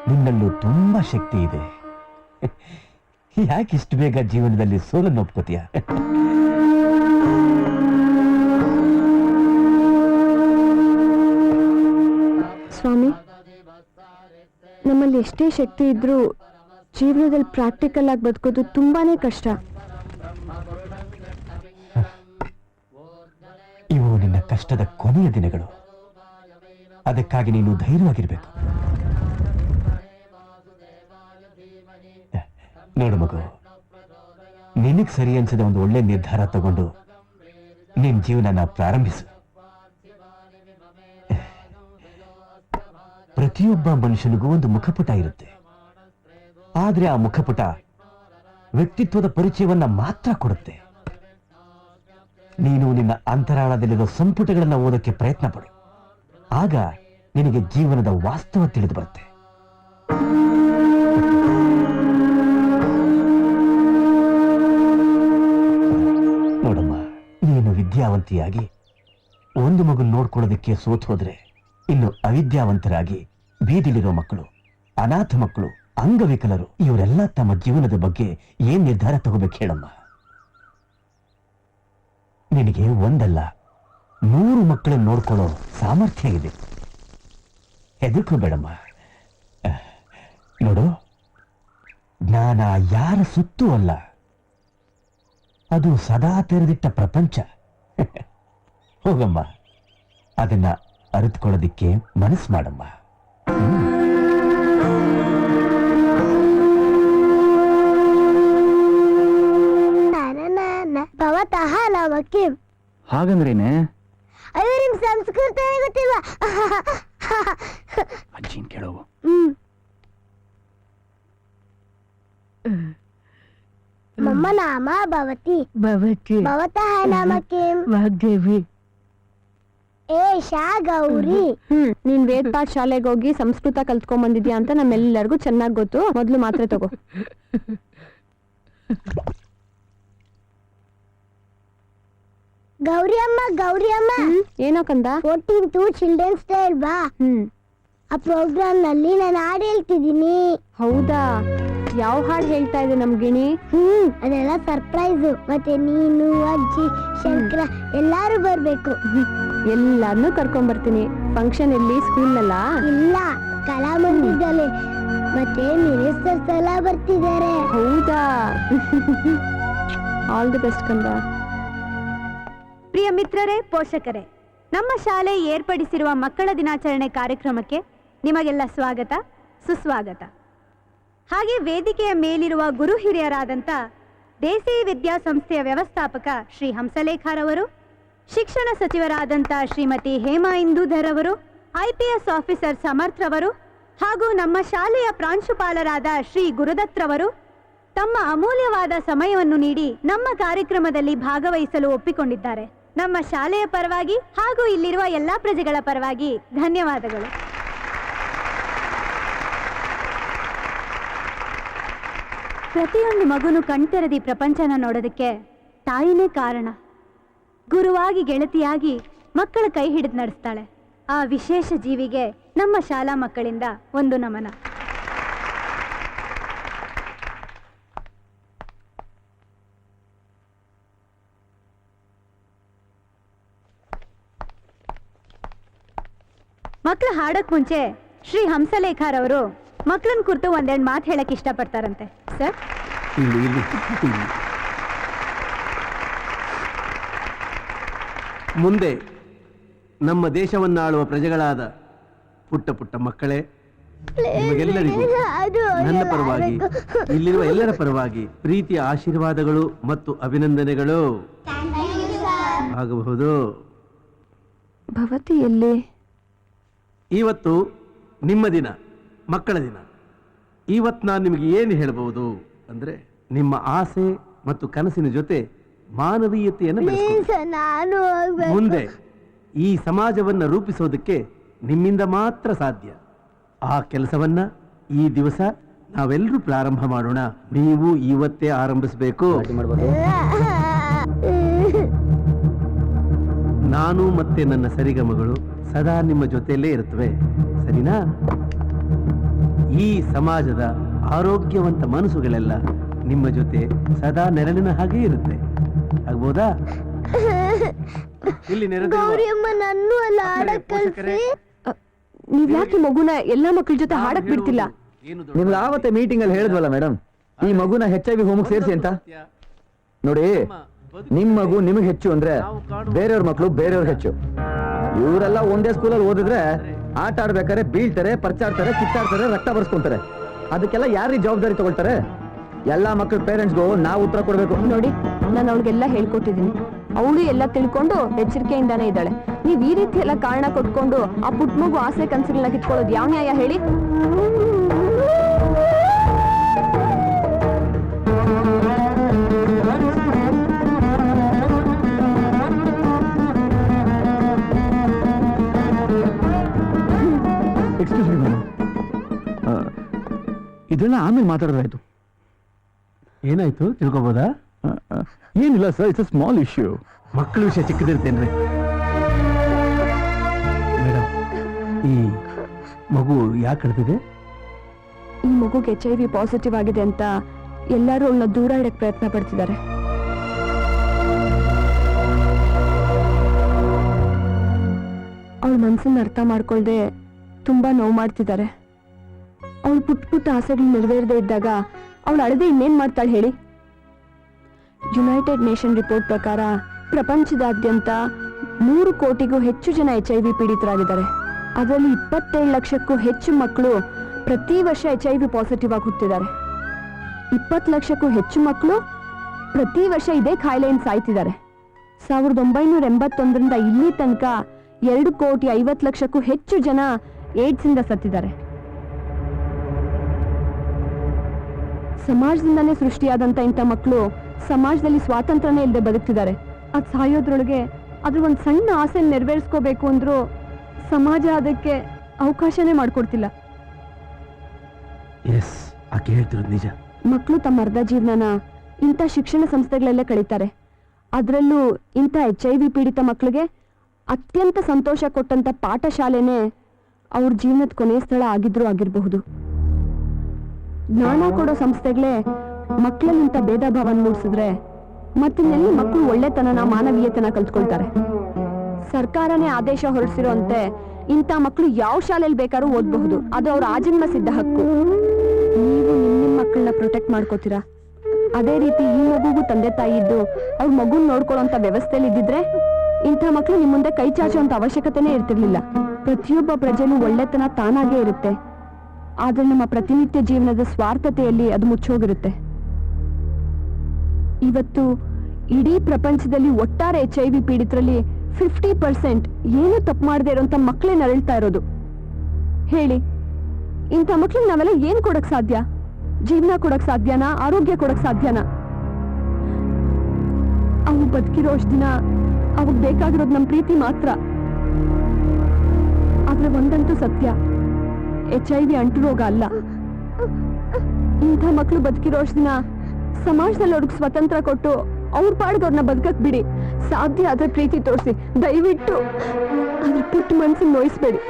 ನಿನ್ನಲ್ಲೂ ತುಂಬಾ ಶಕ್ತಿ ಇದೆ. ಯಾಕೆ ಇಷ್ಟು ಬೇಗ ಜೀವನದಲ್ಲಿ ಸೋಲನ್ನು ಒಪ್ಕೋತೀಯ? ಸ್ವಾಮಿ, ನಮ್ಮಲ್ಲಿ ಎಷ್ಟೇ ಶಕ್ತಿ ಇದ್ರೂ ಜೀವನದಲ್ಲಿ ಪ್ರಾಕ್ಟಿಕಲ್ ಆಗಿ ಬದುಕೋದು ತುಂಬಾನೇ ಕಷ್ಟ. ಇವು ನಿನ್ನ ಕಷ್ಟದ ಕೊನೆಯ ದಿನಗಳು. ಅದಕ್ಕಾಗಿ ನೀನು ಧೈರ್ಯವಾಗಿರ್ಬೇಕು. ನೋಡು ಮಗು, ನಿನಗ್ ಸರಿ ಅನ್ಸಿದ ಒಂದು ಒಳ್ಳೆ ನಿರ್ಧಾರ ತಗೊಂಡು ನಿನ್ ಜೀವನನ ಪ್ರಾರಂಭಿಸು. ಪ್ರತಿಯೊಬ್ಬ ಮನುಷ್ಯನಿಗೂ ಒಂದು ಮುಖಪುಟ ಇರುತ್ತೆ. ಆದ್ರೆ ಆ ಮುಖಪುಟ ವ್ಯಕ್ತಿತ್ವದ ಪರಿಚಯವನ್ನ ಮಾತ್ರ ಕೊಡುತ್ತೆ. ನೀನು ನಿನ್ನ ಅಂತರಾಳದಲ್ಲಿರೋ ಸಂಪುಟಗಳನ್ನ ಓದಕ್ಕೆ ಪ್ರಯತ್ನ ಪಡು. ಆಗ ನಿನಗೆ ಜೀವನದ ವಾಸ್ತವ ತಿಳಿದು ಬರುತ್ತೆ. ನೋಡಮ್ಮ, ನೀನು ವಿದ್ಯಾವಂತಿಯಾಗಿ ಒಂದು ಮಗು ನೋಡ್ಕೊಳ್ಳೋದಕ್ಕೆ ಸೋತ್ ಹೋದ್ರೆ ಇನ್ನು ಅವಿದ್ಯಾವಂತರಾಗಿ ಬೀದಿಲಿರೋ ಮಕ್ಕಳು, ಅನಾಥ ಮಕ್ಕಳು, ಅಂಗವಿಕಲರು ಇವರೆಲ್ಲ ತಮ್ಮ ಜೀವನದ ಬಗ್ಗೆ ಏನ್ ನಿರ್ಧಾರ ತಗೋಬೇಕು ಹೇಳಮ್ಮ. ನಿನಗೆ ಒಂದಲ್ಲ 100 ಮಕ್ಕಳನ್ನು ನೋಡ್ಕೊಳ್ಳೋ ಸಾಮರ್ಥ್ಯ ಇದೆ. ಹೆದರ್ಕೋಬೇಡಮ್ಮ. ನೋಡು, ಜ್ಞಾನ ಯಾರ ಸುತ್ತೂ ಅಲ್ಲ, ಅದು ಸದಾ ತೆರೆದಿಟ್ಟ ಪ್ರಪಂಚ. ಹೋಗಮ್ಮ, ಅದನ್ನ ಅರಿತುಕೊಳ್ಳೋದಿಕ್ಕೆ ಮನಸ್ಸು ಮಾಡಮ್ಮ. ಭವತಃ ನಾಮಕ್ಕೆ ಹಾಗಂದ್ರೇನೆ? ಅಯ್ಯೋ, ನಿಮ್ ಸಂಸ್ಕೃತ ಗೊತ್ತಿಲ್ವಾ? ಅಜ್ಜಿನ್ ಕೇಳವು. ಮಮ್ಮ ನಾಮ ಭವತಿ. ಭವತಿ ಭವತಃ ನಾಮಕ್ಕೆ ವಾಗ್ದೇವಿ. ಏಷಾ ಗೌರಿ. ನೀನ್ ವೇದ ಪಾಠ ಶಾಲೆಗೆ ಹೋಗಿ ಸಂಸ್ಕೃತ ಕಲ್ತ್ಕೊಂಡ್ ಬಂದಿದ್ಯಾ ಅಂತ ನಮ್ಮೆಲ್ಲರಿಗೂ ಚೆನ್ನಾಗಿ ಗೊತ್ತು. ಮೊದ್ಲು ಮಾತ್ರೆ ತಗೋ. ಗೌರಿ ಅಮ್ಮ ಏನೋ ಕಂದ 14th ಚಿಲ್ಡ್ರನ್ಸ್ ಡೇ ಅಲ್ವಾ? ಆ ಪ್ರೋಗ್ರಾಮ್ ನಲ್ಲಿ ನಾನು ಹಾಡು ಹೇಳ್ತಿದ್ದೀನಿ. ಹೌದಾ? ಯಾವ ಹಾಡು ಹೇಳ್ತಾ ಇದೆ ನಮ್ ಗಿಣಿ? ಅದೆಲ್ಲ ಸರ್ಪ್ರೈಸ್. ಮತ್ತೆ ನೀನು, ಅಜ್ಜಿ, ಶಂಕರ ಎಲ್ಲಾರು ಬರ್ಬೇಕು. ಎಲ್ಲಾರನ್ನೂ ಕರ್ಕೊಂಡ್ ಬರ್ತೀನಿ. ಫಂಕ್ಷನ್ ಎಲ್ಲಿ? ಸ್ಕೂಲ್ನಲ್ಲ? ಇಲ್ಲ, ಕಲಾಮಂದಿರದಲ್ಲಿ. ಮತ್ತೆ ಮಿನಿಸ್ಟರ್ಸ್ ಎಲ್ಲ ಬರ್ತಿದ್ದಾರೆ. ಹೌದಾ? ಆಲ್ ದಿ ಬೆಸ್ಟ್ ಕಂದ. ಪ್ರಿಯ ಮಿತ್ರರೇ, ಪೋಷಕರೇ, ನಮ್ಮ ಶಾಲೆ ಏರ್ಪಡಿಸಿರುವ ಮಕ್ಕಳ ದಿನಾಚರಣೆ ಕಾರ್ಯಕ್ರಮಕ್ಕೆ ನಿಮಗೆಲ್ಲ ಸ್ವಾಗತ, ಸುಸ್ವಾಗತ. ಹಾಗೆ ವೇದಿಕೆಯ ಮೇಲಿರುವ ಗುರು ಹಿರಿಯರಾದಂಥ ದೇಸಿ ವಿದ್ಯಾಸಂಸ್ಥೆಯ ವ್ಯವಸ್ಥಾಪಕ ಶ್ರೀ ಹಂಸಲೇಖರವರು, ಶಿಕ್ಷಣ ಸಚಿವರಾದಂಥ ಶ್ರೀಮತಿ ಹೇಮಾ ಇಂದೂಧರ್ ಅವರು, IPS ಆಫೀಸರ್ ಸಮರ್ಥ್ರವರು ಹಾಗೂ ನಮ್ಮ ಶಾಲೆಯ ಪ್ರಾಂಶುಪಾಲರಾದ ಶ್ರೀ ಗುರುದತ್ರವರು ತಮ್ಮ ಅಮೂಲ್ಯವಾದ ಸಮಯವನ್ನು ನೀಡಿ ನಮ್ಮ ಕಾರ್ಯಕ್ರಮದಲ್ಲಿ ಭಾಗವಹಿಸಲು ಒಪ್ಪಿಕೊಂಡಿದ್ದಾರೆ. ನಮ್ಮ ಶಾಲೆಯ ಪರವಾಗಿ ಹಾಗೂ ಇಲ್ಲಿರುವ ಎಲ್ಲಾ ಪ್ರಜೆಗಳ ಪರವಾಗಿ ಧನ್ಯವಾದಗಳು. ಪ್ರತಿಯೊಂದು ಮಗುನು ಕಣ್ತೆರೆದಿ ಪ್ರಪಂಚನ ನೋಡೋದಕ್ಕೆ ತಾಯಿನೇ ಕಾರಣ. ಗುರುವಾಗಿ, ಗೆಳತಿಯಾಗಿ ಮಕ್ಕಳ ಕೈ ಹಿಡಿದು ನಡೆಸ್ತಾಳೆ. ಆ ವಿಶೇಷ ಜೀವಿಗೆ ನಮ್ಮ ಶಾಲಾ ಮಕ್ಕಳಿಂದ ಒಂದು ನಮನ. ಮಕ್ಕಳು ಹಾಡೋಕ್ ಮುಂಚೆ ಶ್ರೀ ಹಂಸಲೇಖರ್ ಅವರು ಮಕ್ಕಳನ್ನ ಕುರಿತು ಒಂದೆರಡು ಮಾತು ಹೇಳಕ್ ಇಷ್ಟಪಡ್ತಾರಂತೆ. ಸರ್, ಮುಂದೆ ನಮ್ಮ ದೇಶವನ್ನಾಳುವ ಪ್ರಜೆಗಳಾದ ಪುಟ್ಟ ಪುಟ್ಟ ಮಕ್ಕಳೇ, ನಿಮಗೆಲ್ಲರಿಗೂ ನನ್ನ ಪರವಾಗಿ, ಇಲ್ಲಿರುವ ಎಲ್ಲರ ಪರವಾಗಿ ಪ್ರೀತಿಯ ಆಶೀರ್ವಾದಗಳು ಮತ್ತು ಅಭಿನಂದನೆಗಳು. ಆಗಬಹುದು. ಭವತಿ ಎಲ್ಲಿ? ಇವತ್ತು ನಿಮ್ಮ ದಿನ, ಮಕ್ಕಳ ದಿನ. ಇವತ್ತು ನಾನು ನಿಮಗೆ ಏನು ಹೇಳಬಹುದು ಅಂದ್ರೆ, ನಿಮ್ಮ ಆಸೆ ಮತ್ತು ಕನಸಿನ ಜೊತೆ ಮಾನವೀಯತೆಯನ್ನು ಬೆಳೆಸ್ಕೊಳ್ಳಿ. ಮುಂದೆ ಈ ಸಮಾಜವನ್ನ ರೂಪಿಸೋದಕ್ಕೆ ನಿಮ್ಮಿಂದ ಮಾತ್ರ ಸಾಧ್ಯ. ಆ ಕೆಲಸವನ್ನ ಈ ದಿವಸ ನಾವೆಲ್ಲರೂ ಪ್ರಾರಂಭ ಮಾಡೋಣ. ನೀವು ಇವತ್ತೇ ಆರಂಭಿಸಬೇಕು. ನಾನು ಮತ್ತೆ ನನ್ನ ಸರಿಗಮಗಳು ಸದಾ ನಿಮ್ಮ ಜೊತೆಯಲ್ಲೇ ಇರುತ್ತವೆ, ಸರಿನಾ? ಈ ಸಮಾಜದ ಆರೋಗ್ಯವಂತ ಮನಸ್ಸುಗಳೆಲ್ಲ ನಿಮ್ಮ ಜೊತೆ ಸದಾ ನೆರಳಿನ ಹಾಗೆ ಇರುತ್ತೆ. ಆಗ್ಬೋದಾ? ಇಲ್ಲಿ ನೀವ್ ಯಾಕೆ ಮಗುನ ಎಲ್ಲಾ ಮಕ್ಕಳ ಜೊತೆ ಹಾಡಕ್ ಬಿಡ್ತಿಲ್ಲ? ನಿಮ್ಗೆ ಆವತ್ತೆ ಮೀಟಿಂಗ್ ಅಲ್ಲಿ ಹೇಳಿದ್ವಲ್ಲ ಮೇಡಮ್, ಈ ಮಗುನ HIV ಹೋಮಕ್ಕೆ ಸೇರಿಸಿ ಅಂತ. ನೋಡಿ, ನಿಮ್ ಮಗು ನಿಮಗೆ ಹೆಚ್ಚು ಅಂದ್ರೆ ಬೇರೆಯವ್ರ ಮಕ್ಕಳು ಬೇರೆಯವ್ರಿಗೆ ಹೆಚ್ಚು. ಇವರೆಲ್ಲ ಒಂದೇ ಸ್ಕೂಲಲ್ಲಿ ಓದಿದ್ರೆ ಆಟ ಆಡ್ಬೇಕಾದ್ರೆ ಬೀಳ್ತಾರೆ, ಪರ್ಚಾಡ್ತಾರೆ, ಕಿತ್ತಾಡ್ತಾರೆ, ರಕ್ತ ಬರ್ಸ್ಕೊಂತಾರೆ. ಅದಕ್ಕೆಲ್ಲ ಯಾರೀ ಜವಾಬ್ದಾರಿ ತಗೊಳ್ತಾರೆ? ಎಲ್ಲಾ ಮಕ್ಕಳ ಪೇರೆಂಟ್ಸ್ಗೂ ನಾವು ಉತ್ತರ ಕೊಡ್ಬೇಕು. ನೋಡಿ, ನಾನು ಅವಳಿಗೆಲ್ಲ ಹೇಳ್ಕೊಟ್ಟಿದ್ದೀನಿ. ಅವಳು ಎಲ್ಲ ತಿಳ್ಕೊಂಡು ಎಚ್ಚರಿಕೆಯಿಂದಾನೇ ಇದ್ದಾಳೆ. ನೀವ್ ಈ ರೀತಿ ಎಲ್ಲ ಕಾರಣ ಕೊಟ್ಕೊಂಡು ಆ ಪುಟ್ಟ ಮಗು ಆಸೆ ಕನಸುಗಳನ್ನ ಕಿತ್ಕೊಳ್ಳೋದು ಯಾವ ನ್ಯಾಯ ಹೇಳಿ? ಎಕ್ಸ್ಕ್ಯೂಸ್ ಮೀ ಮೇಡಮ್, ಇದೆಲ್ಲ ಆಮೇಲೆ ಮಾತಾಡೋದಾಯ್ತು. ಏನಾಯ್ತು ತಿಳ್ಕೊಬೋದಾ? ಏನಿಲ್ಲ sir, it's a small issue. ಮಕ್ಕಳ ವಿಷಯ ಚಿಕ್ಕದಿರ್ತೇನ್ರಿ ಮೇಡಮ್. ಈ ಮಗು ಯಾಕೆ ಕಳೆದಿದೆ? ಈ ಮಗುಗೆ HIV ಪಾಸಿಟಿವ್ ಆಗಿದೆ ಅಂತ ಎಲ್ಲರೂ ಅವಳನ್ನ ದೂರ ಇಡಕ್ ಪ್ರಯತ್ನ ಪಡ್ತಿದ್ದಾರೆ. ಅವಳ ಮನ್ಸನ್ನ ಅರ್ಥ ಮಾಡ್ಕೊಳ್ದೆ ತುಂಬಾ ನೋವು ಮಾಡ್ತಿದ್ದಾರೆ. ಅವಳು ಪುಟ್ಟ ಪುಟ್ಟ ಆಸೆಗಳು ನೆರವೇರದೆ ಇದ್ದಾಗ ಅವಳು ಅಳದೆ ಇನ್ನೇನ್ ಮಾಡ್ತಾಳೆ ಹೇಳಿ? ಯುನೈಟೆಡ್ ನೇಷನ್ ರಿಪೋರ್ಟ್ ಪ್ರಕಾರ ಪ್ರಪಂಚದಾದ್ಯಂತ 3 ಕೋಟಿಗೂ ಹೆಚ್ಚು ಜನ HIV ಪೀಡಿತರಾಗಿದ್ದಾರೆ. ಅದರಲ್ಲಿ 27 ಲಕ್ಷಕ್ಕೂ ಹೆಚ್ಚು ಮಕ್ಕಳು ಪ್ರತಿ ವರ್ಷ HIV ಪಾಸಿಟಿವ್ ಆಗಿ ಹುಟ್ಟಿದ್ದಾರೆ. 20 ಲಕ್ಷಕ್ಕೂ ಹೆಚ್ಚು ಮಕ್ಕಳು ಪ್ರತಿ ವರ್ಷ ಇದೇ ಕಾಯಿಲೆಯಿಂದ ಸಾಯ್ತಿದ್ದಾರೆ. 1981ರಿಂದ ಇಲ್ಲಿ ತನಕ 2,50,00,000ಕ್ಕೂ ಹೆಚ್ಚು ಜನ ಏಡ್ಸ್ ಇಂದ ಸತ್ತಿದ್ದಾರೆ. ಸಮಾಜದಿಂದಾನೇ ಸೃಷ್ಟಿಯಾದಂತ ಇಂಥ ಮಕ್ಕಳು ಸಮಾಜದಲ್ಲಿ ಸ್ವಾತಂತ್ರ್ಯನೇ ಇಲ್ಲದೆ ಬದುಕ್ತಿದ್ದಾರೆ. ಅದ್ ಸಾಯೋದ್ರೊಳಗೆ ಅದ್ರ ಒಂದು ಸಣ್ಣ ಆಸೆ ನೆರವೇರಿಸ್ಕೋಬೇಕು ಅಂದ್ರೂ ಸಮಾಜ ಅದಕ್ಕೆ ಅವಕಾಶನೇ ಮಾಡ್ಕೊಡ್ತಿಲ್ಲ. ಎಸ್, ಆಕೆ ಹೇಳ್ತಿರೋದು ನಿಜ. ಮಕ್ಕಳು ತಮ್ಮ ಅರ್ಧ ಜೀವನನ ಇಂಥ ಶಿಕ್ಷಣ ಸಂಸ್ಥೆಗಳಲ್ಲೇ ಕಳೀತಾರೆ. ಅದರಲ್ಲೂ ಇಂಥ HIV ಪೀಡಿತ ಮಕ್ಕಳಿಗೆ ಅತ್ಯಂತ ಸಂತೋಷ ಕೊಟ್ಟಂತ ಪಾಠಶಾಲೆನೇ ಅವ್ರ ಜೀವನದ ಕೊನೆಯ ಸ್ಥಳ ಆಗಿದ್ರೂ ಆಗಿರಬಹುದು. ಜ್ಞಾನ ಕೊಡೋ ಸಂಸ್ಥೆಗಳೇ ಮಕ್ಕಳಲ್ಲಿಂತ ಭೇದ ಭಾವನ ಮೂಡಿಸಿದ್ರೆ ಮತ್ತಿನ್ನೆಲ್ಲಿ ಮಕ್ಕಳು ಒಳ್ಳೆತನನ ಮಾನವೀಯತನ ಕಲ್ತ್ಕೊಳ್ತಾರೆ. ಸರ್ಕಾರನೇ ಆದೇಶ ಹೊರಡಿಸಿರೋಂತೆ ಇಂಥ ಮಕ್ಕಳು ಯಾವ ಶಾಲೆಯಲ್ಲಿ ಬೇಕಾದ್ರೂ ಓದಬಹುದು. ಅದು ಅವ್ರ ಆಜನ್ಮ ಸಿದ್ಧ ಹಕ್ಕು. ನೀವು ನಿಮ್ಮ ಮಕ್ಕಳನ್ನ ಪ್ರೊಟೆಕ್ಟ್ ಮಾಡ್ಕೋತೀರಾ? ಅದೇ ರೀತಿ ಈ ಮಗುಗೂ ತಂದೆ ತಾಯಿ ಇದ್ದು ಅವ್ರ ಮಗುನ್ ನೋಡ್ಕೊಳ್ಳೋಂಥ ವ್ಯವಸ್ಥೆಯಲ್ಲಿ ಇದ್ದಿದ್ರೆ ಇಂಥ ಮಕ್ಕಳು ನಿಮ್ಮ ಮುಂದೆ ಕೈ ಚಾಚುವಂತ ಅವಶ್ಯಕತೆನೇ ಇರ್ತಿರ್ಲಿಲ್ಲ. ಪ್ರತಿಯೊಬ್ಬ ಪ್ರಜೆನೂ ಒಳ್ಳೆತನ ತಾನಾಗೇ ಇರುತ್ತೆ. ಆದ್ರೆ ನಮ್ಮ ಪ್ರತಿನಿತ್ಯ ಜೀವನದ ಸ್ವಾರ್ಥತೆಯಲ್ಲಿ ಅದು ಮುಚ್ಚೋಗಿರುತ್ತೆ. ಇವತ್ತು ಇಡೀ ಪ್ರಪಂಚದಲ್ಲಿ ಒಟ್ಟಾರೆ HIV ಪೀಡಿತರಲ್ಲಿ 50% ಏನು ತಪ್ಪು ಮಾಡದೇ ಇರೋಂಥ ಮಕ್ಕಳೇ ನರಳ್ತಾ ಇರೋದು. ಹೇಳಿ, ಇಂಥ ಮಕ್ಳಿಗೆ ನಾವೆಲ್ಲ ಏನ್ ಕೊಡಕ್ ಸಾಧ್ಯ? ಜೀವನ ಕೊಡಕ್ ಸಾಧ್ಯನಾ? ಆರೋಗ್ಯ ಕೊಡಕ್ ಸಾಧ್ಯನಾ? ಅವು ಬದುಕಿರೋ ಅಷ್ಟು ದಿನ ಅವಕ್ ಬೇಕಾಗಿರೋದು ನಮ್ಮ ಪ್ರೀತಿ ಮಾತ್ರ. ಆದ್ರೆ ಒಂದಂತೂ ಸತ್ಯ, HIV ಅಂಟು ರೋಗ ಅಲ್ಲ. ಇಂಥ ಮಕ್ಕಳು ಬದುಕಿರೋ ಅಷ್ಟು ದಿನ ಸಮಾಜದಲ್ಲಿ ಅವ್ರಿಗೆ ಸ್ವತಂತ್ರ ಕೊಟ್ಟು ಅವ್ರ ಪಾಡ್ದವ್ರನ್ನ ಬದುಕಕ್ ಬಿಡಿ. ಸಾಧ್ಯ ಆದ್ರೆ ಪ್ರೀತಿ ತೋರಿಸಿ, ದಯವಿಟ್ಟು ಅದ್ರ ಪುಟ್ಟ ಮನ್ಸನ್ನ ನೋಯಿಸ್ಬೇಡಿ.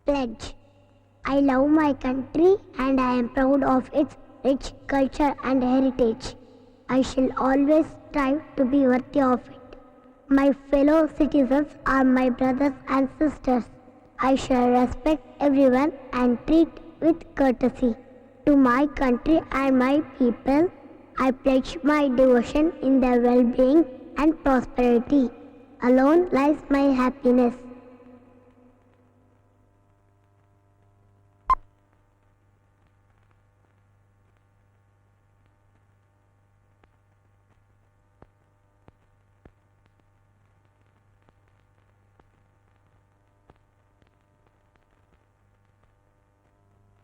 Pledge. I love my country and I am proud of its rich culture and heritage. I shall always strive to be worthy of it. My fellow citizens are my brothers and sisters. I shall respect everyone and treat with courtesy. To my country and my people, I pledge my devotion in their well-being and prosperity. Alone lies my happiness.